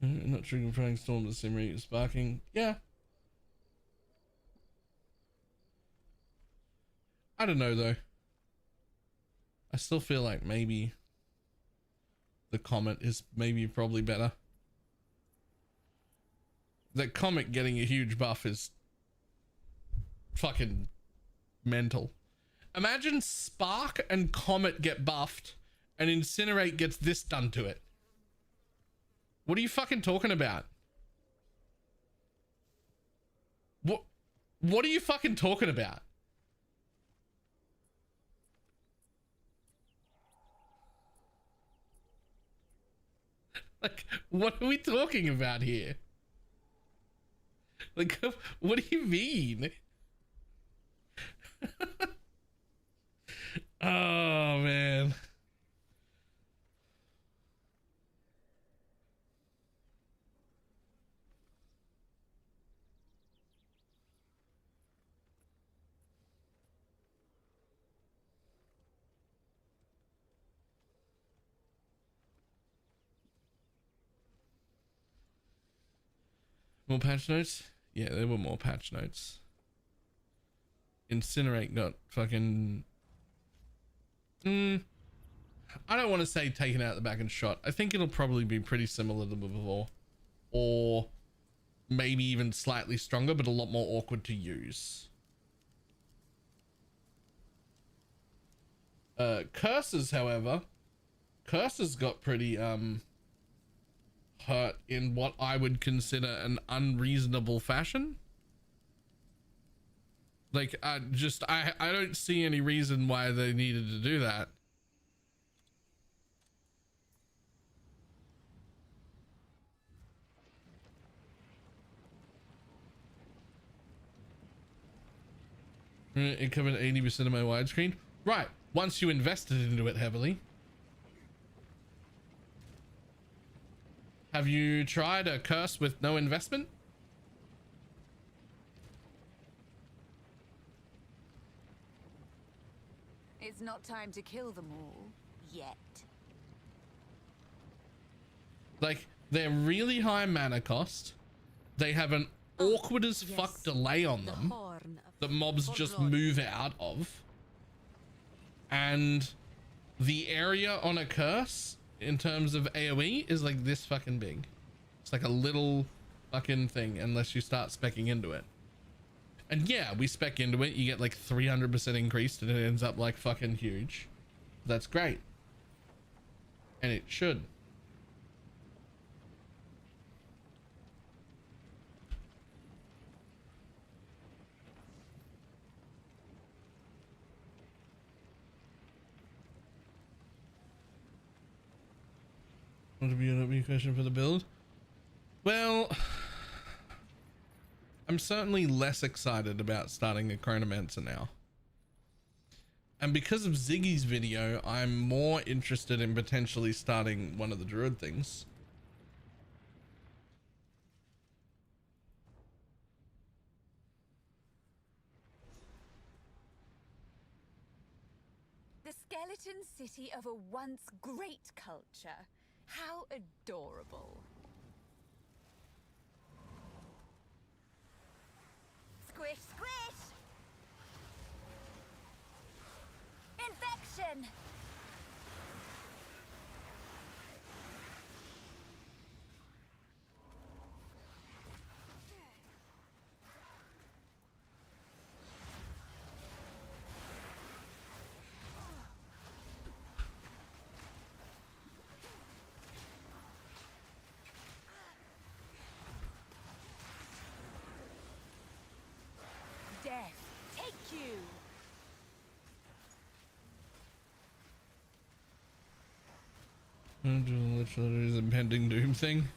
[SPEAKER 1] Not triggering Flying Storm the same rate as sparking. Yeah. I don't know though. I still feel like maybe the Comet is maybe probably better. That Comet getting a huge buff is fucking mental. Imagine Spark and Comet get buffed and Incinerate gets this done to it. What are you fucking talking about? What are you fucking talking about? Like, what are we talking about here? Like, what do you mean? Oh, man. More patch notes? Yeah, there were more patch notes. Incinerate got fucking... I don't want to say taken out the back and shot. I think it'll probably be pretty similar to before, or maybe even slightly stronger, but a lot more awkward to use. Curses, however, Curses got pretty hurt in what I would consider an unreasonable fashion. Like, I don't see any reason why they needed to do that. It covered 80% of my widescreen. Right. Once you invested into it heavily. Have you tried a curse with no investment?
[SPEAKER 9] It's not time to kill them all yet.
[SPEAKER 1] Like, they're really high mana cost. They have an awkward as fuck delay on them that mobs just move out of. And the area on a curse in terms of AoE is like this fucking big. It's like a little fucking thing unless you start speccing into it. And yeah, we spec into it, you get like 300% increased and it ends up like fucking huge. That's great. And it should. Want to be a question for the build? Well, I'm certainly less excited about starting a Chronomancer now. And because of Ziggy's video, I'm more interested in potentially starting one of the Druid things.
[SPEAKER 9] The skeleton city of a once great culture. How adorable. Squish, squish! Infection! Death, take you!
[SPEAKER 1] Literally impending doom thing.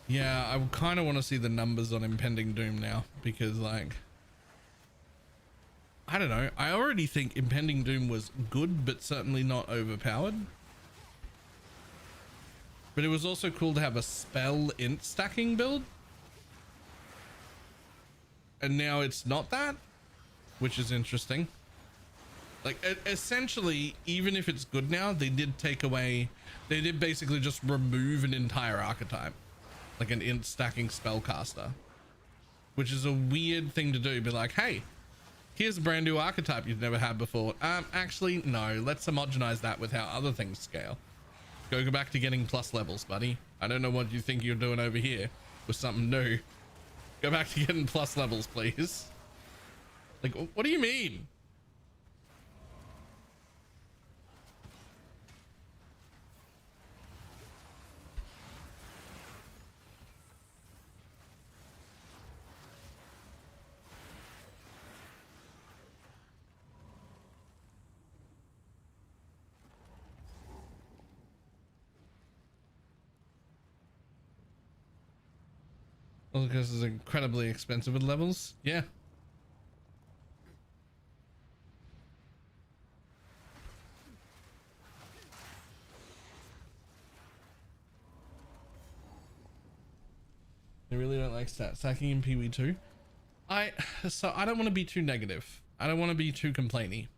[SPEAKER 1] Yeah, I kind of want to see the numbers on impending doom now because, like, I don't know. I already think impending doom was good, but certainly not overpowered. But it was also cool to have a spell int stacking build. And now it's not that, which is interesting. Like, essentially, even if it's good now, they did basically just remove an entire archetype, like an int stacking spellcaster, which is a weird thing to do. Be like, hey, here's a brand new archetype you've never had before. Actually, no, let's homogenize that with how other things scale. Go back to getting plus levels, buddy. I don't know what you think you're doing over here with something new. Go back to getting plus levels, please. Like, what do you mean? Well, because it's incredibly expensive with levels. Yeah. I really don't like stat stacking in PV2. So I don't want to be too negative. I don't want to be too complainy.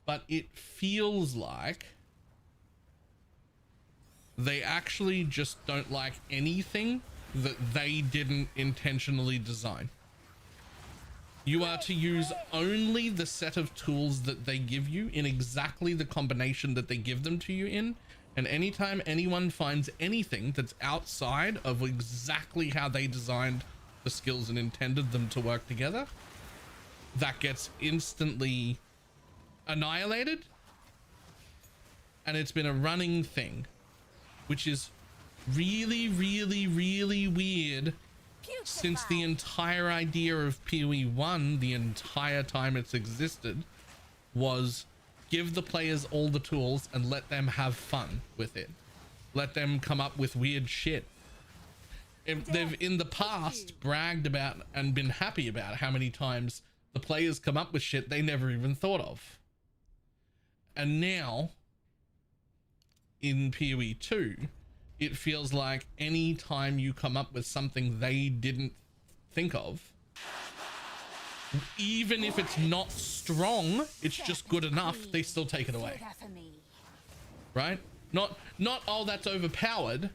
[SPEAKER 1] But it feels like they actually just don't like anything that they didn't intentionally design. You are to use only the set of tools that they give you in exactly the combination that they give them to you in. And anytime anyone finds anything that's outside of exactly how they designed the skills and intended them to work together, that gets instantly annihilated. And it's been a running thing, which is really, really, really weird since the entire idea of PoE 1, the entire time it's existed, was give the players all the tools and let them have fun with it. Let them come up with weird shit. They've in the past bragged about and been happy about how many times the players come up with shit they never even thought of. And now in PoE 2, it feels like any time you come up with something they didn't think of, even if it's not strong, it's just good enough, they still take it away. Right? Not oh, that's overpowered.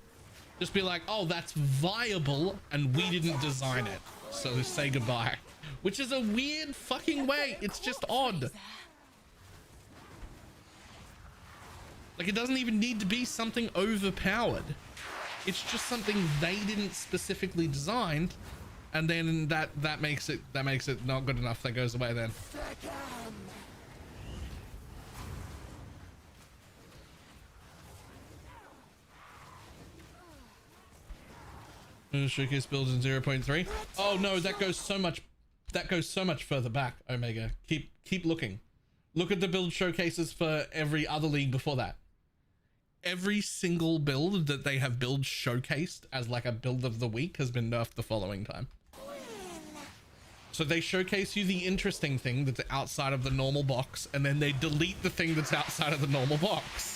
[SPEAKER 1] Just be like, oh, that's viable and we didn't design it, so say goodbye. Which is a weird fucking way. It's just odd. Like, it doesn't even need to be something overpowered. It's just something they didn't specifically design, and then that makes it not good enough. That goes away then. Showcase builds in 0.3. Oh no, that goes so much further back, Omega. Keep looking. Look at the build showcases for every other league before that. Every single build that they have build showcased as like a build of the week has been nerfed the following time. So they showcase you the interesting thing that's outside of the normal box, and then they delete the thing that's outside of the normal box.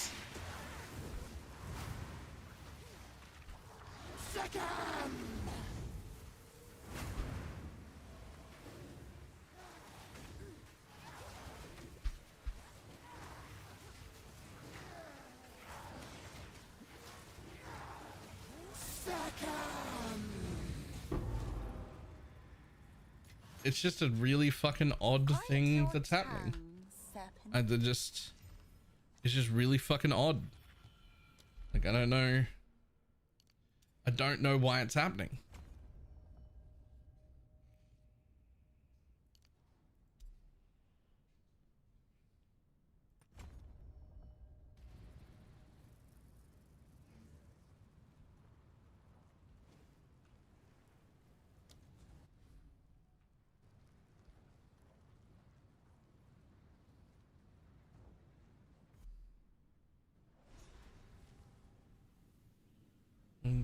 [SPEAKER 1] It's just a really fucking odd thing that's happening. And it's just really fucking odd. Like, I don't know why it's happening.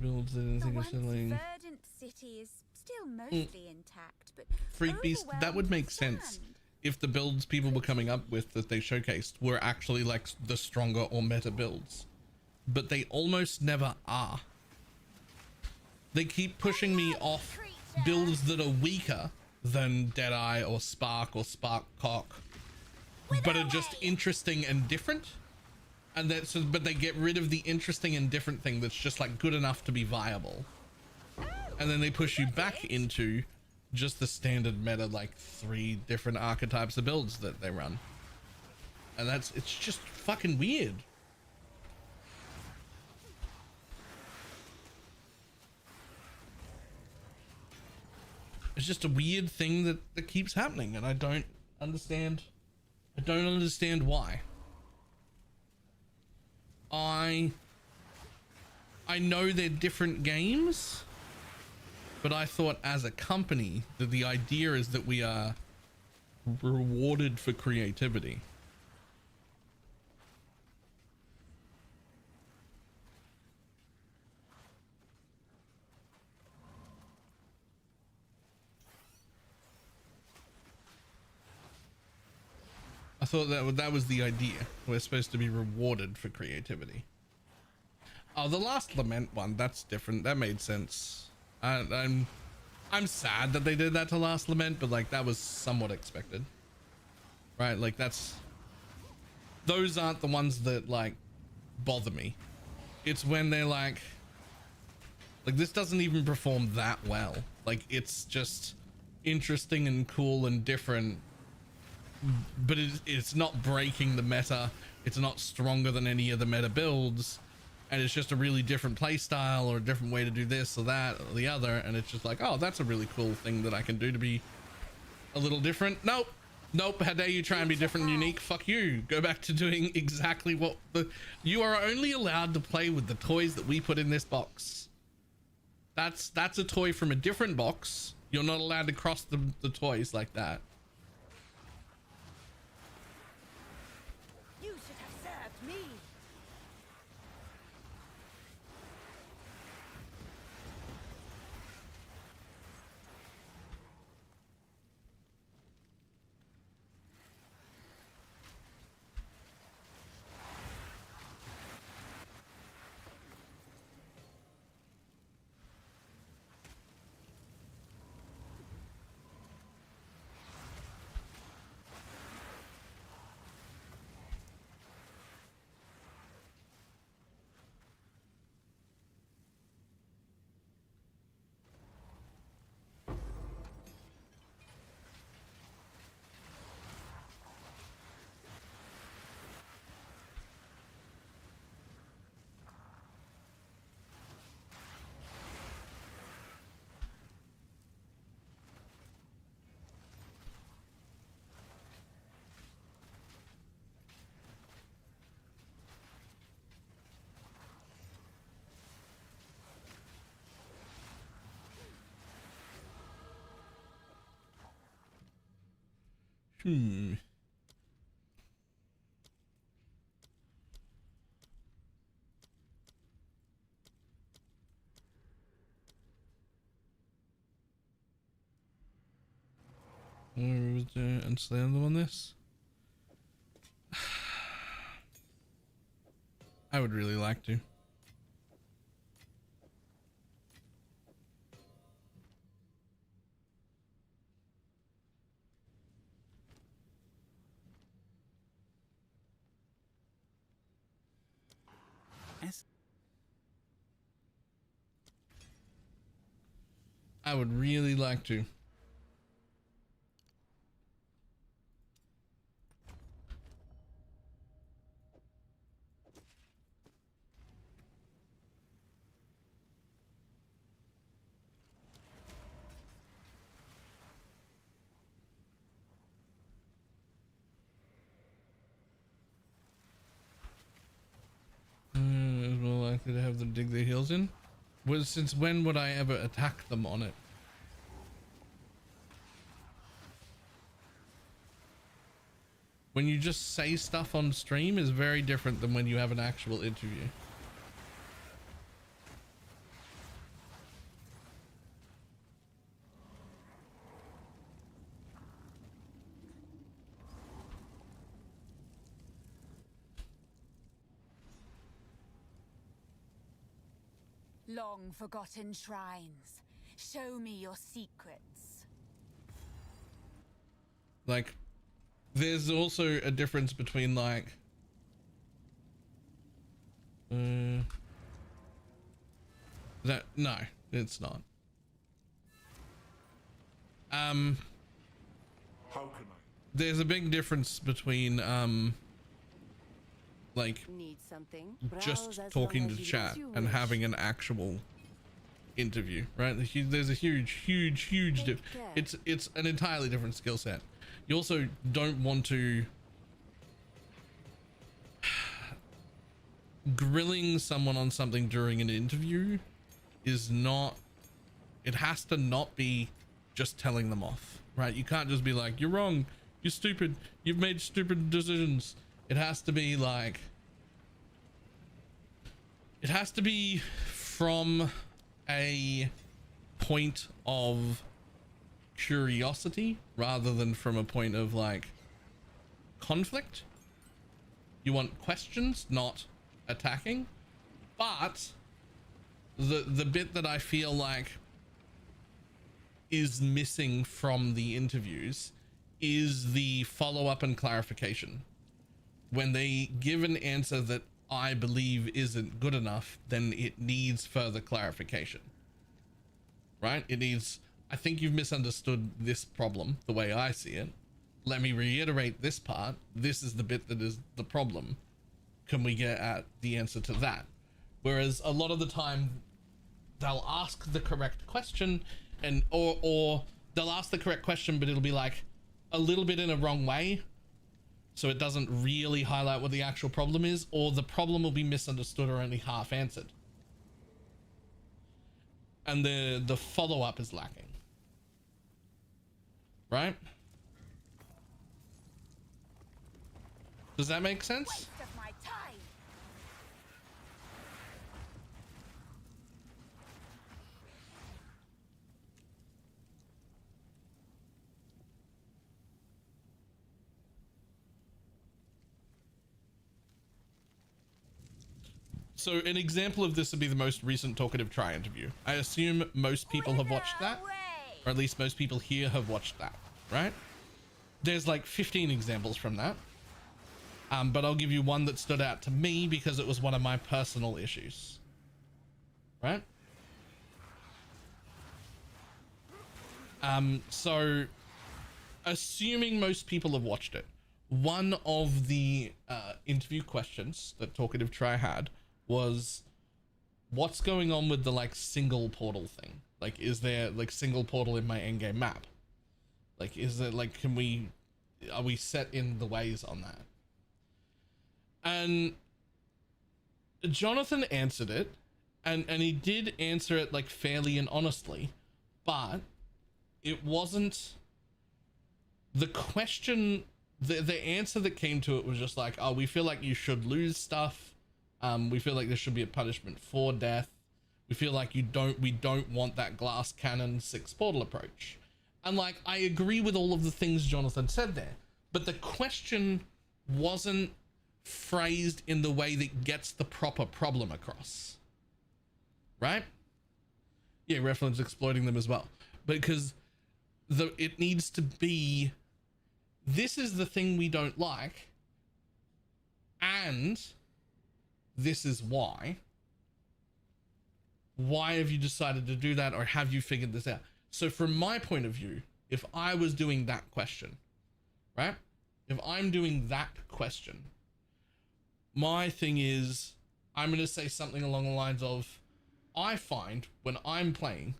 [SPEAKER 1] Builds that I think are selling.
[SPEAKER 9] Verdant city is still mostly intact, but
[SPEAKER 1] Freak Beast, that would make sense if the builds people were coming up with that they showcased were actually like the stronger or meta builds, but they almost never are. They keep pushing me off builds that are weaker than Deadeye or Spark Cock, but are just interesting and different. And that's, but they get rid of the interesting and different thing that's just like good enough to be viable. And then they push you back into just the standard meta, like 3 different archetypes of builds that they run. And it's just fucking weird. It's just a weird thing that keeps happening, and I don't understand why. I know they're different games, but I thought as a company that the idea is that we are rewarded for creativity. I thought that was the idea. We're supposed to be rewarded for creativity. Oh, the Last Lament one, that's different. That made sense. I'm sad that they did that to Last Lament, but like that was somewhat expected. Right? Like those aren't the ones that like bother me. It's when they're like this doesn't even perform that well. Like it's interesting and cool and different, but it's not breaking the meta. It's not stronger than any of the meta builds, and it's just a really different play style or a different way to do this or that or the other, and it's just like, oh, that's a really cool thing that I can do to be a little different. Nope, how dare you try and be different and unique. Fuck you. Go back to doing exactly what you are only allowed to play with the toys that we put in this box. That's a toy from a different box. You're not allowed to cross the toys like that.
[SPEAKER 3] You should have served me.
[SPEAKER 1] And slam them on this. I would really like to. I would really like to. Is more likely to have them dig their heels in. Since when would I ever attack them on it? When you just say stuff on stream is very different than when you have an actual interview.
[SPEAKER 9] Long forgotten shrines. Show me your secrets.
[SPEAKER 1] Like, there's also a difference between like that. No, it's not.
[SPEAKER 5] How can I?
[SPEAKER 1] There's a big difference between like
[SPEAKER 3] Need something?
[SPEAKER 1] just talking to chat and having an actual interview, right? There's a huge it's an entirely different skill set. You also don't want to grilling someone on something during an interview is not, it has to not be just telling them off, right? You can't just be like, you're wrong, you're stupid, you've made stupid decisions. It has to be like, it has to be from a point of curiosity rather than from a point of like conflict. You want questions, not attacking. But the bit that I feel like is missing from the interviews is the follow-up and clarification. When they give an answer that I believe isn't good enough, then it needs further clarification, right? It needs I think you've misunderstood this problem the way I see it. Let me reiterate this part. This is the bit that is the problem. Can we get at the answer to that? Whereas a lot of the time they'll ask the correct question and or they'll ask the correct question, but it'll be like a little bit in a wrong way. So it doesn't really highlight what the actual problem is, or the problem will be misunderstood or only half answered. And the follow-up is lacking. Right? Does that make sense?
[SPEAKER 9] Waste of my time.
[SPEAKER 1] So an example of this would be the most recent Talkative Try interview. I assume most people have watched that, or at least most people here have watched that, right? There's like 15 examples from that. But I'll give you one that stood out to me because it was one of my personal issues, right? So assuming most people have watched it, one of the interview questions that Talkative Try had was, what's going on with the like single portal thing? Like, is there like single portal in my endgame map? Like, is it like, are we set in the ways on that? And Jonathan answered it, and he did answer it like fairly and honestly, but it wasn't the question. The answer that came to it was just like, oh, we feel like you should lose stuff. We feel like there should be a punishment for death. We feel like we don't want that glass cannon 6 portal approach. And like, I agree with all of the things Jonathan said there, but the question wasn't phrased in the way that gets the proper problem across, right? Yeah, reference exploiting them as well, because it needs to be, this is the thing we don't like, and this is why have you decided to do that, or have you figured this out? So from my point of view, if I was doing that question, right, if I'm doing that question, my thing is, I'm going to say something along the lines of, I find when I'm playing,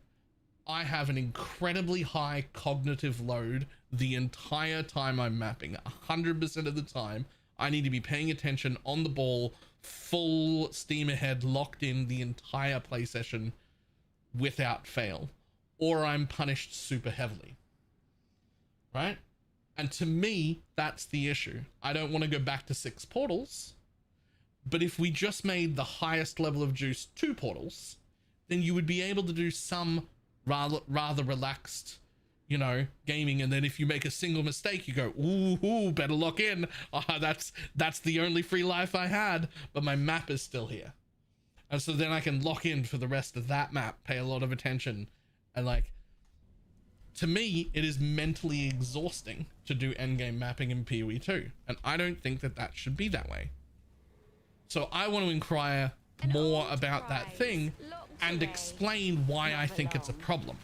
[SPEAKER 1] I have an incredibly high cognitive load the entire time I'm mapping. 100% of the time, I need to be paying attention, on the ball, full steam ahead, locked in the entire play session without fail, or I'm punished super heavily, right? And to me, that's the issue. I don't want to go back to 6 portals. But if we just made the highest level of juice 2 portals, then you would be able to do some rather relaxed, you know, gaming. And then if you make a single mistake, you go, ooh, better lock in. That's the only free life I had, but my map is still here. And so then I can lock in for the rest of that map, pay a lot of attention. And like, to me, it is mentally exhausting to do endgame mapping in PoE 2. And I don't think that that should be that way. So I want to inquire more about that thing and explain why I think it's a problem.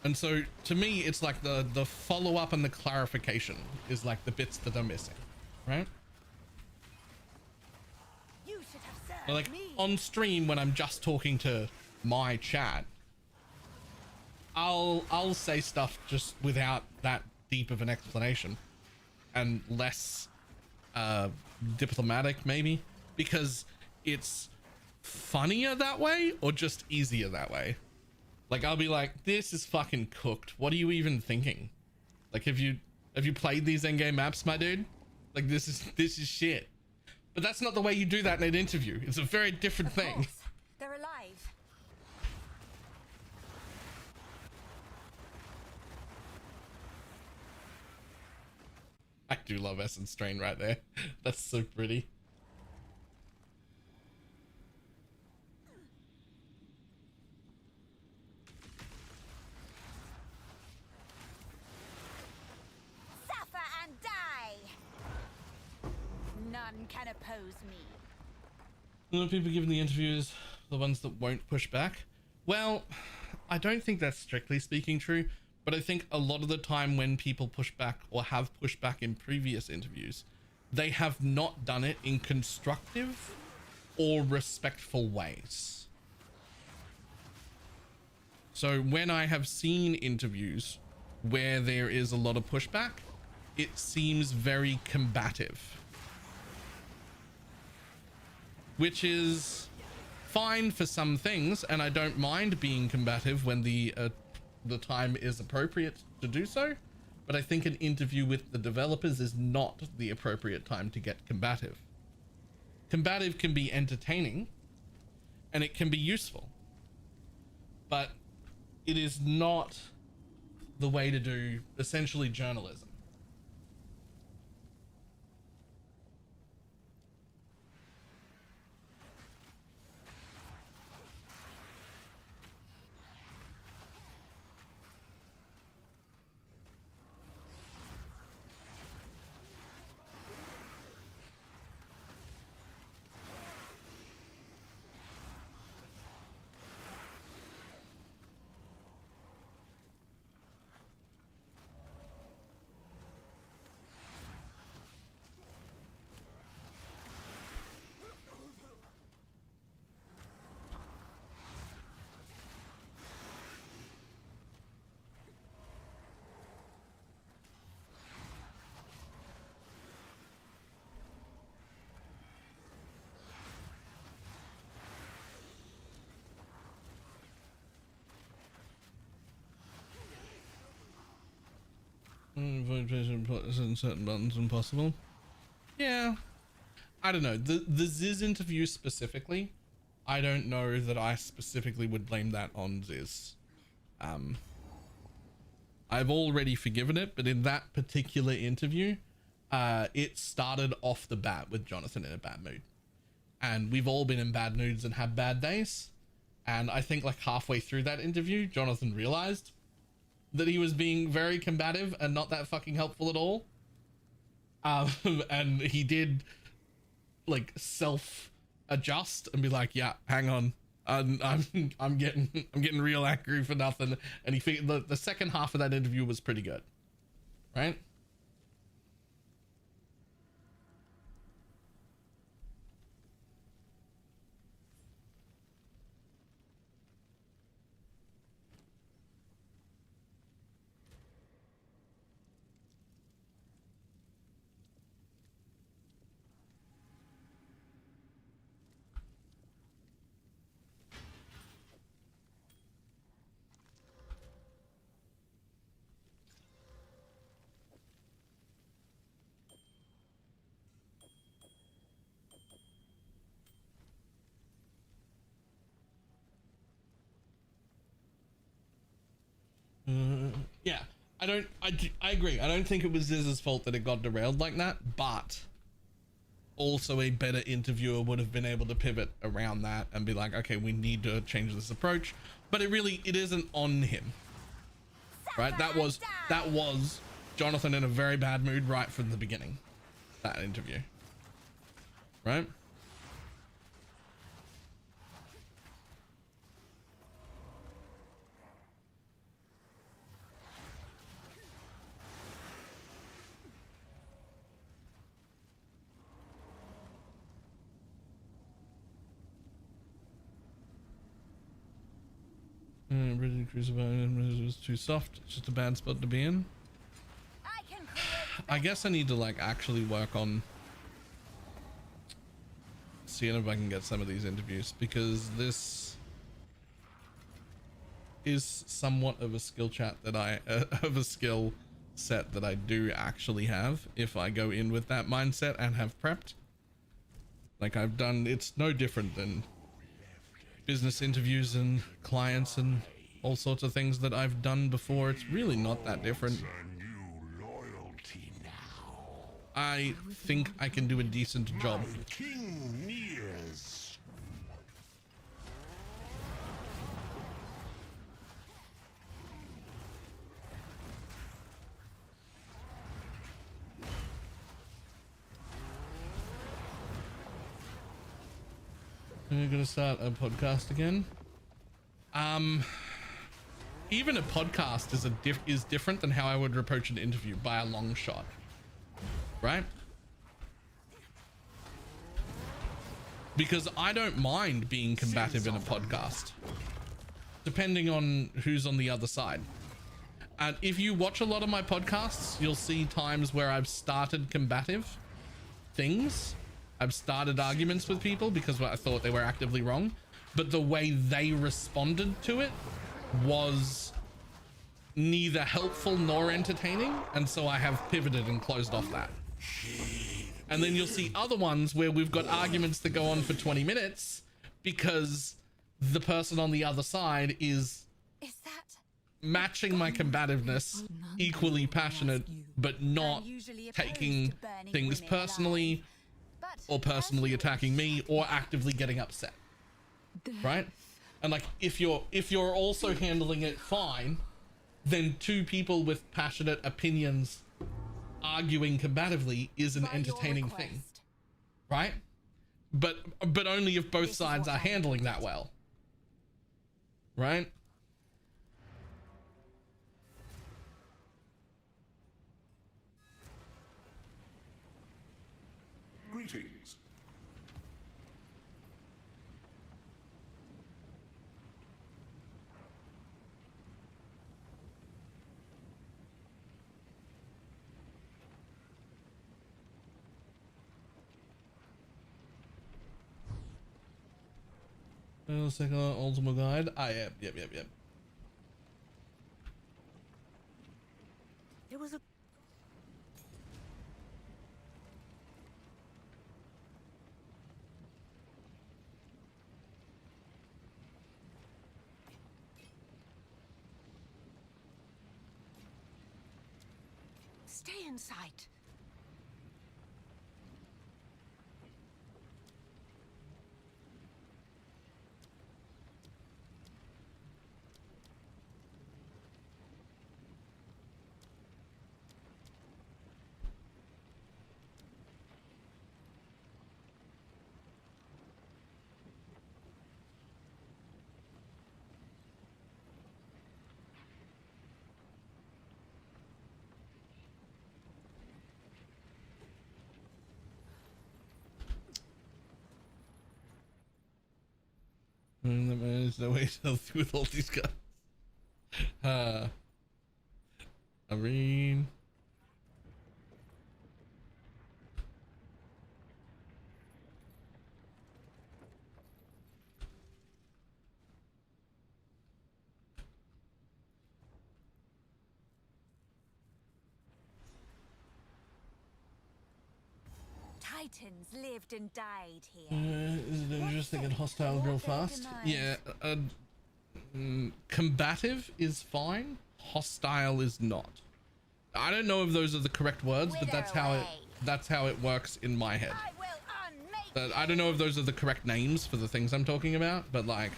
[SPEAKER 1] And so to me, it's like the follow-up and the clarification is like the bits that are missing, right?
[SPEAKER 3] You should have served
[SPEAKER 1] Like
[SPEAKER 3] me.
[SPEAKER 1] on stream when I'm just talking to my chat, I'll say stuff just without that deep of an explanation and less diplomatic maybe, because it's funnier that way or just easier that way. Like I'll be like, this is fucking cooked. What are you even thinking? Like, have you played these endgame maps, my dude? Like this is shit. But that's not the way you do that in an interview. It's a very different thing.
[SPEAKER 9] They're alive.
[SPEAKER 1] I do love Essence Strain right there. That's so pretty.
[SPEAKER 9] Suffer and die. none can oppose me.
[SPEAKER 1] The people giving the interviews, the ones that won't push back. Well, I don't think that's strictly speaking true, but I think a lot of the time when people push back or have pushed back in previous interviews, they have not done it in constructive or respectful ways. So when I have seen interviews where there is a lot of pushback, it seems very combative, which is fine for some things, and I don't mind being combative when the time is appropriate to do so. But I think an interview with the developers is not the appropriate time to get combative. Combative can be entertaining and it can be useful, but it is not the way to do essentially journalism. Certain buttons impossible. Yeah, I don't know. The Ziz interview specifically, I don't know that I specifically would blame that on Ziz. I've already forgiven it, but in that particular interview, it started off the bat with Jonathan in a bad mood, and we've all been in bad moods and had bad days. And I think like halfway through that interview, Jonathan realized that he was being very combative and not that fucking helpful at all. And he did like self adjust and be like, yeah, hang on. I'm getting real angry for nothing. And he figured the second half of that interview was pretty good. Right? Yeah, I agree. I don't think it was Ziz's fault that it got derailed like that, but also a better interviewer would have been able to pivot around that and be like, okay, we need to change this approach. But it isn't on him, right? That was Jonathan in a very bad mood right from the beginning, that interview, right? It was too soft. It's just a bad spot to be in. I guess I need to like actually work on seeing if I can get some of these interviews, because this is somewhat of a skill set that I do actually have if I go in with that mindset and have prepped. Like I've done, it's no different than business interviews and clients and all sorts of things that I've done before. It's really not that different. I think I can do a decent job. We're gonna start a podcast again. Even a podcast is different than how I would approach an interview by a long shot, right? Because I don't mind being combative in a podcast, depending on who's on the other side. And if you watch a lot of my podcasts, you'll see times where I've started combative things. I've started arguments with people because I thought they were actively wrong, but the way they responded to it was neither helpful nor entertaining, and so I have pivoted and closed off that. And then you'll see other ones where we've got arguments that go on for 20 minutes because the person on the other side is matching my combativeness, equally passionate, but not taking things personally or personally attacking me or actively getting upset, right? And like, if you're also handling it fine, then two people with passionate opinions arguing combatively is an entertaining thing, right? But only if both sides are handling that well, right?
[SPEAKER 5] Greetings.
[SPEAKER 1] Second Ultimate Guide. Yep.
[SPEAKER 3] There was a stay in sight.
[SPEAKER 1] There's no way to tell with all these guys. I mean,
[SPEAKER 9] Titans lived and died here.
[SPEAKER 1] is it interesting and hostile real fast? Yeah, combative is fine, hostile is not. I don't know if those are the correct words, but that's how it works in my head. I don't know if those are the correct names for the things I'm talking about, but like,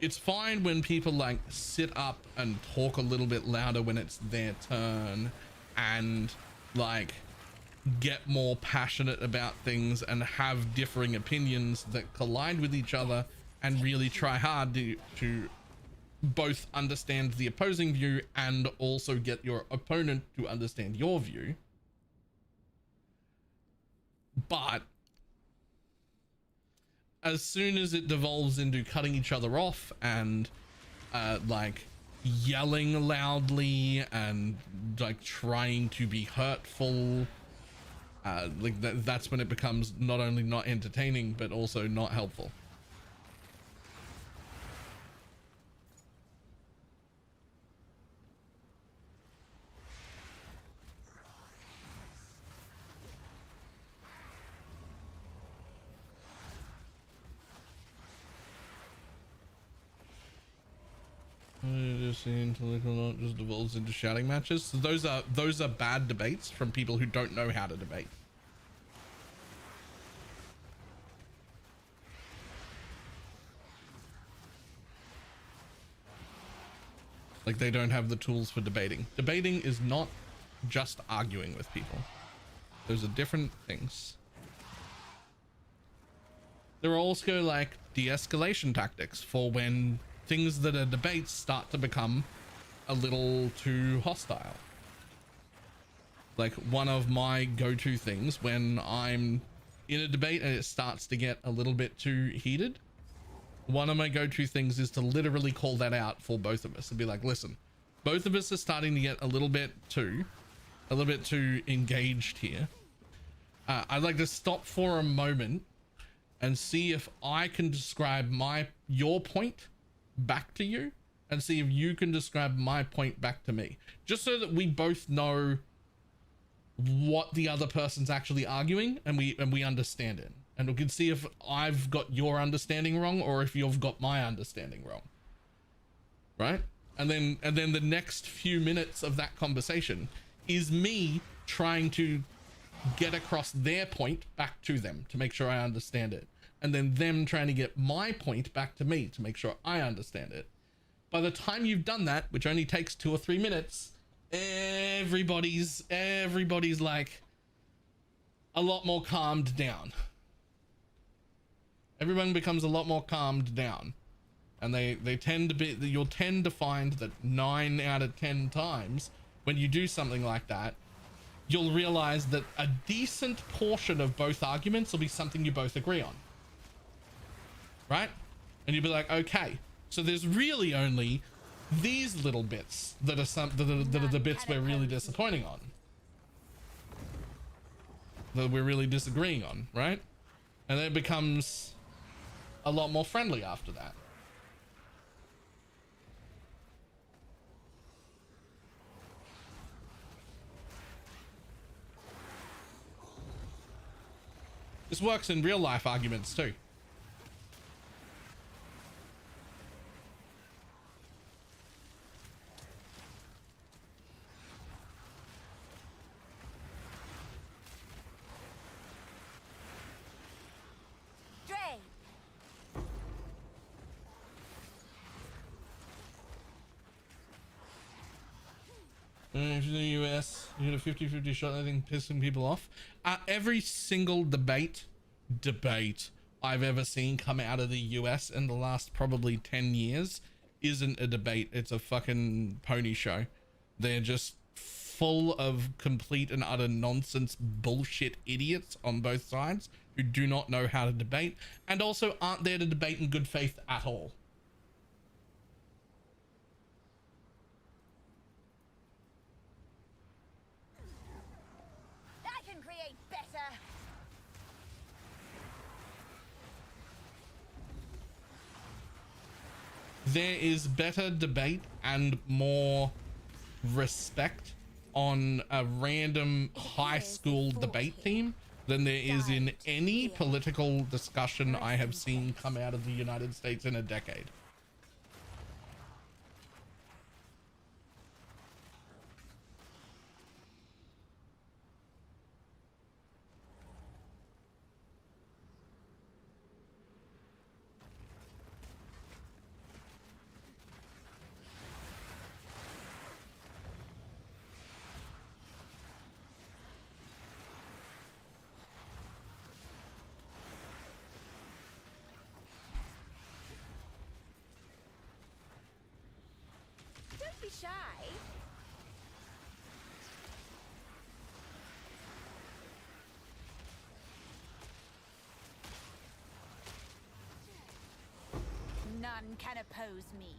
[SPEAKER 1] it's fine when people like sit up and talk a little bit louder when it's their turn and like get more passionate about things and have differing opinions that collide with each other and really try hard to both understand the opposing view and also get your opponent to understand your view. But as soon as it devolves into cutting each other off and like yelling loudly and like trying to be hurtful, like that's when it becomes not only not entertaining but also not helpful. Just not just devolves into shouting matches. So those are bad debates from people who don't know how to debate. Like they don't have the tools for debating. Debating is not just arguing with people. Those are different things. There are also like de-escalation tactics for when things that are debates start to become a little too hostile. Like one of my go-to things when I'm in a debate and it starts to get a little bit too heated, one of my go-to things is to literally call that out for both of us and be like, listen, both of us are starting to get a little bit too engaged here. I'd like to stop for a moment and see if I can describe your point back to you and see if you can describe my point back to me, just so that we both know what the other person's actually arguing and we understand it, and we can see if I've got your understanding wrong or if you've got my understanding wrong, right? And then the next few minutes of that conversation is me trying to get across their point back to them to make sure I understand it, and then them trying to get my point back to me to make sure I understand it. By the time you've done that, which only takes 2 or 3 minutes, everybody's like a lot more calmed down. Everyone becomes a lot more calmed down, and they tend to be, you'll tend to find that 9 out of 10 times when you do something like that, you'll realize that a decent portion of both arguments will be something you both agree on, right? And you'll be like, okay, so there's really only these little bits that are the bits we're really disappointing on, that we're really disagreeing on, right? And then it becomes a lot more friendly after that. This works in real life arguments too. In the US, you get a 50-50 shot, I think, pissing people off. Every single debate I've ever seen come out of the US in the last probably 10 years isn't a debate. It's a fucking pony show. They're just full of complete and utter nonsense bullshit idiots on both sides who do not know how to debate and also aren't there to debate in good faith at all. There is better debate and more respect on a random high school debate team than there is in any political discussion I have seen come out of the United States in a decade.
[SPEAKER 9] Shy. None can oppose me.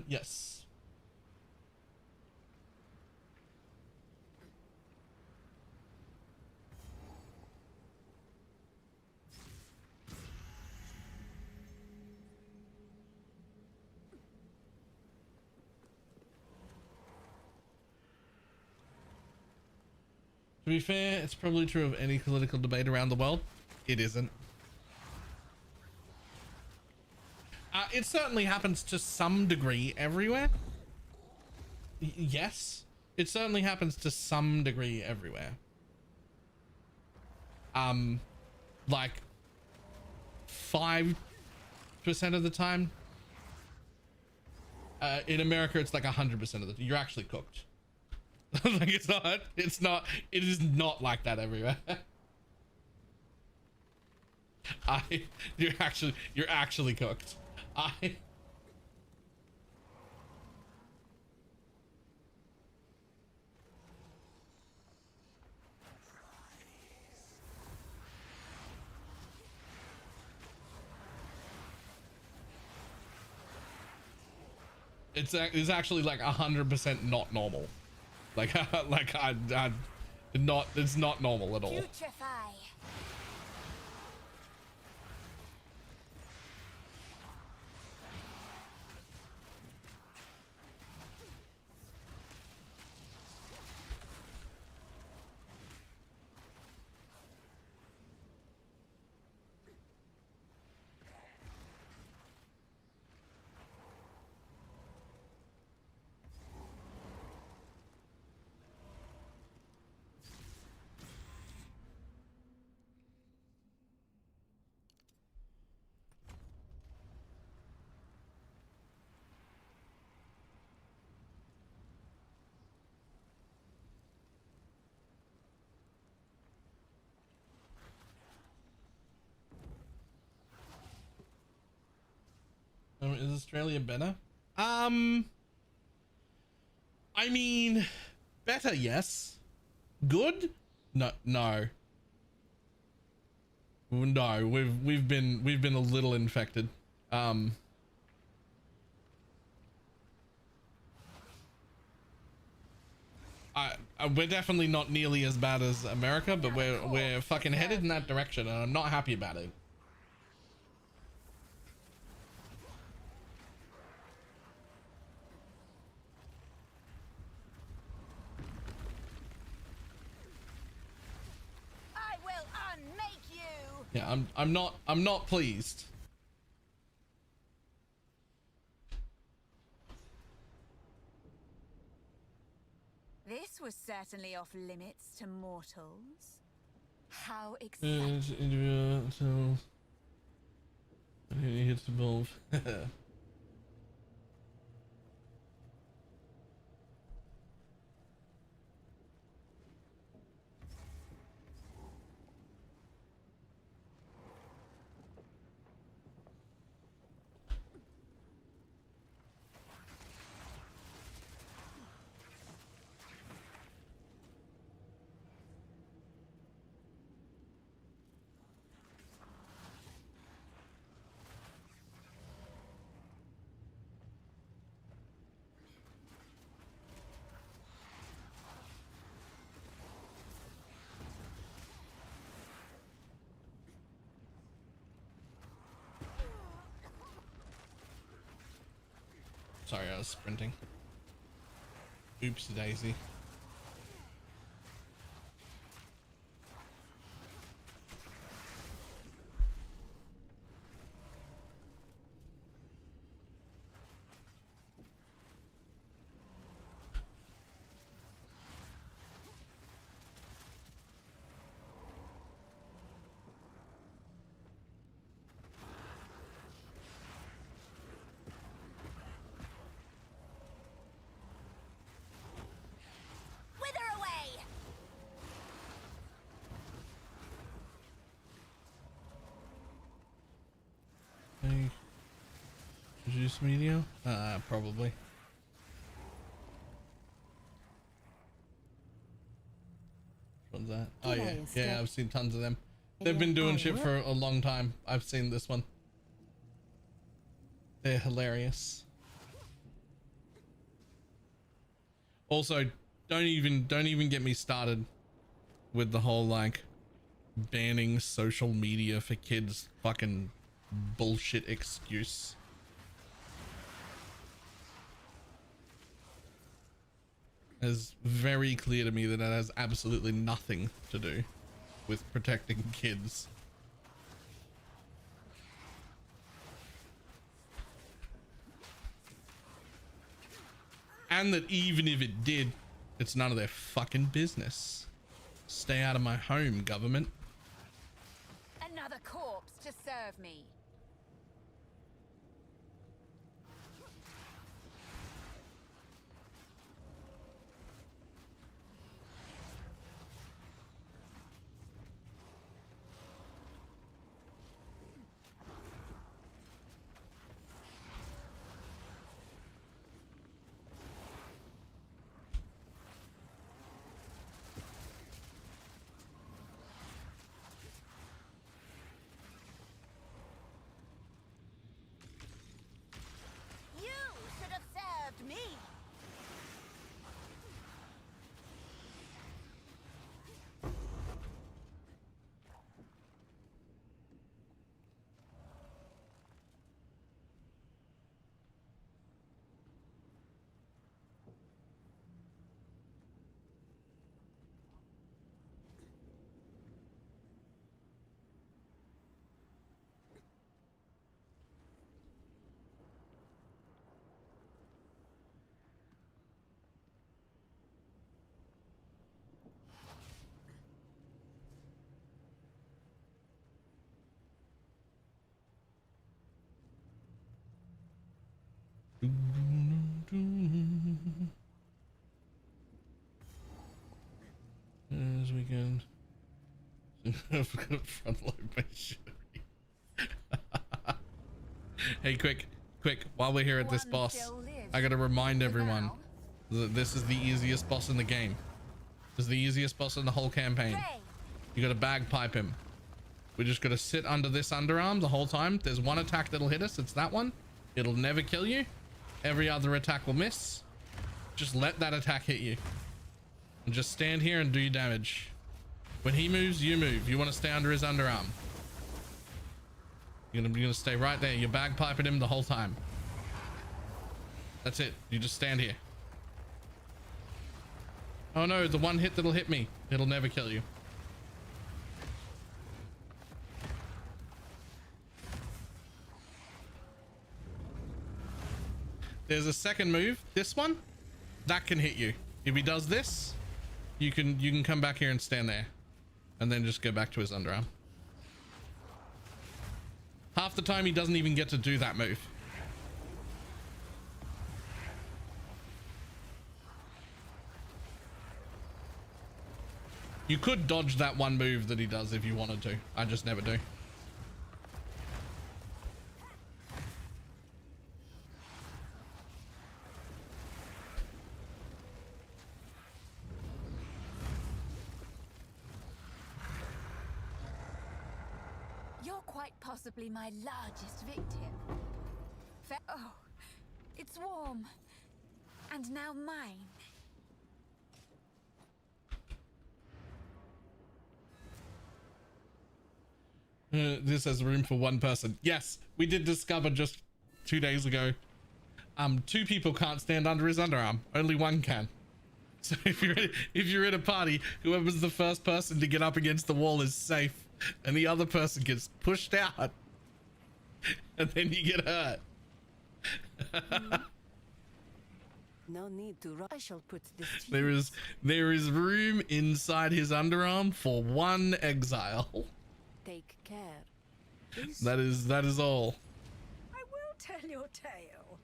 [SPEAKER 1] Yes. To be fair, it's probably true of any political debate around the world. It isn't. It certainly happens to some degree everywhere. Yes, it certainly happens to some degree everywhere. Like 5% of the time, In America, it's like 100% of the. You're actually cooked. Like it's not. It is not like that everywhere. You're actually cooked. It's actually like 100% not normal. Like I not, it's not normal at all.
[SPEAKER 9] Putrefy.
[SPEAKER 1] Is Australia better? I mean, better, yes. Good? No. No, we've been a little infected. We're definitely not nearly as bad as America, but we're fucking headed in that direction, and I'm not happy about it. Yeah, I'm not pleased.
[SPEAKER 9] This was certainly off limits to mortals. How exciting.
[SPEAKER 1] He hits the both. Sorry, I was sprinting. Oopsie daisy. Juice media? Probably. What's that? Oh yeah, yeah. I've seen tons of them. They've been doing shit for a long time. I've seen this one. They're hilarious. Also, don't even get me started with the whole like banning social media for kids fucking bullshit excuse. It's very clear to me that that has absolutely nothing to do with protecting kids. And that even if it did, it's none of their fucking business. Stay out of my home, government.
[SPEAKER 9] Another corpse to serve me.
[SPEAKER 1] As we can front load machinery. Hey, quick, while we're here at this boss, I gotta remind everyone that this is the easiest boss in the game. This is the easiest boss in the whole campaign. You gotta bagpipe him. We just gotta sit under this underarm the whole time. There's one attack that'll hit us. It's that one. It'll never kill you. Every other attack will miss. Just let that attack hit you. And just stand here and do your damage. When he moves, you move. You want to stay under his underarm. You're gonna stay right there. You're bagpiping him the whole time. That's it. You just stand here. Oh no, the one hit that'll hit me. It'll never kill you. There's a second move. This one, that can hit you. If he does this, you can come back here and stand there, and then just go back to his underarm. Half the time he doesn't even get to do that move. You could dodge that one move that he does if you wanted to. I just never do.
[SPEAKER 9] Possibly my largest victim. Oh, it's warm. And now mine.
[SPEAKER 1] This has room for one person. Yes, we did discover just 2 days ago. 2 people can't stand under his underarm. Only one can. So if you're in a party, whoever's the first person to get up against the wall is safe. And the other person gets pushed out, and then you get hurt.
[SPEAKER 3] No need to rush. I shall put this to
[SPEAKER 1] there is room inside his underarm for one exile.
[SPEAKER 3] Take care.
[SPEAKER 1] That is all.
[SPEAKER 3] I will tell your tale.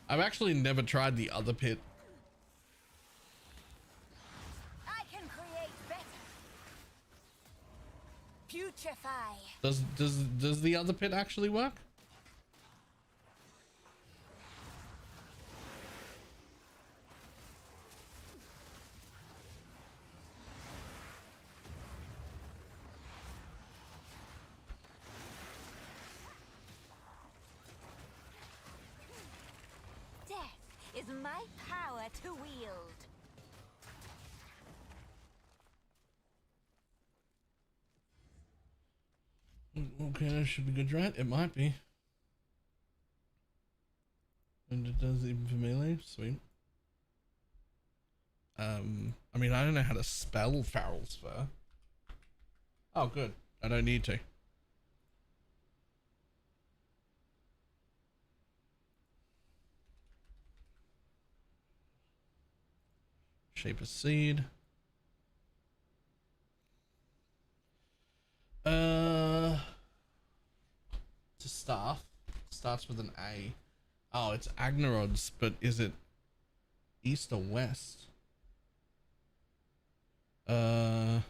[SPEAKER 1] I've actually never tried the other pit.
[SPEAKER 9] I can create better. Putrefy.
[SPEAKER 1] Does the other pit actually work?
[SPEAKER 9] Is my power to wield.
[SPEAKER 1] Okay, that should be good, right? It might be. And it does even for melee. Sweet. I mean, I don't know how to spell Farrell's Fur. Oh, good. I don't need to. Shape a seed. It's a staff. Starts with an A. Oh, it's Agnarod's, but is it east or west? I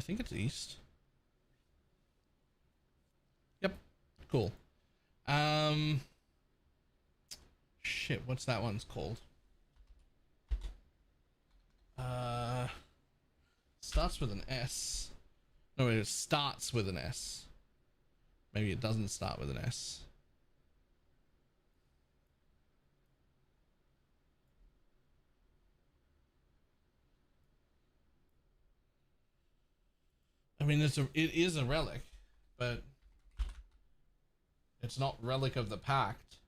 [SPEAKER 1] think it's east. Yep. Cool. Shit, what's that one's called? Starts with an S. No, it starts with an S. Maybe it doesn't start with an S. mean, it is a relic, but it's not relic of the pact.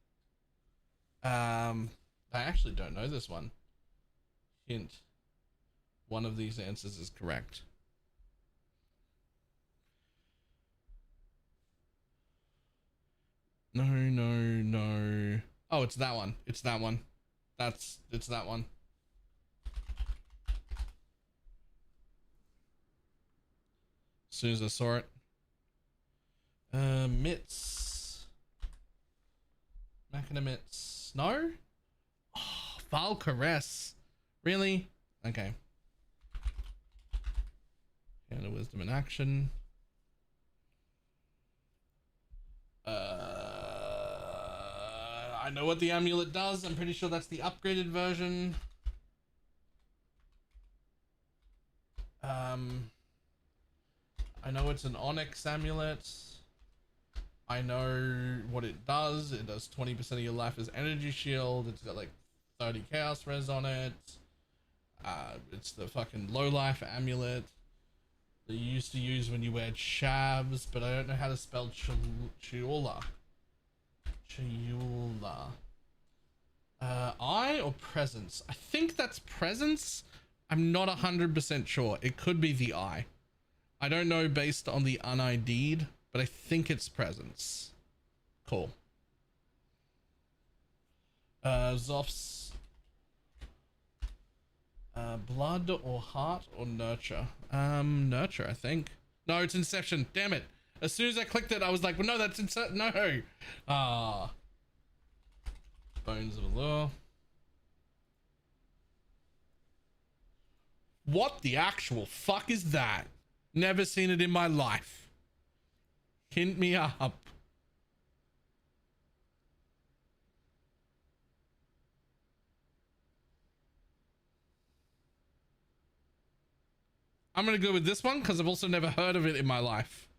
[SPEAKER 1] I actually don't know this one. Hint. One of these answers is correct. No, no, no. Oh, it's that one. It's that one. It's that one. As soon as I saw it. Mitts. Machina Mitts. No? Oh, Val Caress. Really? Okay. Hand of Wisdom in action. I know what the amulet does. I'm pretty sure that's the upgraded version. I know it's an Onyx amulet. I know what it does. It does 20% of your life as energy shield. It's got like 30 chaos res on it. It's the fucking low life amulet that you used to use when you wear shabs, but I don't know how to spell Chiula. Chiula. Eye or presence? I think that's presence. I'm not 100% sure. It could be the eye. I don't know based on the un-ID'd, but I think it's presence. Cool. Zoph's blood or heart or nurture? Nurture, I think. No, it's Inception. Damn it. As soon as I clicked it, I was like, well, no, that's Inception. No. Bones of Allure. What the actual fuck is that? Never seen it in my life. Hint me up. I'm gonna go with this one because I've also never heard of it in my life.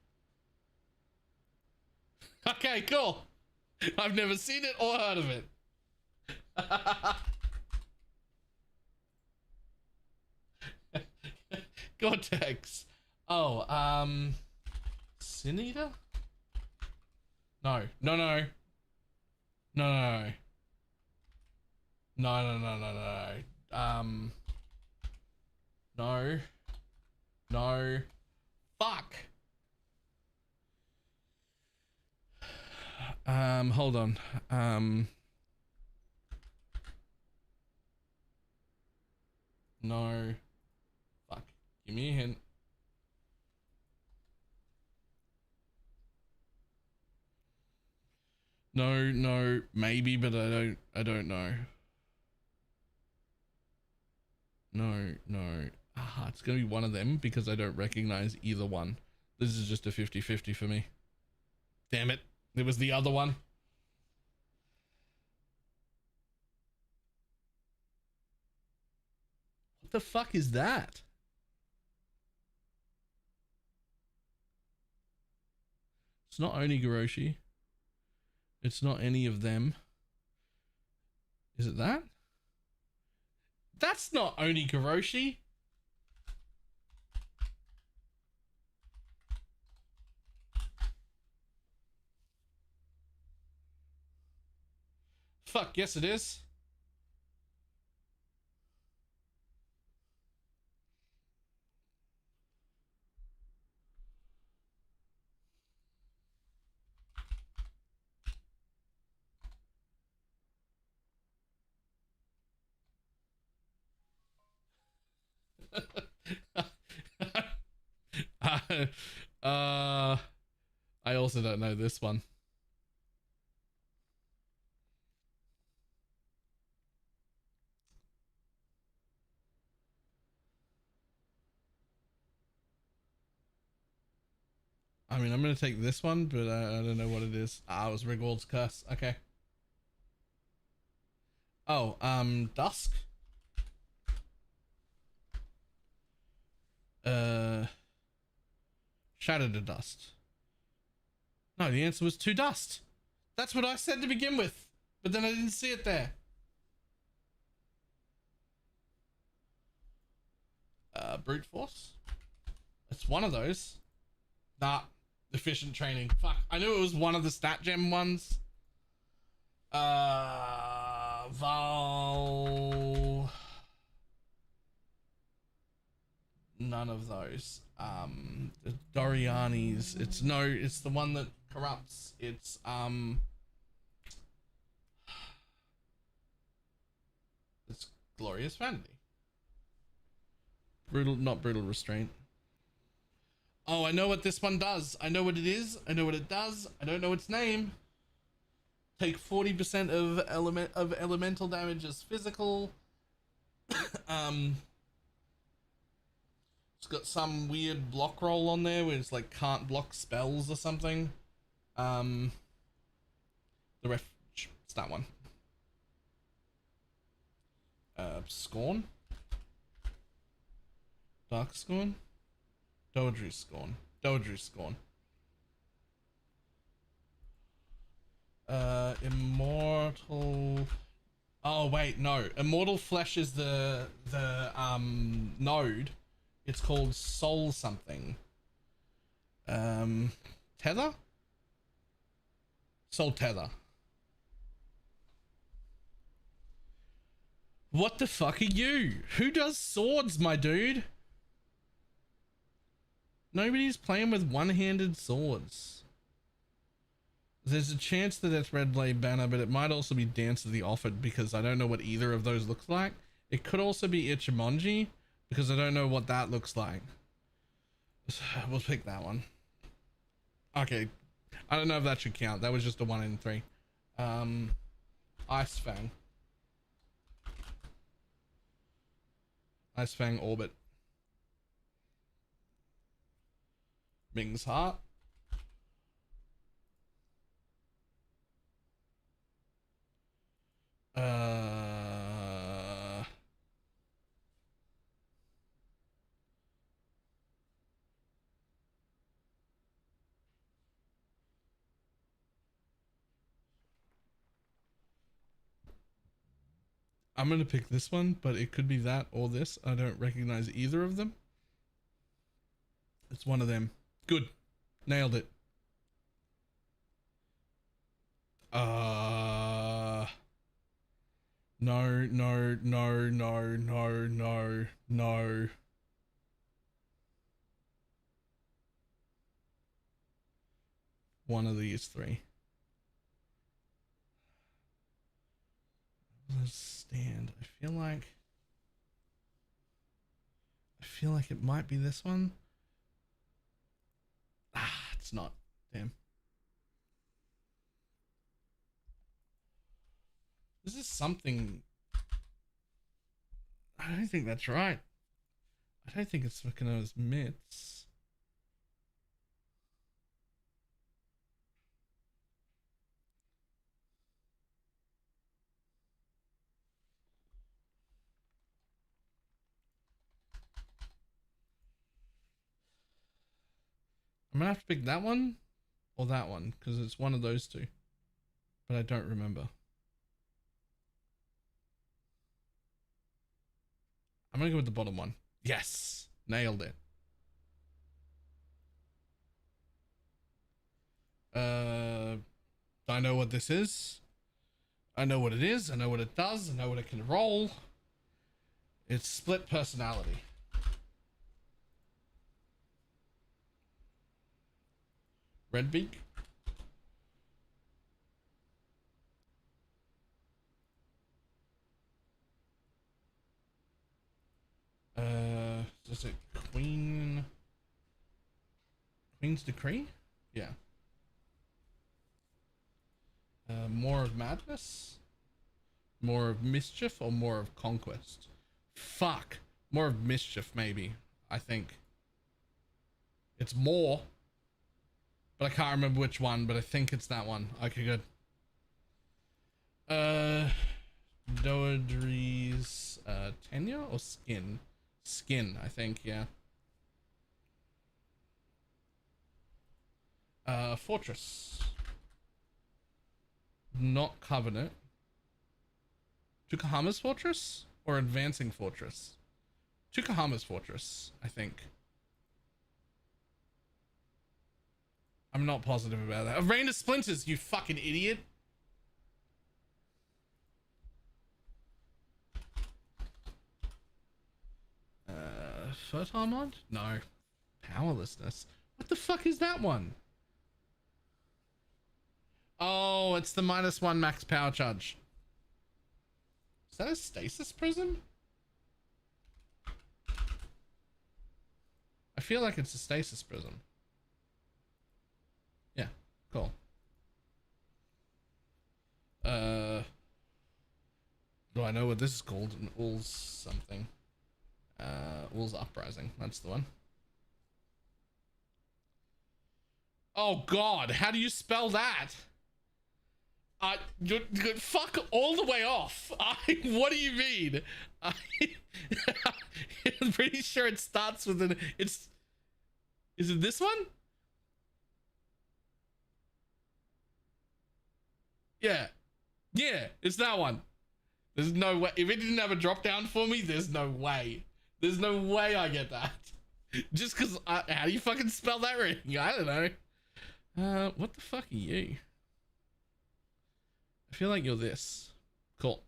[SPEAKER 1] Okay, cool. I've never seen it or heard of it. Gore-Tex. Oh, Sin Eater? No. No, no. No, no. No, no, no, no, no. No. No. Fuck. Hold on. No. Fuck. Give me a hint. No, no, maybe, but I don't know. No, no. Ah, it's gonna be one of them because I don't recognize either one. This is just a 50-50 for me. Damn it. It was the other one. What the fuck is that? It's not Onigoroshi. It's not any of them. Is it that? That's not Onigoroshi. Fuck, yes it is. I also don't know this one. I mean, I'm gonna take this one, but I don't know what it is. Ah, it was Rigwald's curse. Okay. Oh, Dusk. Shatter to Dust. No, the answer was to Dust. That's what I said to begin with, but then I didn't see it there. Brute Force. It's one of those. Nah, efficient training. Fuck, I knew it was one of the stat gem ones. Val. None of those. The Doriani's. It's the one that corrupts. It's Glorious Vanity. Not brutal restraint. Oh, I know what this one does. I know what it is. I know what it does. I don't know its name. Take 40% of elemental damage as physical. It's got some weird block roll on there where it's like can't block spells or something. The refuge. It's that one. Scorn. Dark Scorn. Doedry Scorn. Immortal. Oh wait, no. Immortal Flesh is the node. It's called Soul something. Tether? Soul Tether. What the fuck are you? Who does swords, my dude? Nobody's playing with one-handed swords. There's a chance that it's Red Blade Banner, but it might also be Dance of the Offered because I don't know what either of those looks like. It could also be Ichimonji because I don't know what that looks like. We'll pick that one. Okay. I don't know if that should count. That was just a 1 in 3. Ice Fang. Ice Fang Orbit. Ming's Heart. I'm gonna pick this one, but it could be that or this. I don't recognize either of them. It's one of them. Good. Nailed it. No. One of these three. Let's stand. I feel like it might be this one. It's not. Damn. This is something. I don't think that's right. I don't think it's looking at those myths. I'm gonna have to pick that one or that one because it's one of those two, but I don't remember. I'm gonna go with the bottom one. Yes, nailed it. I know what this is. I know what it is. I know what it does. I know what it can roll. It's split personality. Redbeak. Is it Queen's Decree? Yeah. More of Madness? More of Mischief or more of Conquest? Fuck. More of Mischief, maybe. I think. It's more. But I can't remember which one, but I think it's that one. Okay, good. Doedry's tenure or skin? Skin, I think, yeah. Fortress. Not Covenant. Tukahama's Fortress or Advancing Fortress? Tukahama's Fortress, I think. I'm not positive about that. A rain of splinters, you fucking idiot. Fertile mod? No. Powerlessness. What the fuck is that one? Oh, it's the -1 max power charge. Is that a stasis prism? I feel like it's a stasis prism. Yeah, cool. Do I know what this is called? An Ul's something. Ul's Uprising. That's the one. Oh God, how do you spell that? You fuck all the way off. What do you mean? I'm pretty sure it starts with an. Is it this one? Yeah, it's that one. There's no way. If it didn't have a drop down for me, there's no way. There's no way I get that. Just because. How do you fucking spell that ring? I don't know. What the fuck are you? I feel like you're this. Cool.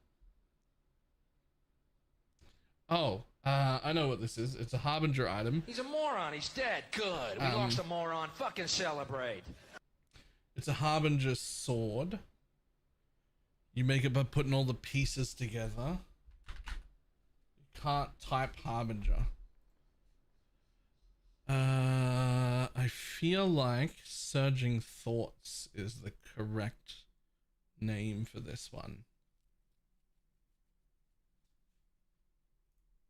[SPEAKER 1] Oh, I know what this is. It's a Harbinger item.
[SPEAKER 10] He's a moron. He's dead. Good. We lost a moron. Fucking celebrate.
[SPEAKER 1] It's a Harbinger sword. You make it by putting all the pieces together. You can't type Harbinger. I feel like Surging Thoughts is the correct name for this one.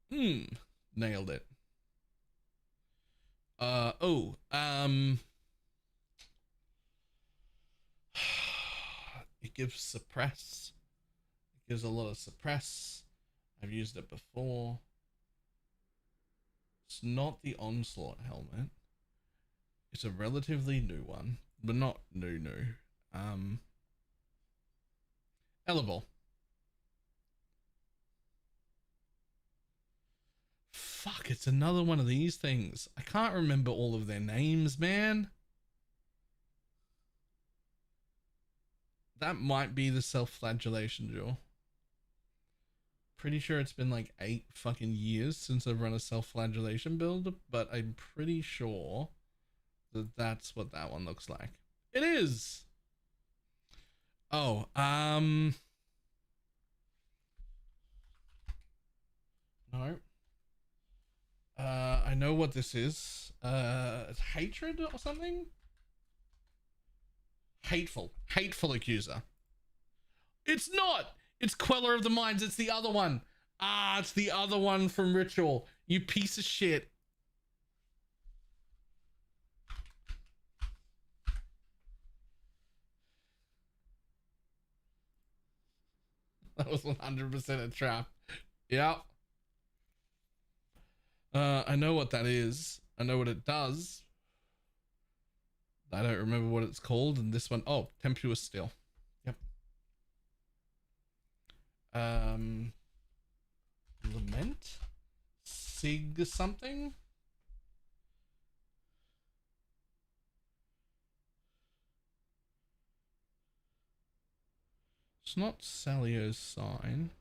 [SPEAKER 1] Nailed it. It gives suppress. It gives a lot of suppress. I've used it before. It's not the Onslaught helmet. It's a relatively new one, but not new. Elevol. Fuck, it's another one of these things. I can't remember all of their names, man. That might be the self-flagellation jewel. Pretty sure it's been like 8 fucking years since I've run a self-flagellation build, but I'm pretty sure that that's what that one looks like. It is. Oh, no. I know what this is. It's hatred or something? Hateful accuser. It's not. It's Queller of the Minds. It's the other one. It's the other one from Ritual. You piece of shit. That was 100% a trap. Yep. I know what that is. I know what it does. I don't remember what it's called. And this one, oh, Tempestuous Steel. Yep. Lament? Sig something? It's not Salio's sign.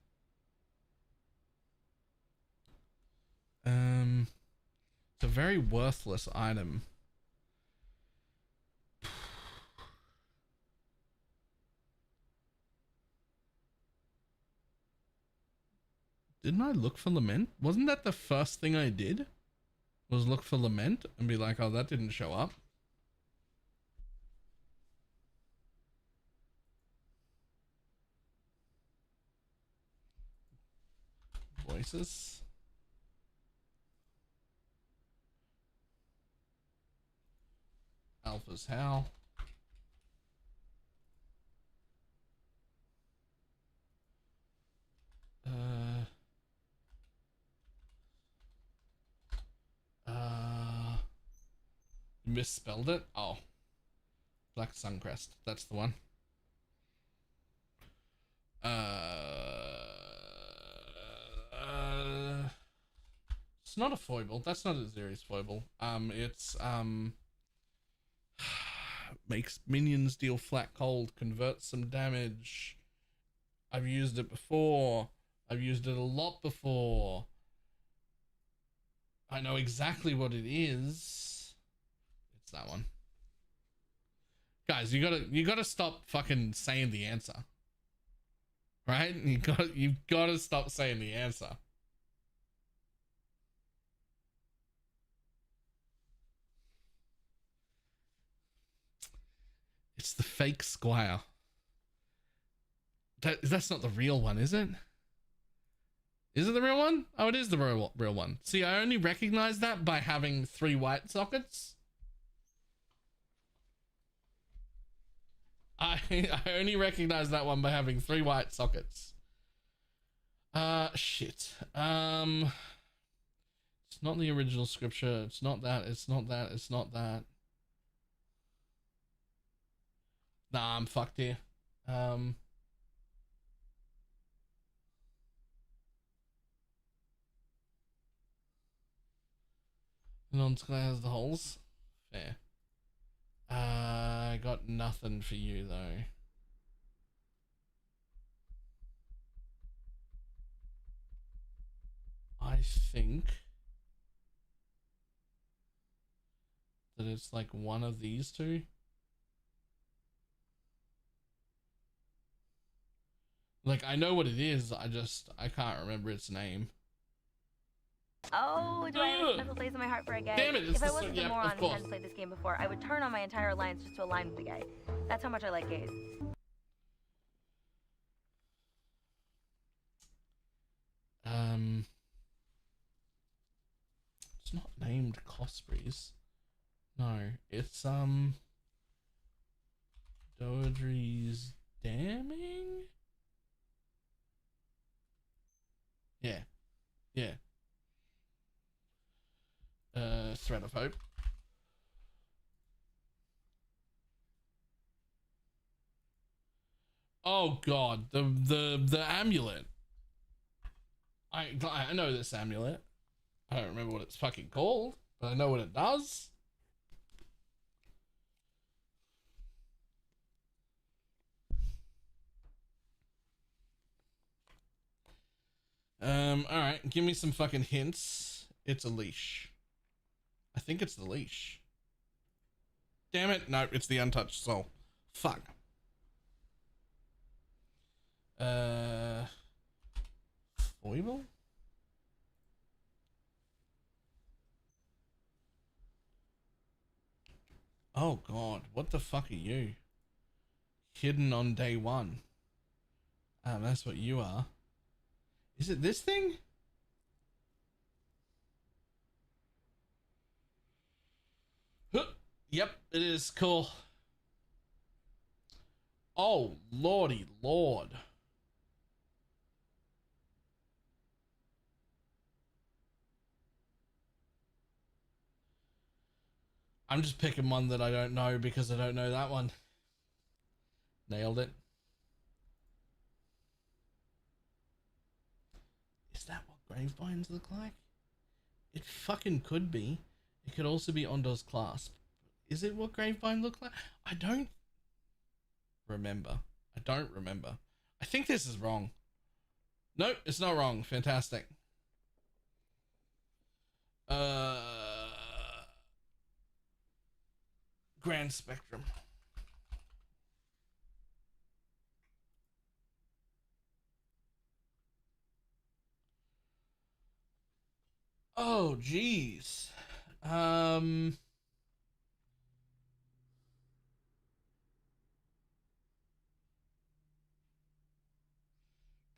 [SPEAKER 1] It's a very worthless item. Didn't I look for Lament? Wasn't that the first thing I did? Was look for Lament and be like, oh, that didn't show up. Voices. Alpha's Howl. You misspelled it? Oh. Black Suncrest. That's the one. It's not a foible. That's not a Xerius foible. It's Makes minions deal flat cold, converts some damage. I've used it before. I've used it a lot before. I know exactly what it is. It's that one. Guys, you gotta stop fucking saying the answer. Right? You've gotta stop saying the answer. It's the fake Squire. That's not the real one, is it? Is it the real one? Oh, it is the real one. See, I only recognize that by having 3 white sockets. I only recognize that one by having 3 white sockets. Shit. It's not the original scripture. It's not that. It's not that. It's not that. Nah, I'm fucked here. Non-square has the holes. Fair. I got nothing for you though. I think that it's like one of these two. Like, I know what it is, I can't remember its name.
[SPEAKER 11] Oh, do I have a special place in my heart for a guy?
[SPEAKER 1] Damn it,
[SPEAKER 11] if I wasn't a moron and hadn't played this game before, I would turn on my entire alliance just to align with the guy. That's how much I like gays.
[SPEAKER 1] It's not named Cosprey's. No, it's Dodry's Damning? Yeah. Yeah. Thread of Hope. Oh god, the amulet. I know this amulet. I don't remember what it's fucking called, but I know what it does. Alright, give me some fucking hints. It's a leash. I think it's the leash. Damn it, no, it's the untouched soul. Fuck. Foible? Oh god, what the fuck are you? Hidden on day 1. That's what you are. Is it this thing? Huh. Yep, it is. Cool. Oh, lordy lord. I'm just picking one that I don't know because I don't know that one. Nailed it. Is that what Gravebinds look like? It fucking could be. It could also be Ondo's clasp. Is it what Gravebind look like? I don't remember. I don't remember. I think this is wrong. Nope, it's not wrong. Fantastic. Grand Spectrum. Oh, geez.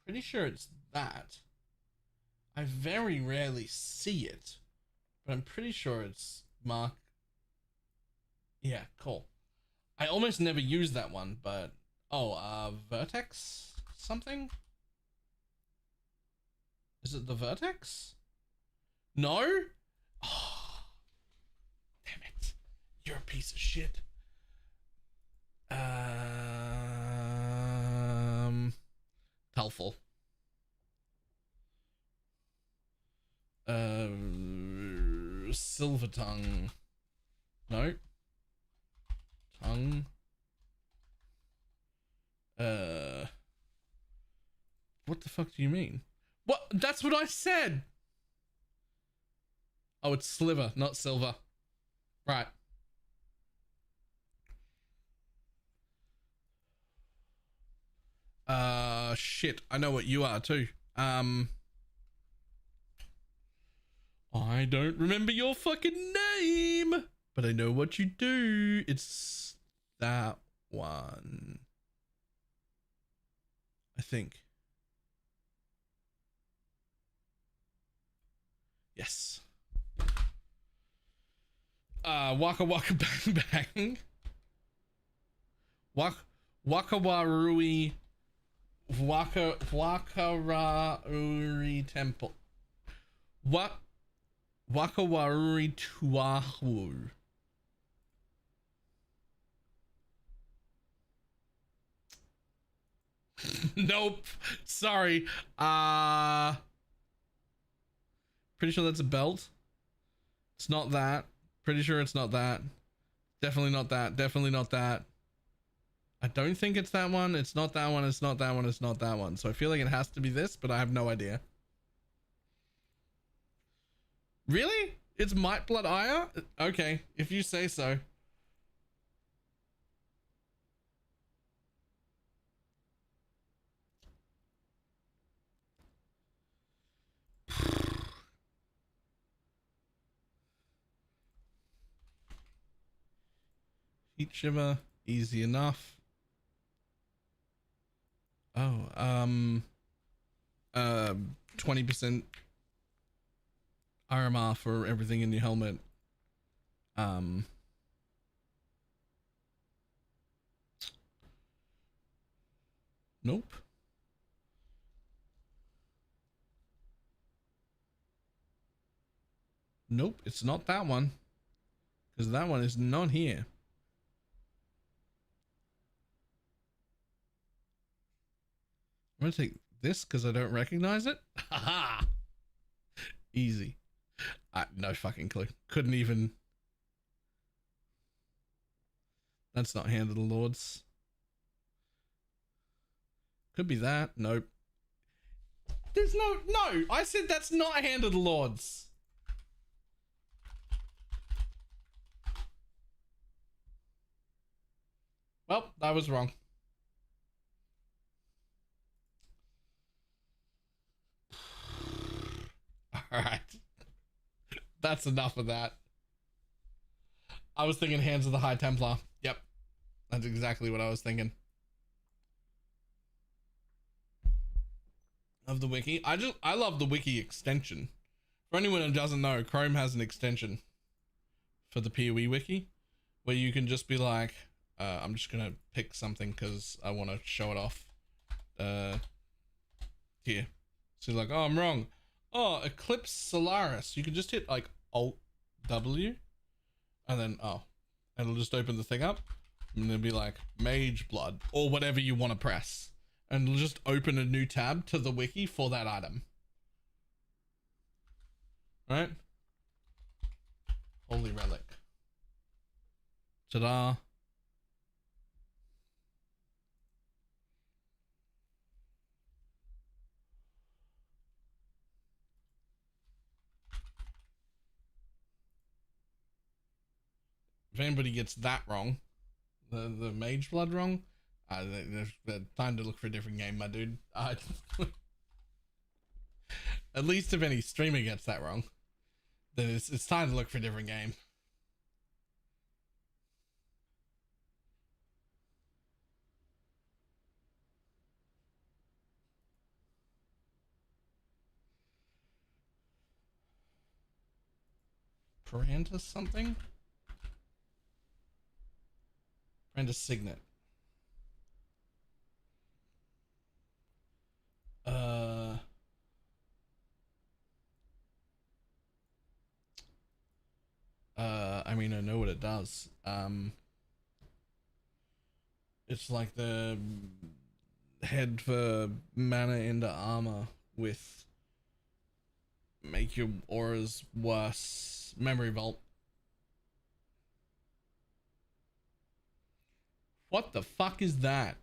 [SPEAKER 1] Pretty sure it's that. I very rarely see it, but I'm pretty sure it's Mark. Yeah, cool. I almost never use that one, but Vertex something? Is it the Vertex? No? Oh, damn it. You're a piece of shit. Helpful. Silver Tongue. No. tongue. What the fuck do you mean? What? That's what I said. Oh, it's sliver, not silver. Right. Shit. I know what you are too. I don't remember your fucking name, but I know what you do. It's that one. I think. Yes. Waka Waka Bang Bang. Wakawarui. Wakawarui Temple. Wakawarui Tuahu. Nope. Sorry. Pretty sure that's a belt. It's not that. Pretty sure it's not that. Definitely not that. Definitely not that. I don't think it's that one. It's not that one. It's not that one. It's not that one. So I feel like it has to be this, but I have no idea. Really? It's Might Blood Ire? Okay, if you say so. Heat Shiver, easy enough. Oh, 20% RMR for everything in your helmet. Nope. Nope, it's not that one. Because that one is not here. I'm gonna take this because I don't recognize it. Haha. Easy. No fucking clue. Couldn't even. That's not Hand of the Lords. Could be that. Nope. There's no. I said that's not Hand of the Lords. Well, I was wrong. Alright. That's enough of that. I was thinking Hands of the High Templar. Yep. That's exactly what I was thinking. Of the wiki. I love the wiki extension. For anyone who doesn't know, Chrome has an extension for the PoE wiki where you can just be like, I'm just gonna pick something because I want to show it off. Here. So you're like, oh, I'm wrong. Oh, Eclipse Solaris. You can just hit like Alt W and then, oh, it'll just open the thing up and it'll be like Mage Blood or whatever you want to press. And it'll just open a new tab to the wiki for that item. Right? Holy Relic. Ta-da. If anybody gets that wrong, the Mage Blood wrong, there's time to look for a different game, my dude. At least if any streamer gets that wrong, then it's time to look for a different game. Piranda something? Piranda Signet. I mean, I know what it does. It's like the head for mana into armor with make your auras worse. Memory Vault. What the fuck is that?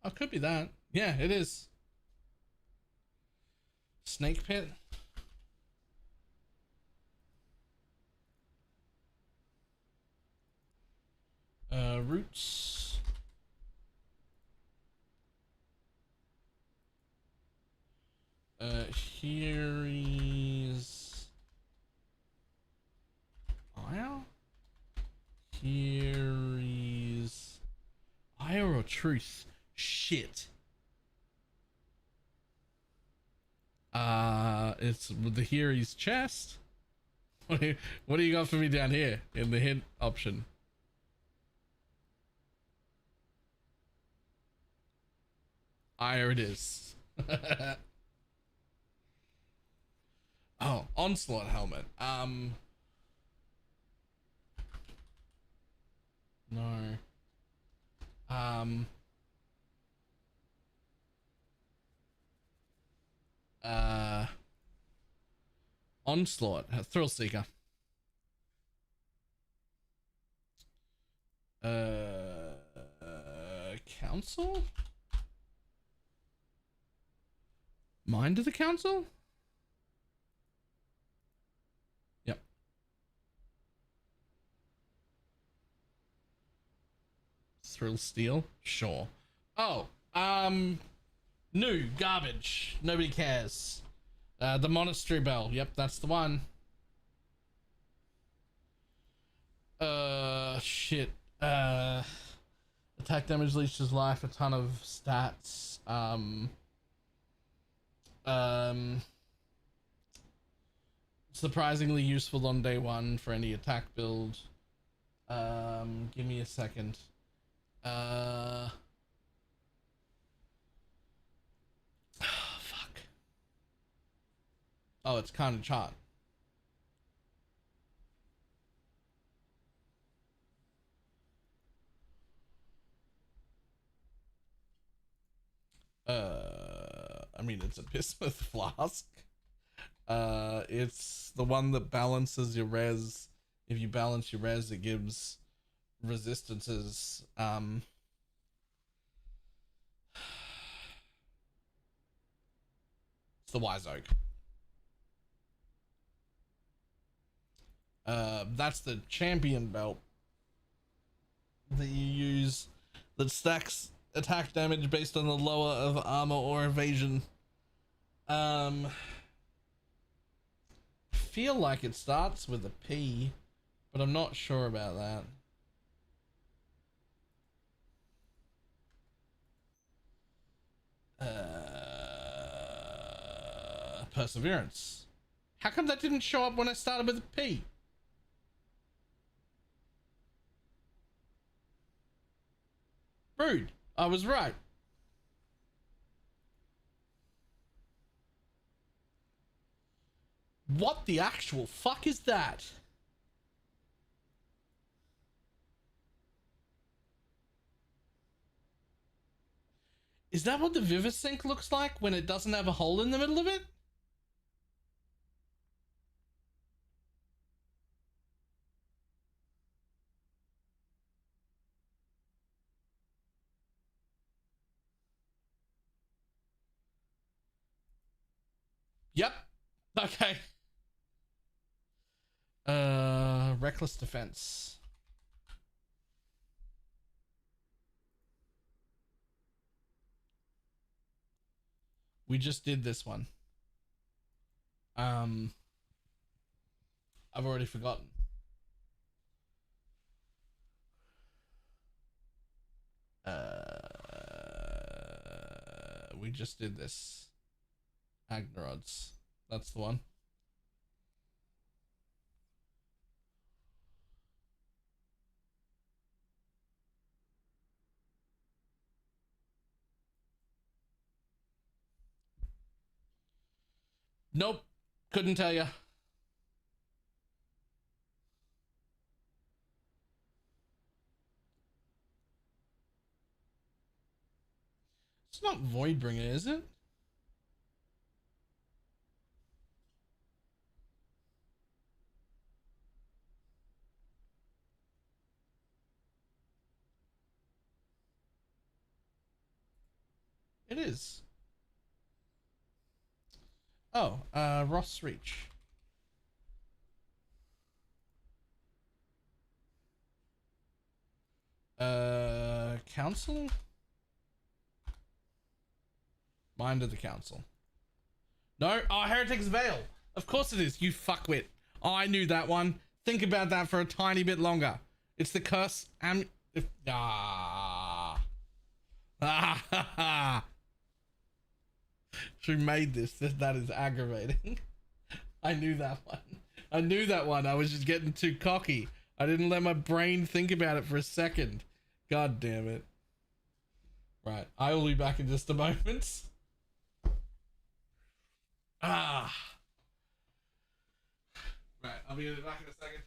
[SPEAKER 1] Oh, could be that. Yeah, it is. Snake pit. Roots. Here is Ire? Here is Ire or Truth? Shit. It's the Here's chest. What do you got for me down here in the hint option? Ire it is. Oh, Onslaught helmet. No. Onslaught, Thrill Seeker. Council? Mind of the Council? Yep. Thrill Steel? Sure. Oh, new garbage. Nobody cares. The Monastery Bell. Yep, that's the one. Shit. Attack damage leeches life, a ton of stats. Surprisingly useful on day one for any attack build. Give me a second. Fuck. Oh, it's kind of chart. I mean, it's a bismuth flask. It's the one that balances your res. If you balance your res, it gives resistances. It's the Wise Oak. That's the champion belt that you use that stacks attack damage based on the lower of armor or evasion. Feel like it starts with a P, but I'm not sure about that. Perseverance. How come that didn't show up when I started with a P? Rude. I was right. What the actual fuck is that? Is that what the Vivisync looks like when it doesn't have a hole in the middle of it? Yep. Okay. Reckless defense. We just did this one. I've already forgotten. We just did this. Agnarods. That's the one. Nope. Couldn't tell you. It's not Voidbringer, is it? It is. Oh, Ross Reach. Council? Mind of the Council. No, oh, Heretic's Veil. Of course it is, you fuckwit. Oh, I knew that one. Think about that for a tiny bit longer. It's the curse She made this. That is aggravating. I knew that one. I knew that one. I was just getting too cocky. I didn't let my brain think about it for a second. God damn it. Right. I will be back in just a moment. Right. I'll be back in a second.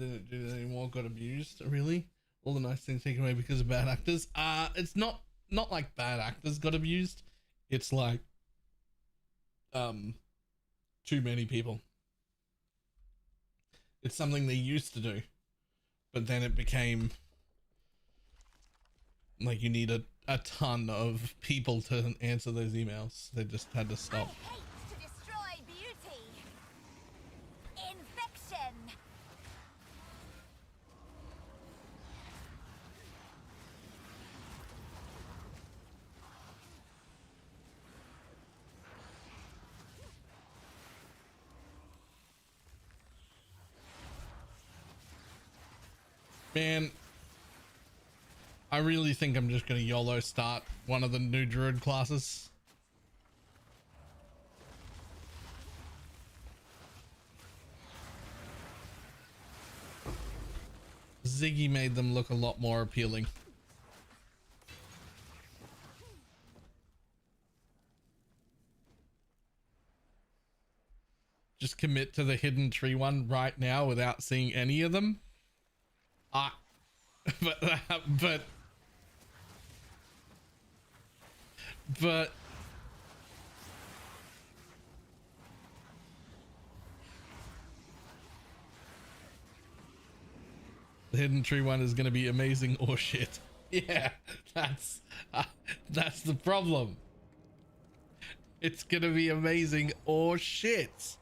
[SPEAKER 1] didn't do that anymore. Got abused. Really? All the nice things taken away because of bad actors. It's not like bad actors got abused. It's like too many people. It's something they used to do, but then it became like you need a ton of people to answer those emails. They just had to stop.
[SPEAKER 9] I hate to destroy beauty. Infection.
[SPEAKER 1] Man, I really think I'm just gonna YOLO start one of the new druid classes. Ziggy made them look a lot more appealing. Just commit to the hidden tree one right now without seeing any of them. But the hidden tree one is going to be amazing or shit. Yeah, that's the problem. It's going to be amazing or shit.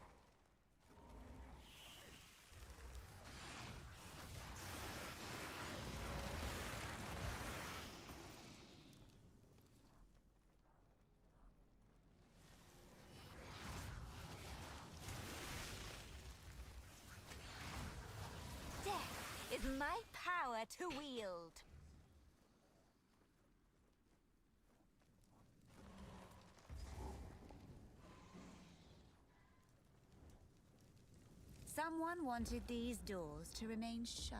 [SPEAKER 9] Death is my power to wield. Someone wanted these doors to remain shut.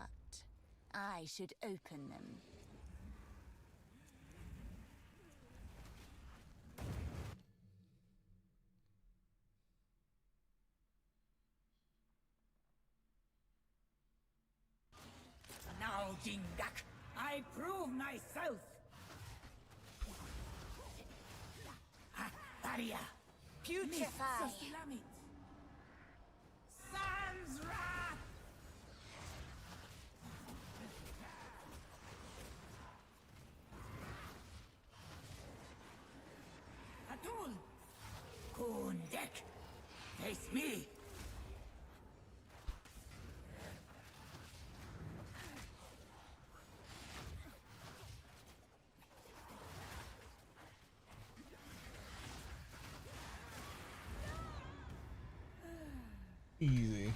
[SPEAKER 9] I should open them.
[SPEAKER 3] Now, Jingak, I prove myself. Aria,
[SPEAKER 9] Putrefy.
[SPEAKER 3] Sans wrath. Atul, Kundek, face me.
[SPEAKER 1] Easy.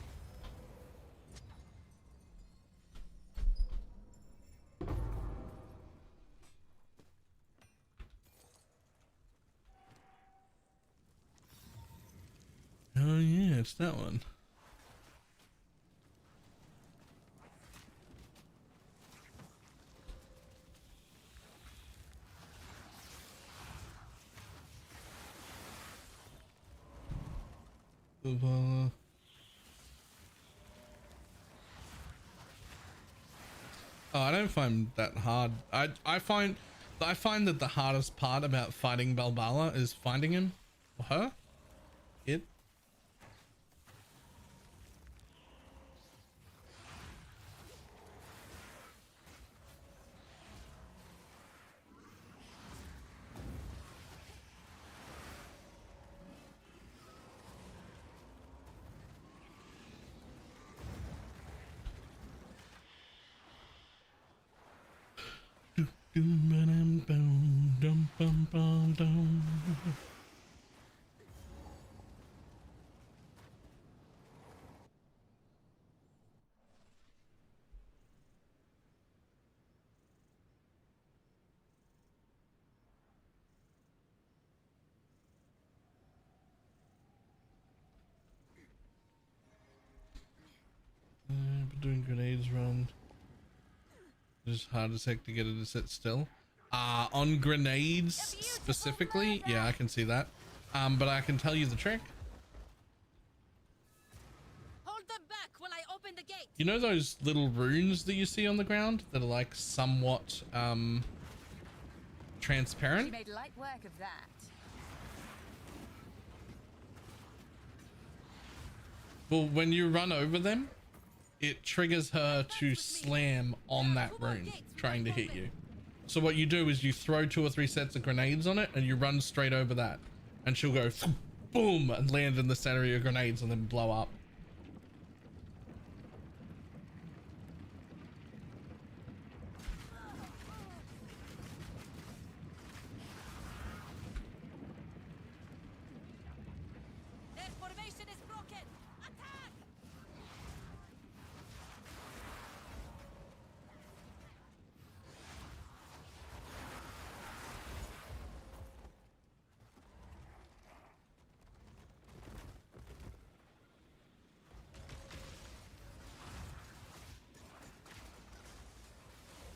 [SPEAKER 1] Oh yeah, it's that one. Oh, I don't find that hard. I find that the hardest part about fighting Balbala is finding him or her. It. Doing grenades run. It's hard as heck to get it to sit still. On grenades specifically, yeah, I can see that. But I can tell you the trick.
[SPEAKER 3] Hold them back while I open the gate.
[SPEAKER 1] You know those little runes that you see on the ground that are like somewhat transparent?
[SPEAKER 9] She made light work of that.
[SPEAKER 1] Well, when you run over them, it triggers her to slam on that rune, trying to hit you. So what you do is you throw 2 or 3 sets of grenades on it and you run straight over that. And she'll go boom and land in the center of your grenades and then blow up.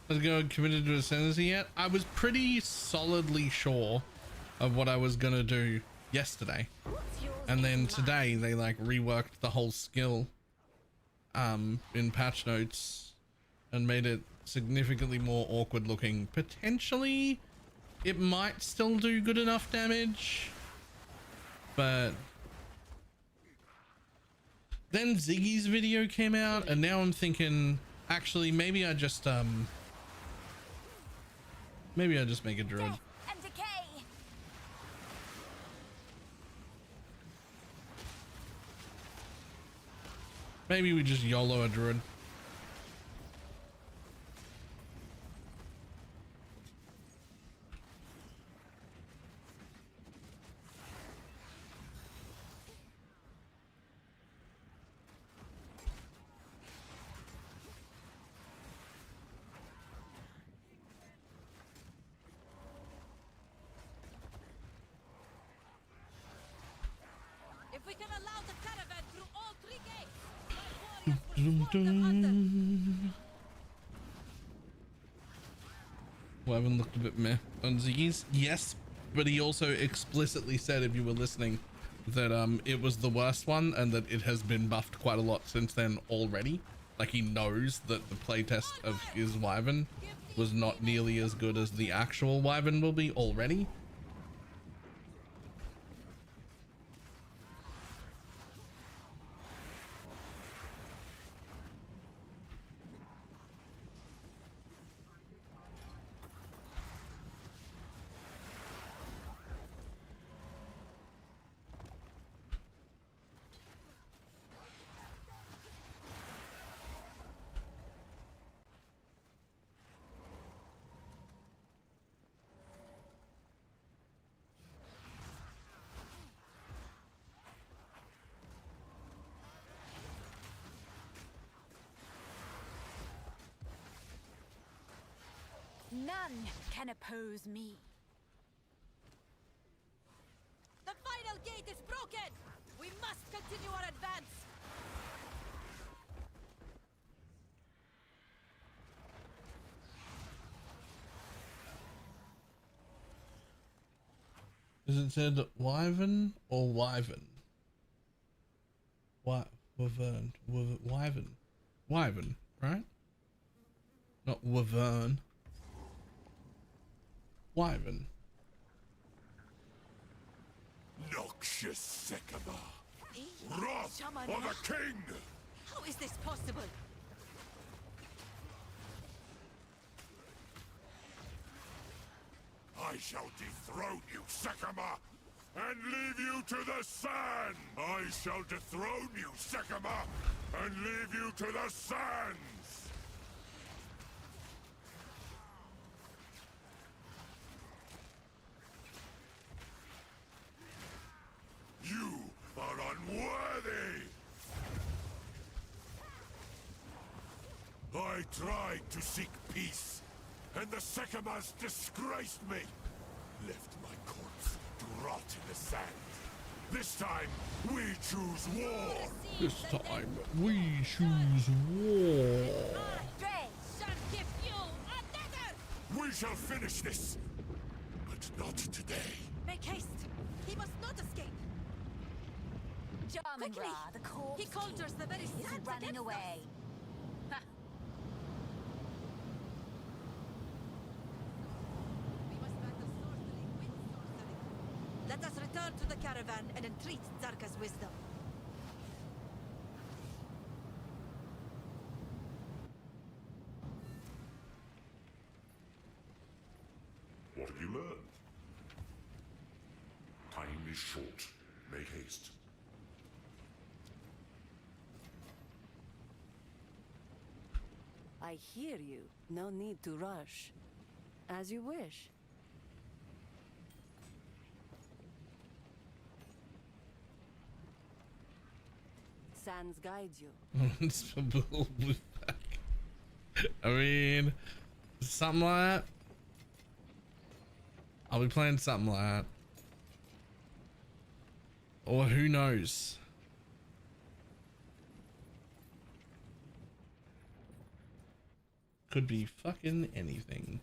[SPEAKER 1] Has God committed to ascendancy yet? I was pretty solidly sure of what I was gonna do yesterday, and then today they like reworked the whole skill in patch notes and made it significantly more awkward looking. Potentially it might still do good enough damage, but then Ziggy's video came out and now I'm thinking actually maybe I just make a druid. Maybe we just YOLO a druid.
[SPEAKER 12] If we can allow the caravan through all 3 gates,
[SPEAKER 1] Wyvern looked a bit meh on Ziggy's. Yes, but he also explicitly said, if you were listening, that it was the worst one and that it has been buffed quite a lot since then already. Like he knows that the playtest of his Wyvern was not nearly as good as the actual Wyvern will be already.
[SPEAKER 9] None can oppose me.
[SPEAKER 12] the final gate is broken! We must continue our advance!
[SPEAKER 1] Is it said Wyvern or Wyvern? Wyvern. Wyvern. Wyvern, right? Not Wyvern. Wyvern.
[SPEAKER 5] Noxious Sycamore. Wrath of a king!
[SPEAKER 12] How is this possible?
[SPEAKER 5] I shall dethrone you, Sycamore, and leave you to the sand! I shall dethrone you, Sycamore, and leave you to the sands! You are unworthy! I tried to seek peace, and the Sycamores disgraced me! Left my corpse to rot in the sand. This time, we choose war!
[SPEAKER 1] This time, we choose war!
[SPEAKER 5] We shall finish this! But not today.
[SPEAKER 12] Make haste! He must not escape!
[SPEAKER 9] Quickly! The corpse
[SPEAKER 12] he conjures the very
[SPEAKER 9] is
[SPEAKER 12] sands
[SPEAKER 9] running
[SPEAKER 12] against
[SPEAKER 9] away.
[SPEAKER 12] us. and entreat Zarka's wisdom.
[SPEAKER 5] What have you learned? Time is short. Make haste.
[SPEAKER 3] I hear you. No need to rush. As you wish. Sans guides you.
[SPEAKER 1] It's for blue pack. I mean, something like that. I'll be playing something like that. Or who knows? Could be fucking anything.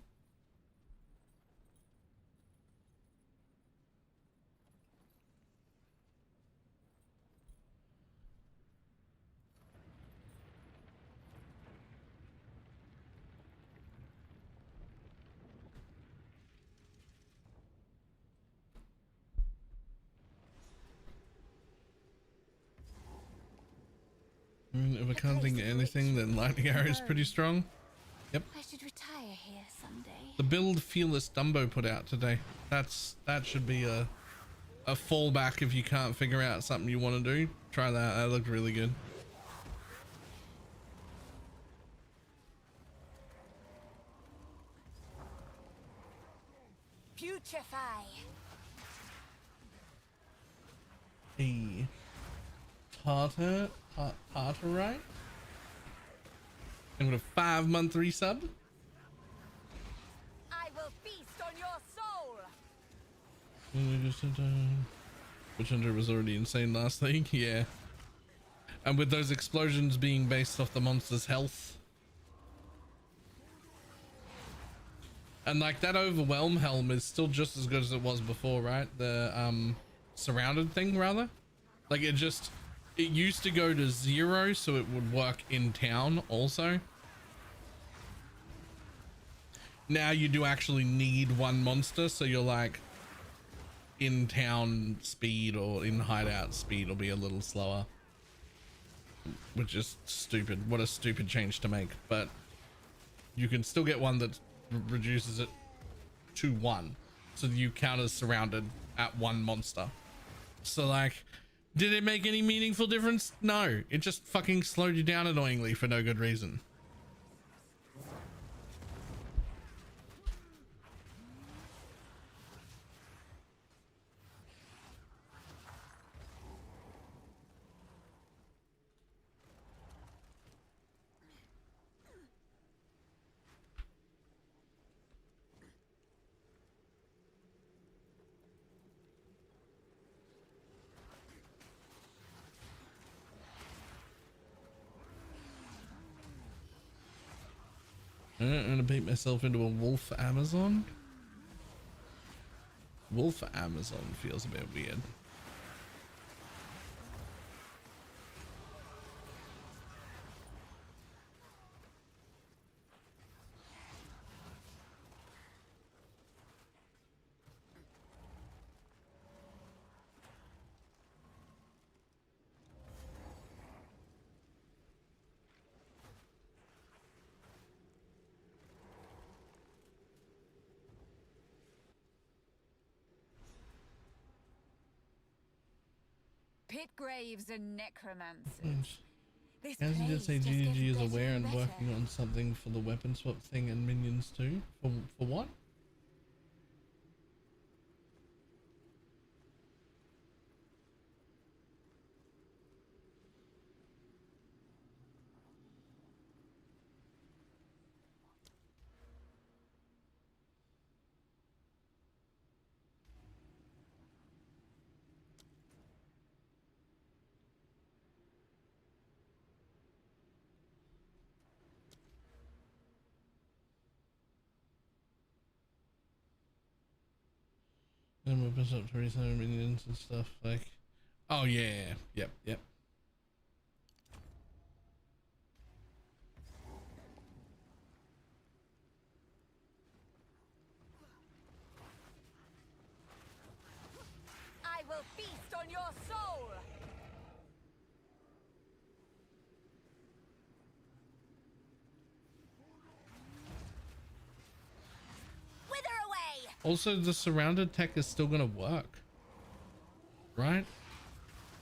[SPEAKER 1] If I can't think of anything, then lightning arrow is pretty strong. Yep.
[SPEAKER 9] I should retire here someday.
[SPEAKER 1] The build Fearless Dumbo put out today. That should be a fallback if you can't figure out something you want to do. Try that. That looked really good.
[SPEAKER 9] Putrefy.
[SPEAKER 1] A Tartarite? And with a 5-month resub.
[SPEAKER 9] I will feast on your soul.
[SPEAKER 1] Which Hunter was already insane last week, yeah. And with those explosions being based off the monster's health. And like that overwhelm helm is still just as good as it was before, right? The surrounded thing rather. Like it used to go to 0 so it would work in town also. Now you do actually need one monster, so you're like in town speed or in hideout speed will be a little slower, which is stupid. What a stupid change to make, but you can still get one that reduces it to 1 so you count as surrounded at 1 monster. So like, did it make any meaningful difference? No, it just fucking slowed you down annoyingly for no good reason. I'm gonna beat myself into a wolf Amazon. Wolf Amazon feels a bit weird.
[SPEAKER 9] Pit graves and necromancers. This
[SPEAKER 1] As you just say,
[SPEAKER 9] place
[SPEAKER 1] GG is
[SPEAKER 9] gets
[SPEAKER 1] aware and
[SPEAKER 9] better.
[SPEAKER 1] working on something for the weapon swap thing and minions too. For what? And weapons up to 37 minions and stuff like. Oh yeah, yep.
[SPEAKER 9] I will feast on your
[SPEAKER 1] Also, the surrounded tech is still gonna work, right?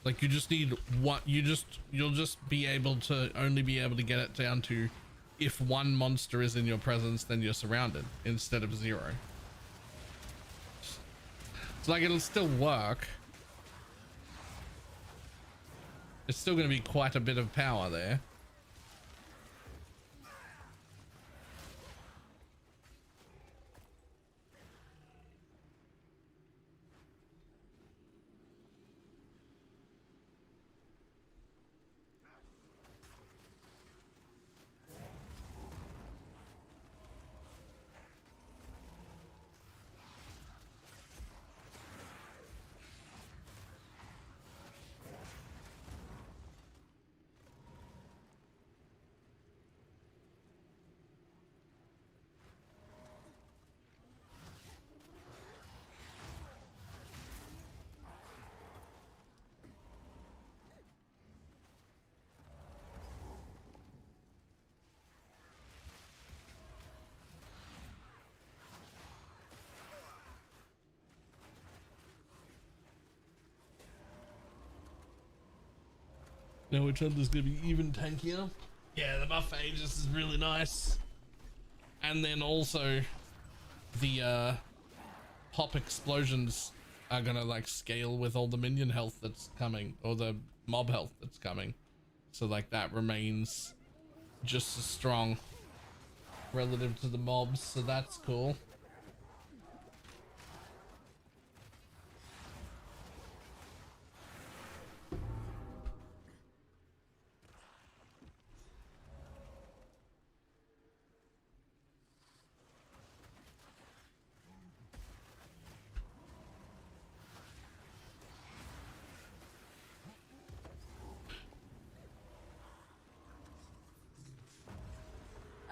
[SPEAKER 1] Like you just need what you'll just be able to only be able to get it down to if one monster is in your presence, then you're surrounded instead of 0. So like it'll still work. It's still going to be quite a bit of power there. Now which other's gonna be even tankier? Yeah, the buff Aegis is really nice. And then also the pop explosions are gonna like scale with all the minion health that's coming, or the mob health that's coming. So like that remains just as strong relative to the mobs, so that's cool.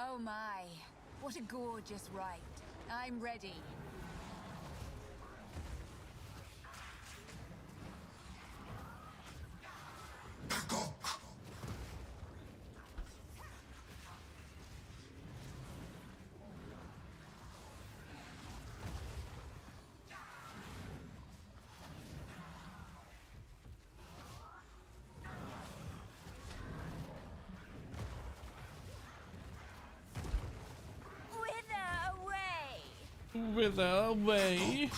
[SPEAKER 9] Oh my, what a gorgeous rite. I'm ready.
[SPEAKER 1] Wither away.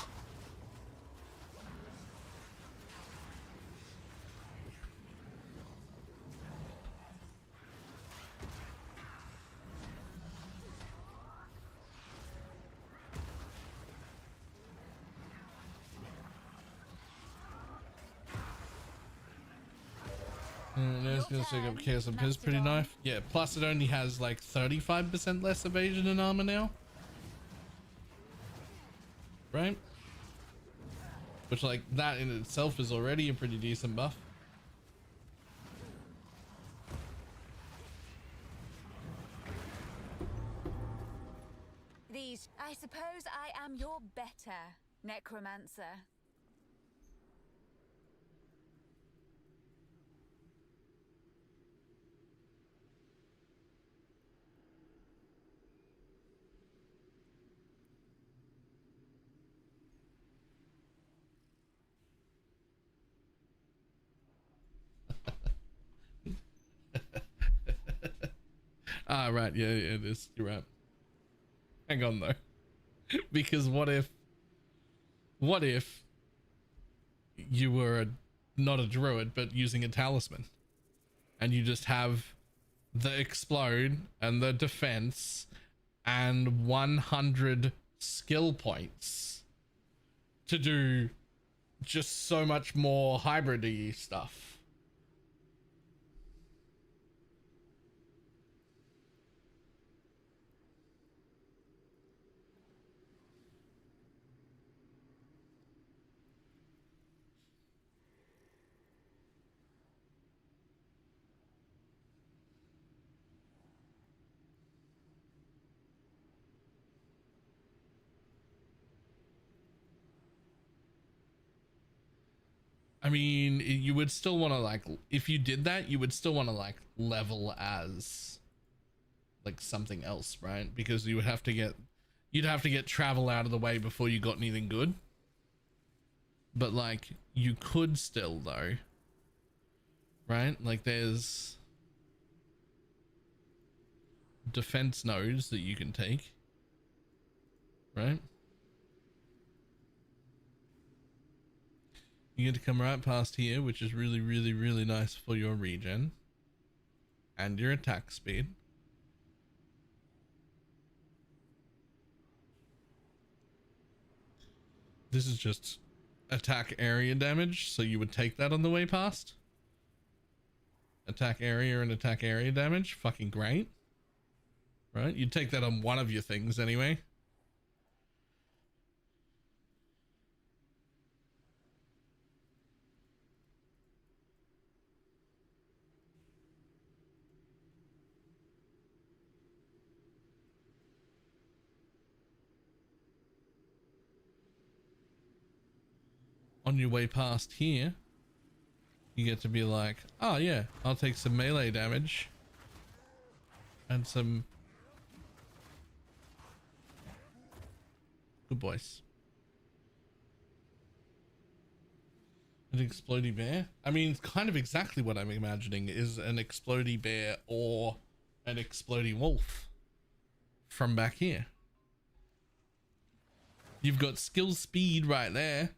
[SPEAKER 1] That's gonna take up Chaos and Piss pretty nice. Yeah, plus it only has like 35% less evasion and armor now. Right? Which like that in itself is already a pretty decent buff.
[SPEAKER 9] I suppose I am your better necromancer.
[SPEAKER 1] Ah, right. Yeah, it is. You're right. Hang on though, because what if you were not a druid but using a talisman, and you just have the explode and the defense and 100 skill points to do just so much more hybrid-y stuff. I mean, you would still want to like, if you did that, you would still want to like level as like something else, right? Because you would have to get you'd have to get travel out of the way before you got anything good. But like, you could still though, right? Like there's defense nodes that you can take, right? You get to come right past here, which is really, really, really nice for your regen and your attack speed. This is just attack area damage, so you would take that on the way past. Attack area and attack area damage, fucking great. Right? You'd take that on one of your things anyway. On your way past here, you get to be like, oh yeah, I'll take some melee damage and some good boys. An explodey bear? I mean, it's kind of exactly what I'm imagining is an explodey bear or an explodey wolf from back here. You've got skill speed right there.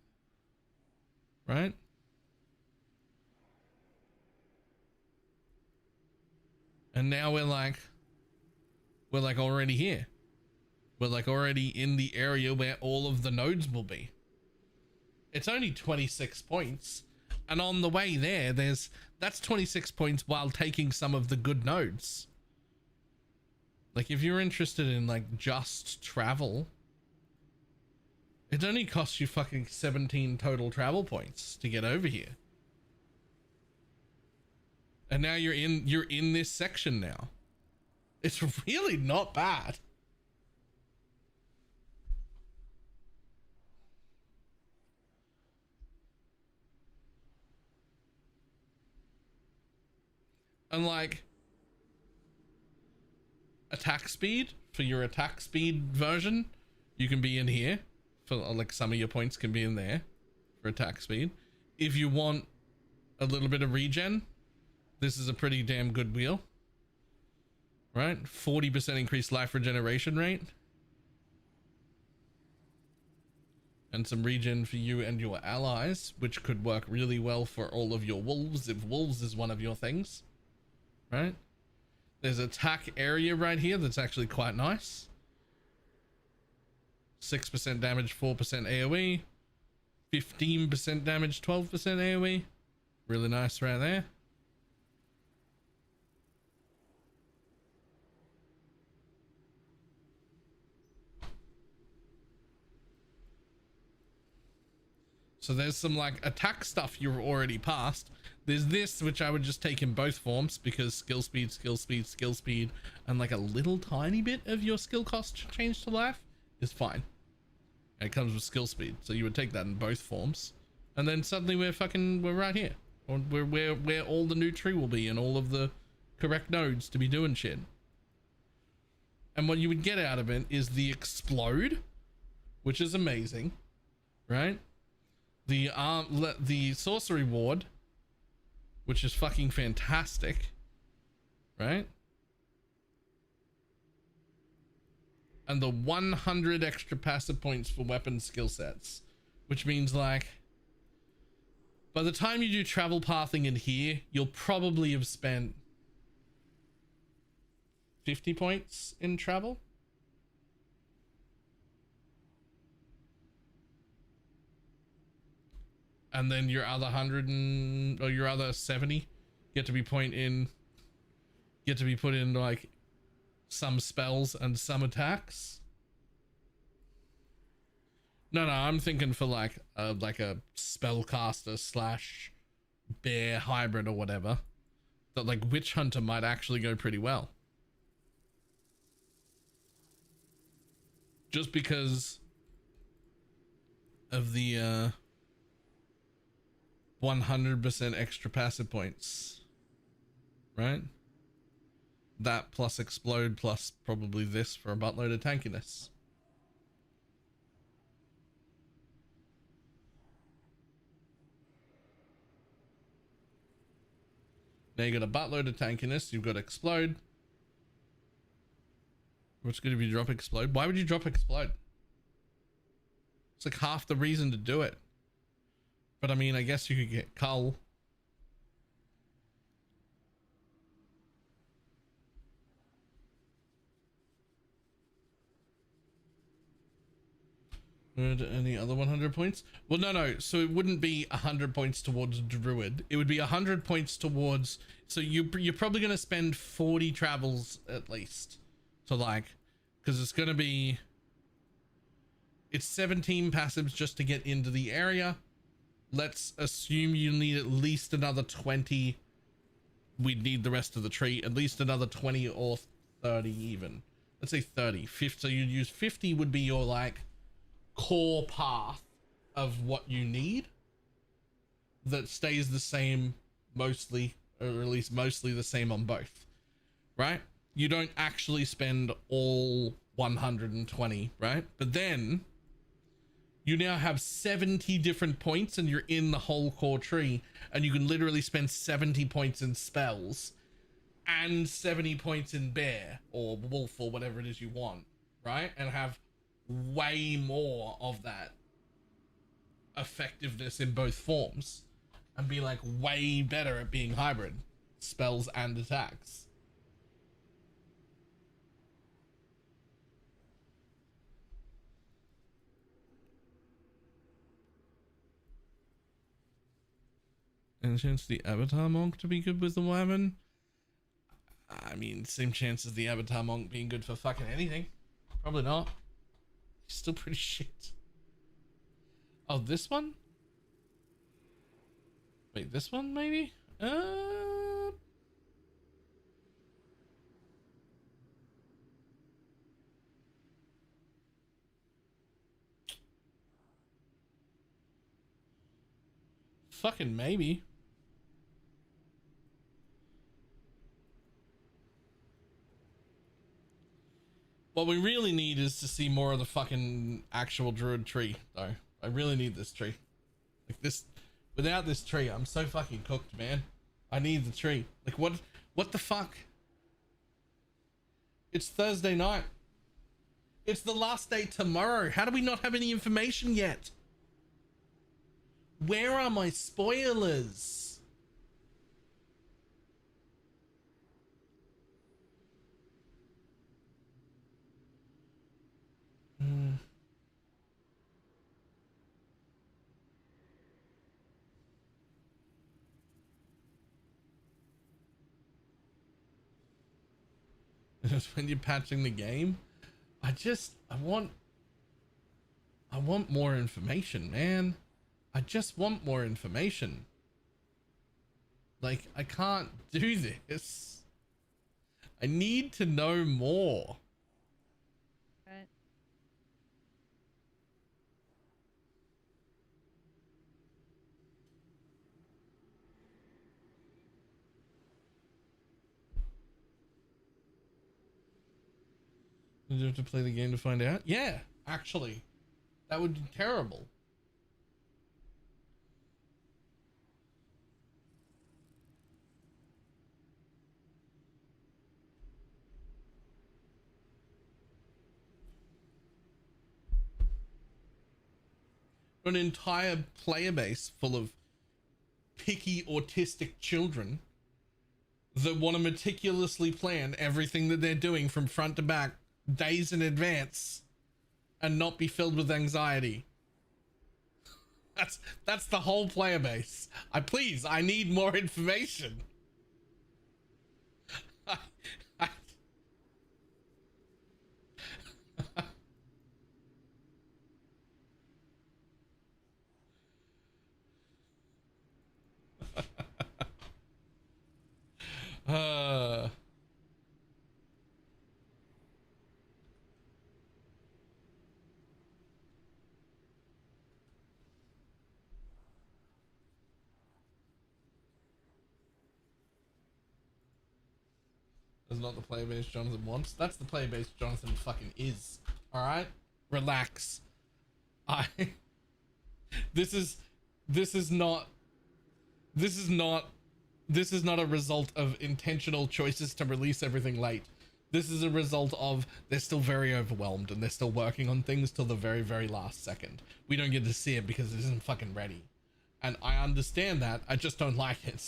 [SPEAKER 1] Right? And now we're like already here. We're like already in the area where all of the nodes will be. It's only 26 points. And on the way there, that's 26 points while taking some of the good nodes. Like if you're interested in like just travel, it only costs you fucking 17 total travel points to get over here. And now you're in this section now. It's really not bad. And like attack speed, for your attack speed version, you can be in here. For like some of your points can be in there for attack speed. If you want a little bit of regen, this is a pretty damn good wheel, right? 40% increased life regeneration rate and some regen for you and your allies, which could work really well for all of your wolves if wolves is one of your things, right? There's attack area right here that's actually quite nice. 6% damage, 4% AoE, 15% damage, 12% AoE. Really nice right there. So there's some like attack stuff you're already past. There's this, which I would just take in both forms because skill speed, and like a little tiny bit of your skill cost change to life is fine. It comes with skill speed, so you would take that in both forms, and then suddenly we're right here, or we're where all the new tree will be and all of the correct nodes to be doing shit. And what you would get out of it is the explode, which is amazing, right? The sorcery ward, which is fucking fantastic, right? And the 100 extra passive points for weapon skill sets, which means like by the time you do travel pathing in here, you'll probably have spent 50 points in travel. And then your other 100 or your other 70 get to be put in like some spells and some attacks. No, I'm thinking for like a spellcaster slash bear hybrid or whatever, that like witch hunter might actually go pretty well, just because of the 100% extra passive points, right? That plus explode plus probably this for a buttload of tankiness. Now you got a buttload of tankiness. You've got explode. What's good if you drop explode? Why would you drop explode? It's like half the reason to do it. But I mean, I guess you could get cull. Any other 100 points? Well, no. So it wouldn't be 100 points towards druid. It would be 100 points towards. So you're probably going to spend 40 travels at least to like, because it's going to be. It's 17 passives just to get into the area. Let's assume you need at least another 20. We'd need the rest of the tree. At least another 20 or 30 even. Let's say 30. 50, so you'd use 50 would be your like core path of what you need. That stays the same mostly, or at least mostly the same on both. Right? You don't actually spend all 120, right? But then you now have 70 different points and you're in the whole core tree, and you can literally spend 70 points in spells and 70 points in bear or wolf or whatever it is you want, right? And have way more of that effectiveness in both forms and be like way better at being hybrid spells and attacks. Any chance the Avatar Monk to be good with the Wyvern? I mean, same chance as the Avatar Monk being good for fucking anything. Probably not. He's still pretty shit. Oh, this one? Wait, this one maybe? Fucking maybe. What we really need is to see more of the fucking actual druid tree, though. I really need this tree. Like this, without this tree, I'm so fucking cooked, man. I need the tree. Like what the fuck? It's Thursday night. It's the last day tomorrow. How do we not have any information yet? Where are my spoilers? Just when you're patching the game, I want more information, man. I just want more information. Like, I can't do this. I need to know more.
[SPEAKER 13] Right.
[SPEAKER 1] Did you have to play the game to find out? Yeah, actually. That would be terrible. An entire player base full of picky autistic children that want to meticulously plan everything that they're doing from front to back days in advance and not be filled with anxiety. That's the whole player base. I need more information. That's not the player base Jonathan wants. That's the player base Jonathan fucking is. Alright? Relax. This is not This is not a result of intentional choices to release everything late. This is a result of they're still very overwhelmed and they're still working on things till the very, very last second. We don't get to see it because it isn't fucking ready. And I understand that, I just don't like it.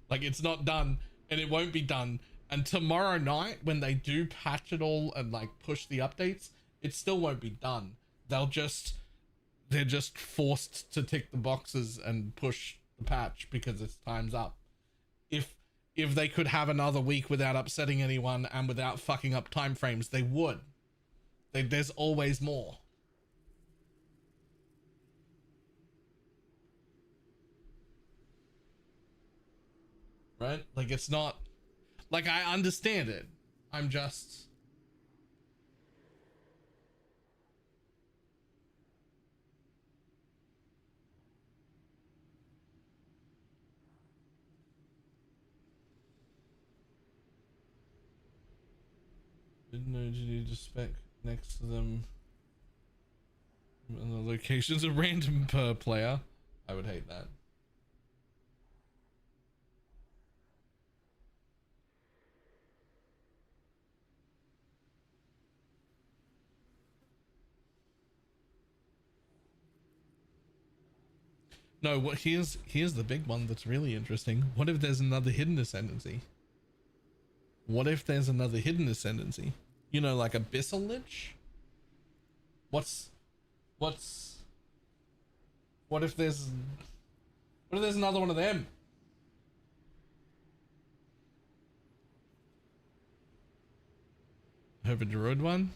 [SPEAKER 1] Like, it's not done, and it won't be done. And tomorrow night, when they do patch it all and like push the updates, it still won't be done. They're just forced to tick the boxes and push the patch because it's time's up. If they could have another week without upsetting anyone and without fucking up timeframes, they would. There's always more. Right? Like, it's not like, I understand it. I'm just didn't know you need to spec next to them and the locations are random per player. I would hate that. No, what here's the big one that's really interesting. What if there's another hidden ascendancy? What if there's another hidden ascendancy? You know, like Abyssal Lich? What if there's another one of them? Have a druid one?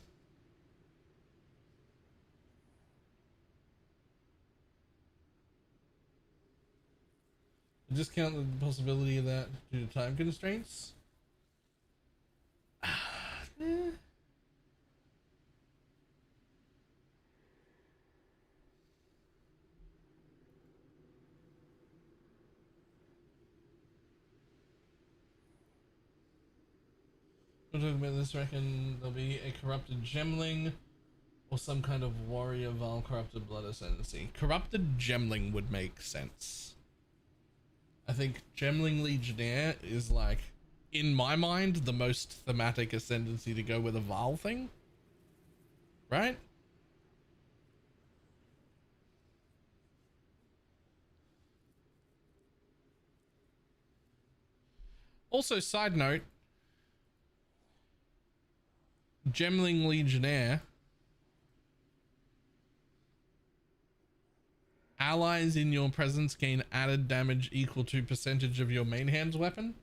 [SPEAKER 1] Discount the possibility of that due to time constraints. We're talking about this. Reckon there'll be a corrupted gemling or some kind of warrior Val corrupted blood ascendancy. Corrupted gemling would make sense. I think Gemling Legionnaire is, like, in my mind, the most thematic ascendancy to go with a Val thing. Right? Also, side note, Gemling Legionnaire, allies in your presence gain added damage equal to percentage of your main hand's weapon.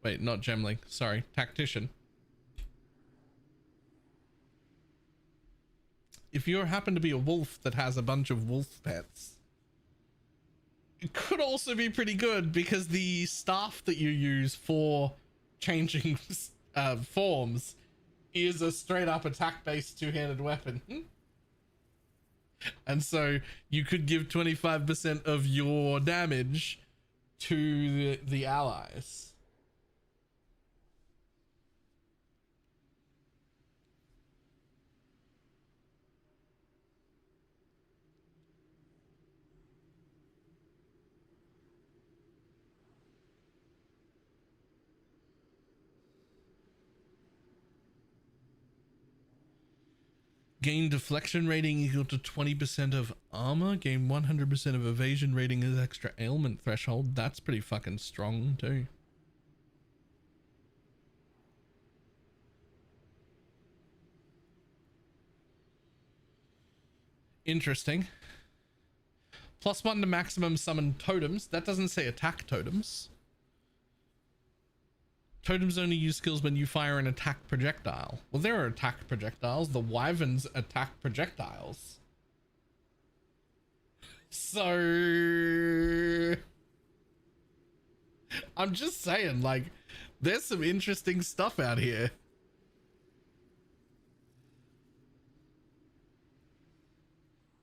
[SPEAKER 1] Wait, not Gemling, sorry, Tactician. If you happen to be a wolf that has a bunch of wolf pets, it could also be pretty good because the staff that you use for changing forms is a straight up attack based two-handed weapon. And so you could give 25% of your damage to the allies. Gain deflection rating equal to 20% of armor. Gain 100% of evasion rating as extra ailment threshold. That's pretty fucking strong too. Interesting. +1 to maximum summon totems. That doesn't say attack totems. Totems only use skills when you fire an attack projectile. Well, there are attack projectiles. The wyverns attack projectiles. So I'm just saying, like, there's some interesting stuff out here.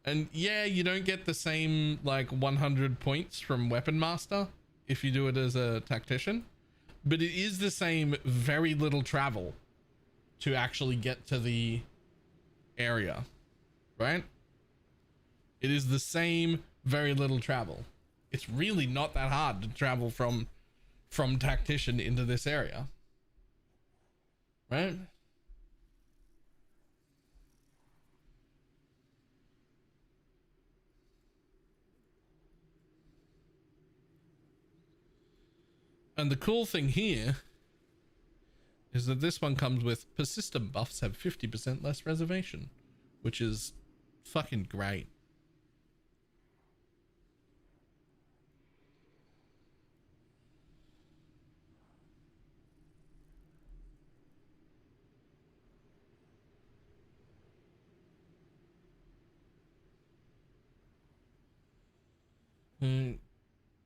[SPEAKER 1] And yeah, you don't get the same like 100 points from Weapon Master if you do it as a tactician. But it is the same very little travel to actually get to the area, right? It is the same very little travel. It's really not that hard to travel from Tactician into this area, right? And the cool thing here is that this one comes with persistent buffs have 50% less reservation, which is fucking great.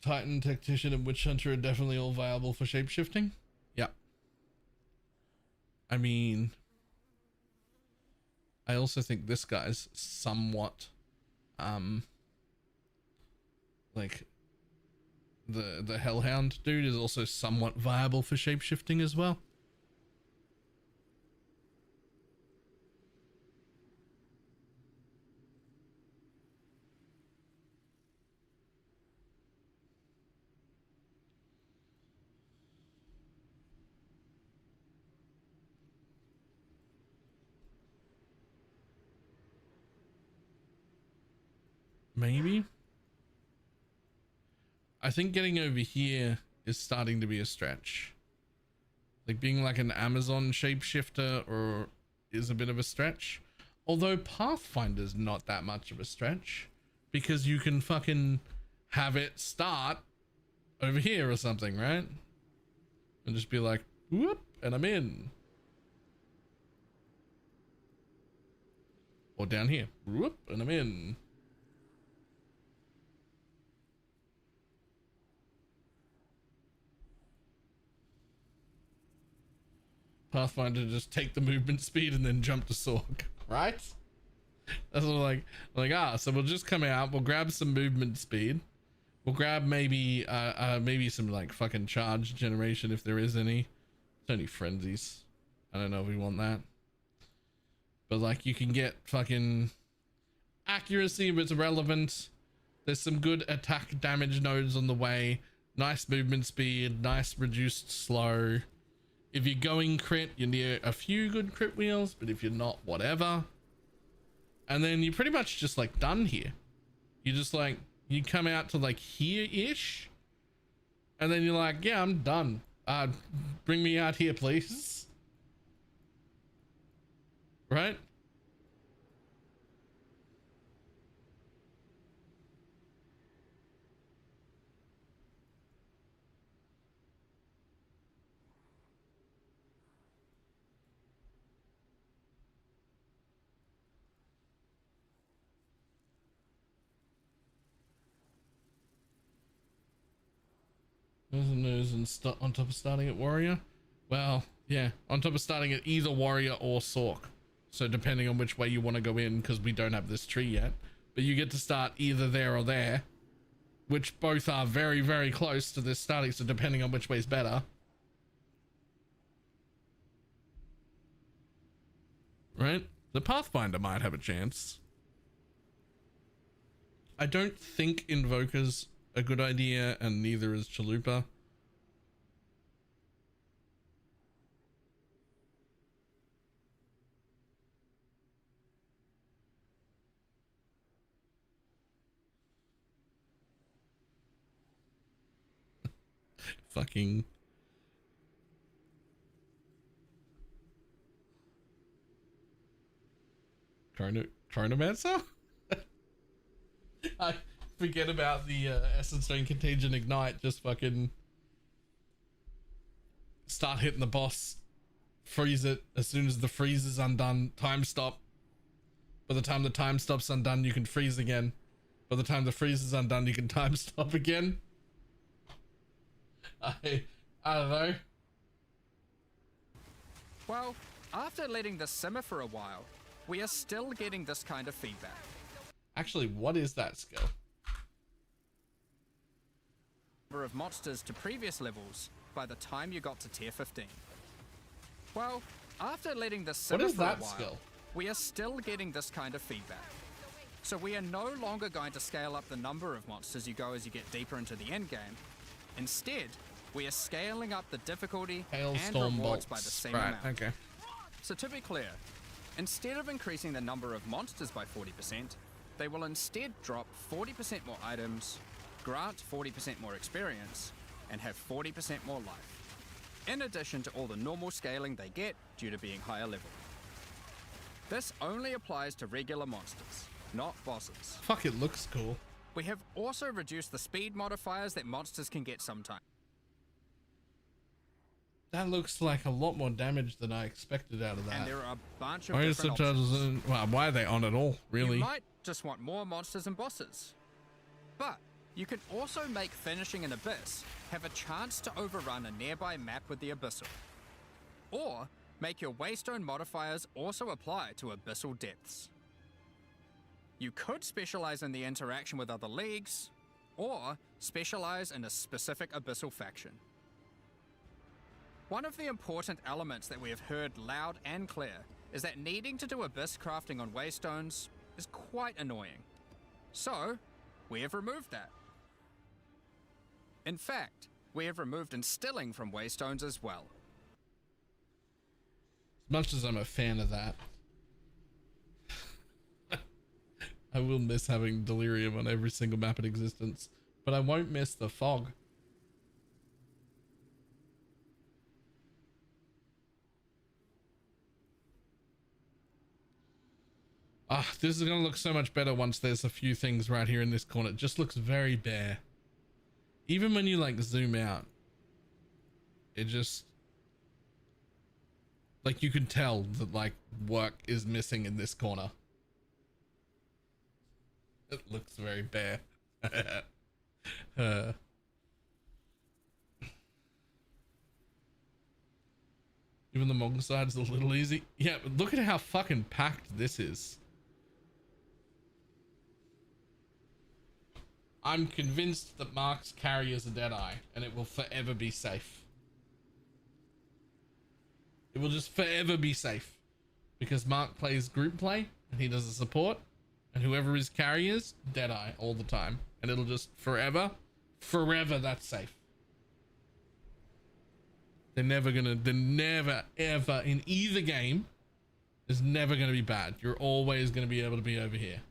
[SPEAKER 1] Titan, Tactician, and Witch Hunter are definitely all viable for shapeshifting. Yeah. I mean, I also think this guy's somewhat, like the Hellhound dude is also somewhat viable for shapeshifting as well. Maybe. I think getting over here is starting to be a stretch. Like being like an Amazon shapeshifter or is a bit of a stretch. Although Pathfinder's not that much of a stretch because you can fucking have it start over here or something, right? And just be like, whoop, and I'm in. Or down here, whoop, and I'm in. Pathfinder to just take the movement speed and then jump to Sorg, right? That's what so we'll just come out, we'll grab some movement speed, we'll grab maybe some like fucking charge generation if there is any. It's only frenzies. I don't know if we want that. But like you can get fucking accuracy if it's relevant. There's some good attack damage nodes on the way. Nice movement speed, nice reduced slow. If you're going crit, you need a few good crit wheels, but if you're not, whatever. And then you're pretty much just like done here. You just like, you come out to like here-ish. And then you're like, yeah, I'm done. Bring me out here, please. Right? And on top of starting at warrior, well, yeah, on top of starting at either warrior or Sork. So depending on which way you want to go in, because we don't have this tree yet, but you get to start either there or there, which both are very, very close to this starting. So depending on which way is better, right? The Pathfinder might have a chance. I don't think Invoker's a good idea, and neither is Chalupa. Fucking Chronomancer? I forget about the Essence Stone Contagion Ignite. Just fucking start hitting the boss, freeze it. As soon as the freeze is undone, time stop. By the time the time stop's undone, you can freeze again. By the time the freeze is undone, you can time stop again. I don't know.
[SPEAKER 14] Well, after letting this simmer for a while, we are still getting this kind of feedback.
[SPEAKER 1] Actually, what is that skill?
[SPEAKER 14] Number of monsters to previous levels by the time you got to tier 15. Well, after letting this simmer for a while, we are still getting this kind of feedback. So we are no longer going to scale up the number of monsters you go as you get deeper into the endgame. Instead, we are scaling up the difficulty and
[SPEAKER 1] Hailstorm
[SPEAKER 14] rewards
[SPEAKER 1] bolts.
[SPEAKER 14] by the same
[SPEAKER 1] Right,
[SPEAKER 14] amount.
[SPEAKER 1] okay.
[SPEAKER 14] So to be clear, instead of increasing the number of monsters by 40%, they will instead drop 40% more items, grant 40% more experience, and have 40% more life, in addition to all the normal scaling they get due to being higher level. This only applies to regular monsters, not bosses.
[SPEAKER 1] Fuck, it looks cool.
[SPEAKER 14] We have also reduced the speed modifiers that monsters can get sometimes.
[SPEAKER 1] That looks like a lot more damage than I expected out of that.
[SPEAKER 14] And there are a bunch of
[SPEAKER 1] Why are
[SPEAKER 14] different
[SPEAKER 1] subtitles
[SPEAKER 14] options.
[SPEAKER 1] well, why are they on at all, really?
[SPEAKER 14] You might just want more monsters and bosses. But you can also make finishing an abyss have a chance to overrun a nearby map with the abyssal. Or make your waystone modifiers also apply to abyssal depths. You could specialize in the interaction with other leagues, or specialize in a specific abyssal faction. One of the important elements that we have heard loud and clear is that needing to do abyss crafting on waystones is quite annoying. So, we have removed that. In fact, we have removed instilling from waystones as well.
[SPEAKER 1] As much as I'm a fan of that, I will miss having delirium on every single map in existence, but I won't miss the fog. Ah, this is going to look so much better once there's a few things right here in this corner. It just looks very bare. Even when you like zoom out, it just, like, you can tell that like work is missing in this corner. It looks very bare. Even the Mong side's a little easy. Yeah, but look at how fucking packed this is. I'm convinced that Mark's carry is a Deadeye, and it will forever be safe. It will just forever be safe. Because Mark plays group play, and he does the support, and whoever his carry is, Deadeye all the time. And it'll just forever that's safe. They're never ever, in either game, is never gonna be bad. You're always gonna be able to be over here.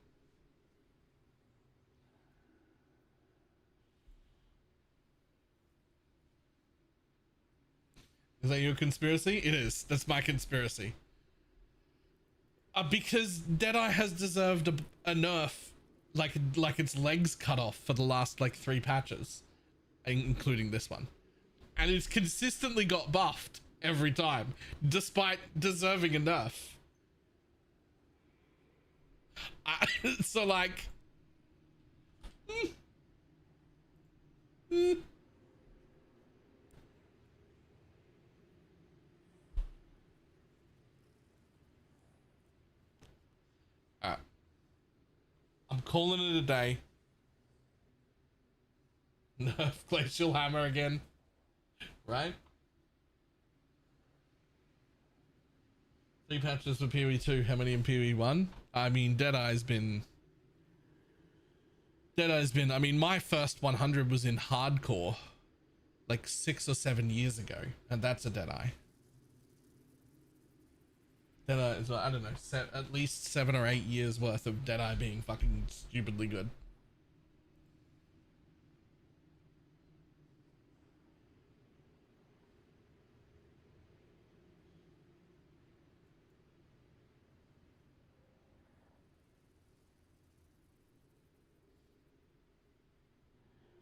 [SPEAKER 1] Is that your conspiracy? It is. That's my conspiracy. Because Deadeye has deserved a nerf, like its legs cut off for the last like 3 patches, including this one, and it's consistently got buffed every time, despite deserving a nerf. So like, I'm calling it a day. Nerf Glacial Hammer again. Right? 3 patches for PoE 2. How many in PoE 1? I mean, Deadeye's been... I mean, my first 100 was in hardcore. Like 6 or 7 years ago. And that's a Deadeye. Deadeye is, I don't know, at least 7 or 8 years worth of Deadeye being fucking stupidly good.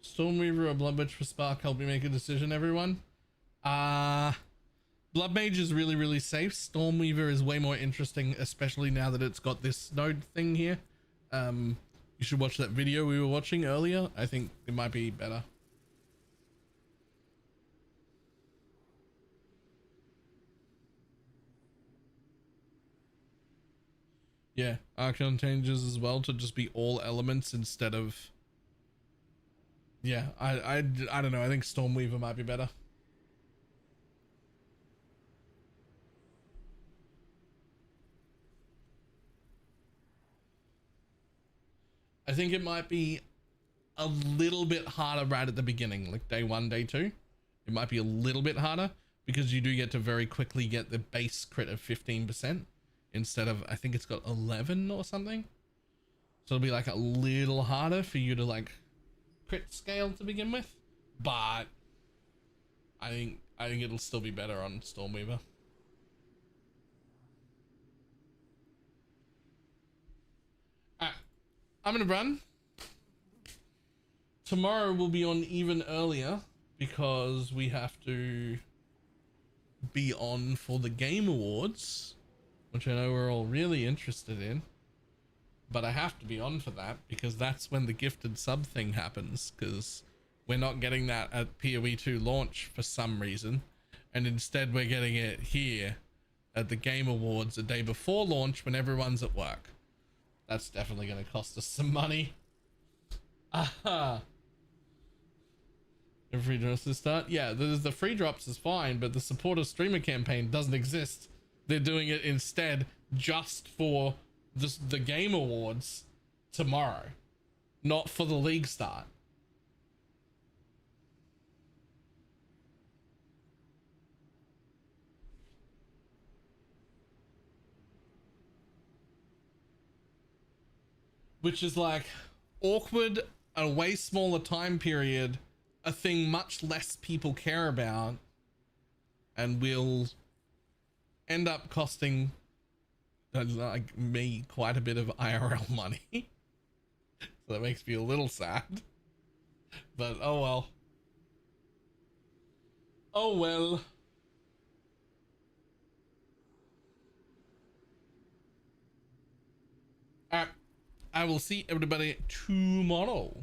[SPEAKER 1] Stormweaver or Bloodmage for Spark, help me make a decision, everyone. Bloodmage is really safe. Stormweaver is way more interesting, especially now that it's got this node thing here. You should watch that video we were watching earlier. I think it might be better. Yeah, Archon changes as well to just be all elements instead of... Yeah, I don't know. I think Stormweaver might be better. I think it might be a little bit harder right at the beginning, like day 1, day 2. It might be a little bit harder because you do get to very quickly get the base crit of 15% instead of, I think it's got 11 or something. So it'll be like a little harder for you to like crit scale to begin with, but I think it'll still be better on Stormweaver. I'm gonna run. Tomorrow we'll be on even earlier because we have to be on for the Game Awards, which I know we're all really interested in. But I have to be on for that because that's when the gifted sub thing happens, because we're not getting that at PoE 2 launch for some reason, and instead we're getting it here at the Game Awards a day before launch when everyone's at work. That's definitely going to cost us some money. Aha. The free drops to start? Yeah, the free drops is fine, but the supporter streamer campaign doesn't exist. They're doing it instead just for the Game Awards tomorrow, not for the league start. Which is like awkward, a way smaller time period, a thing much less people care about, and will end up costing like me quite a bit of IRL money. So that makes me a little sad, but oh well. Oh well. I will see everybody tomorrow.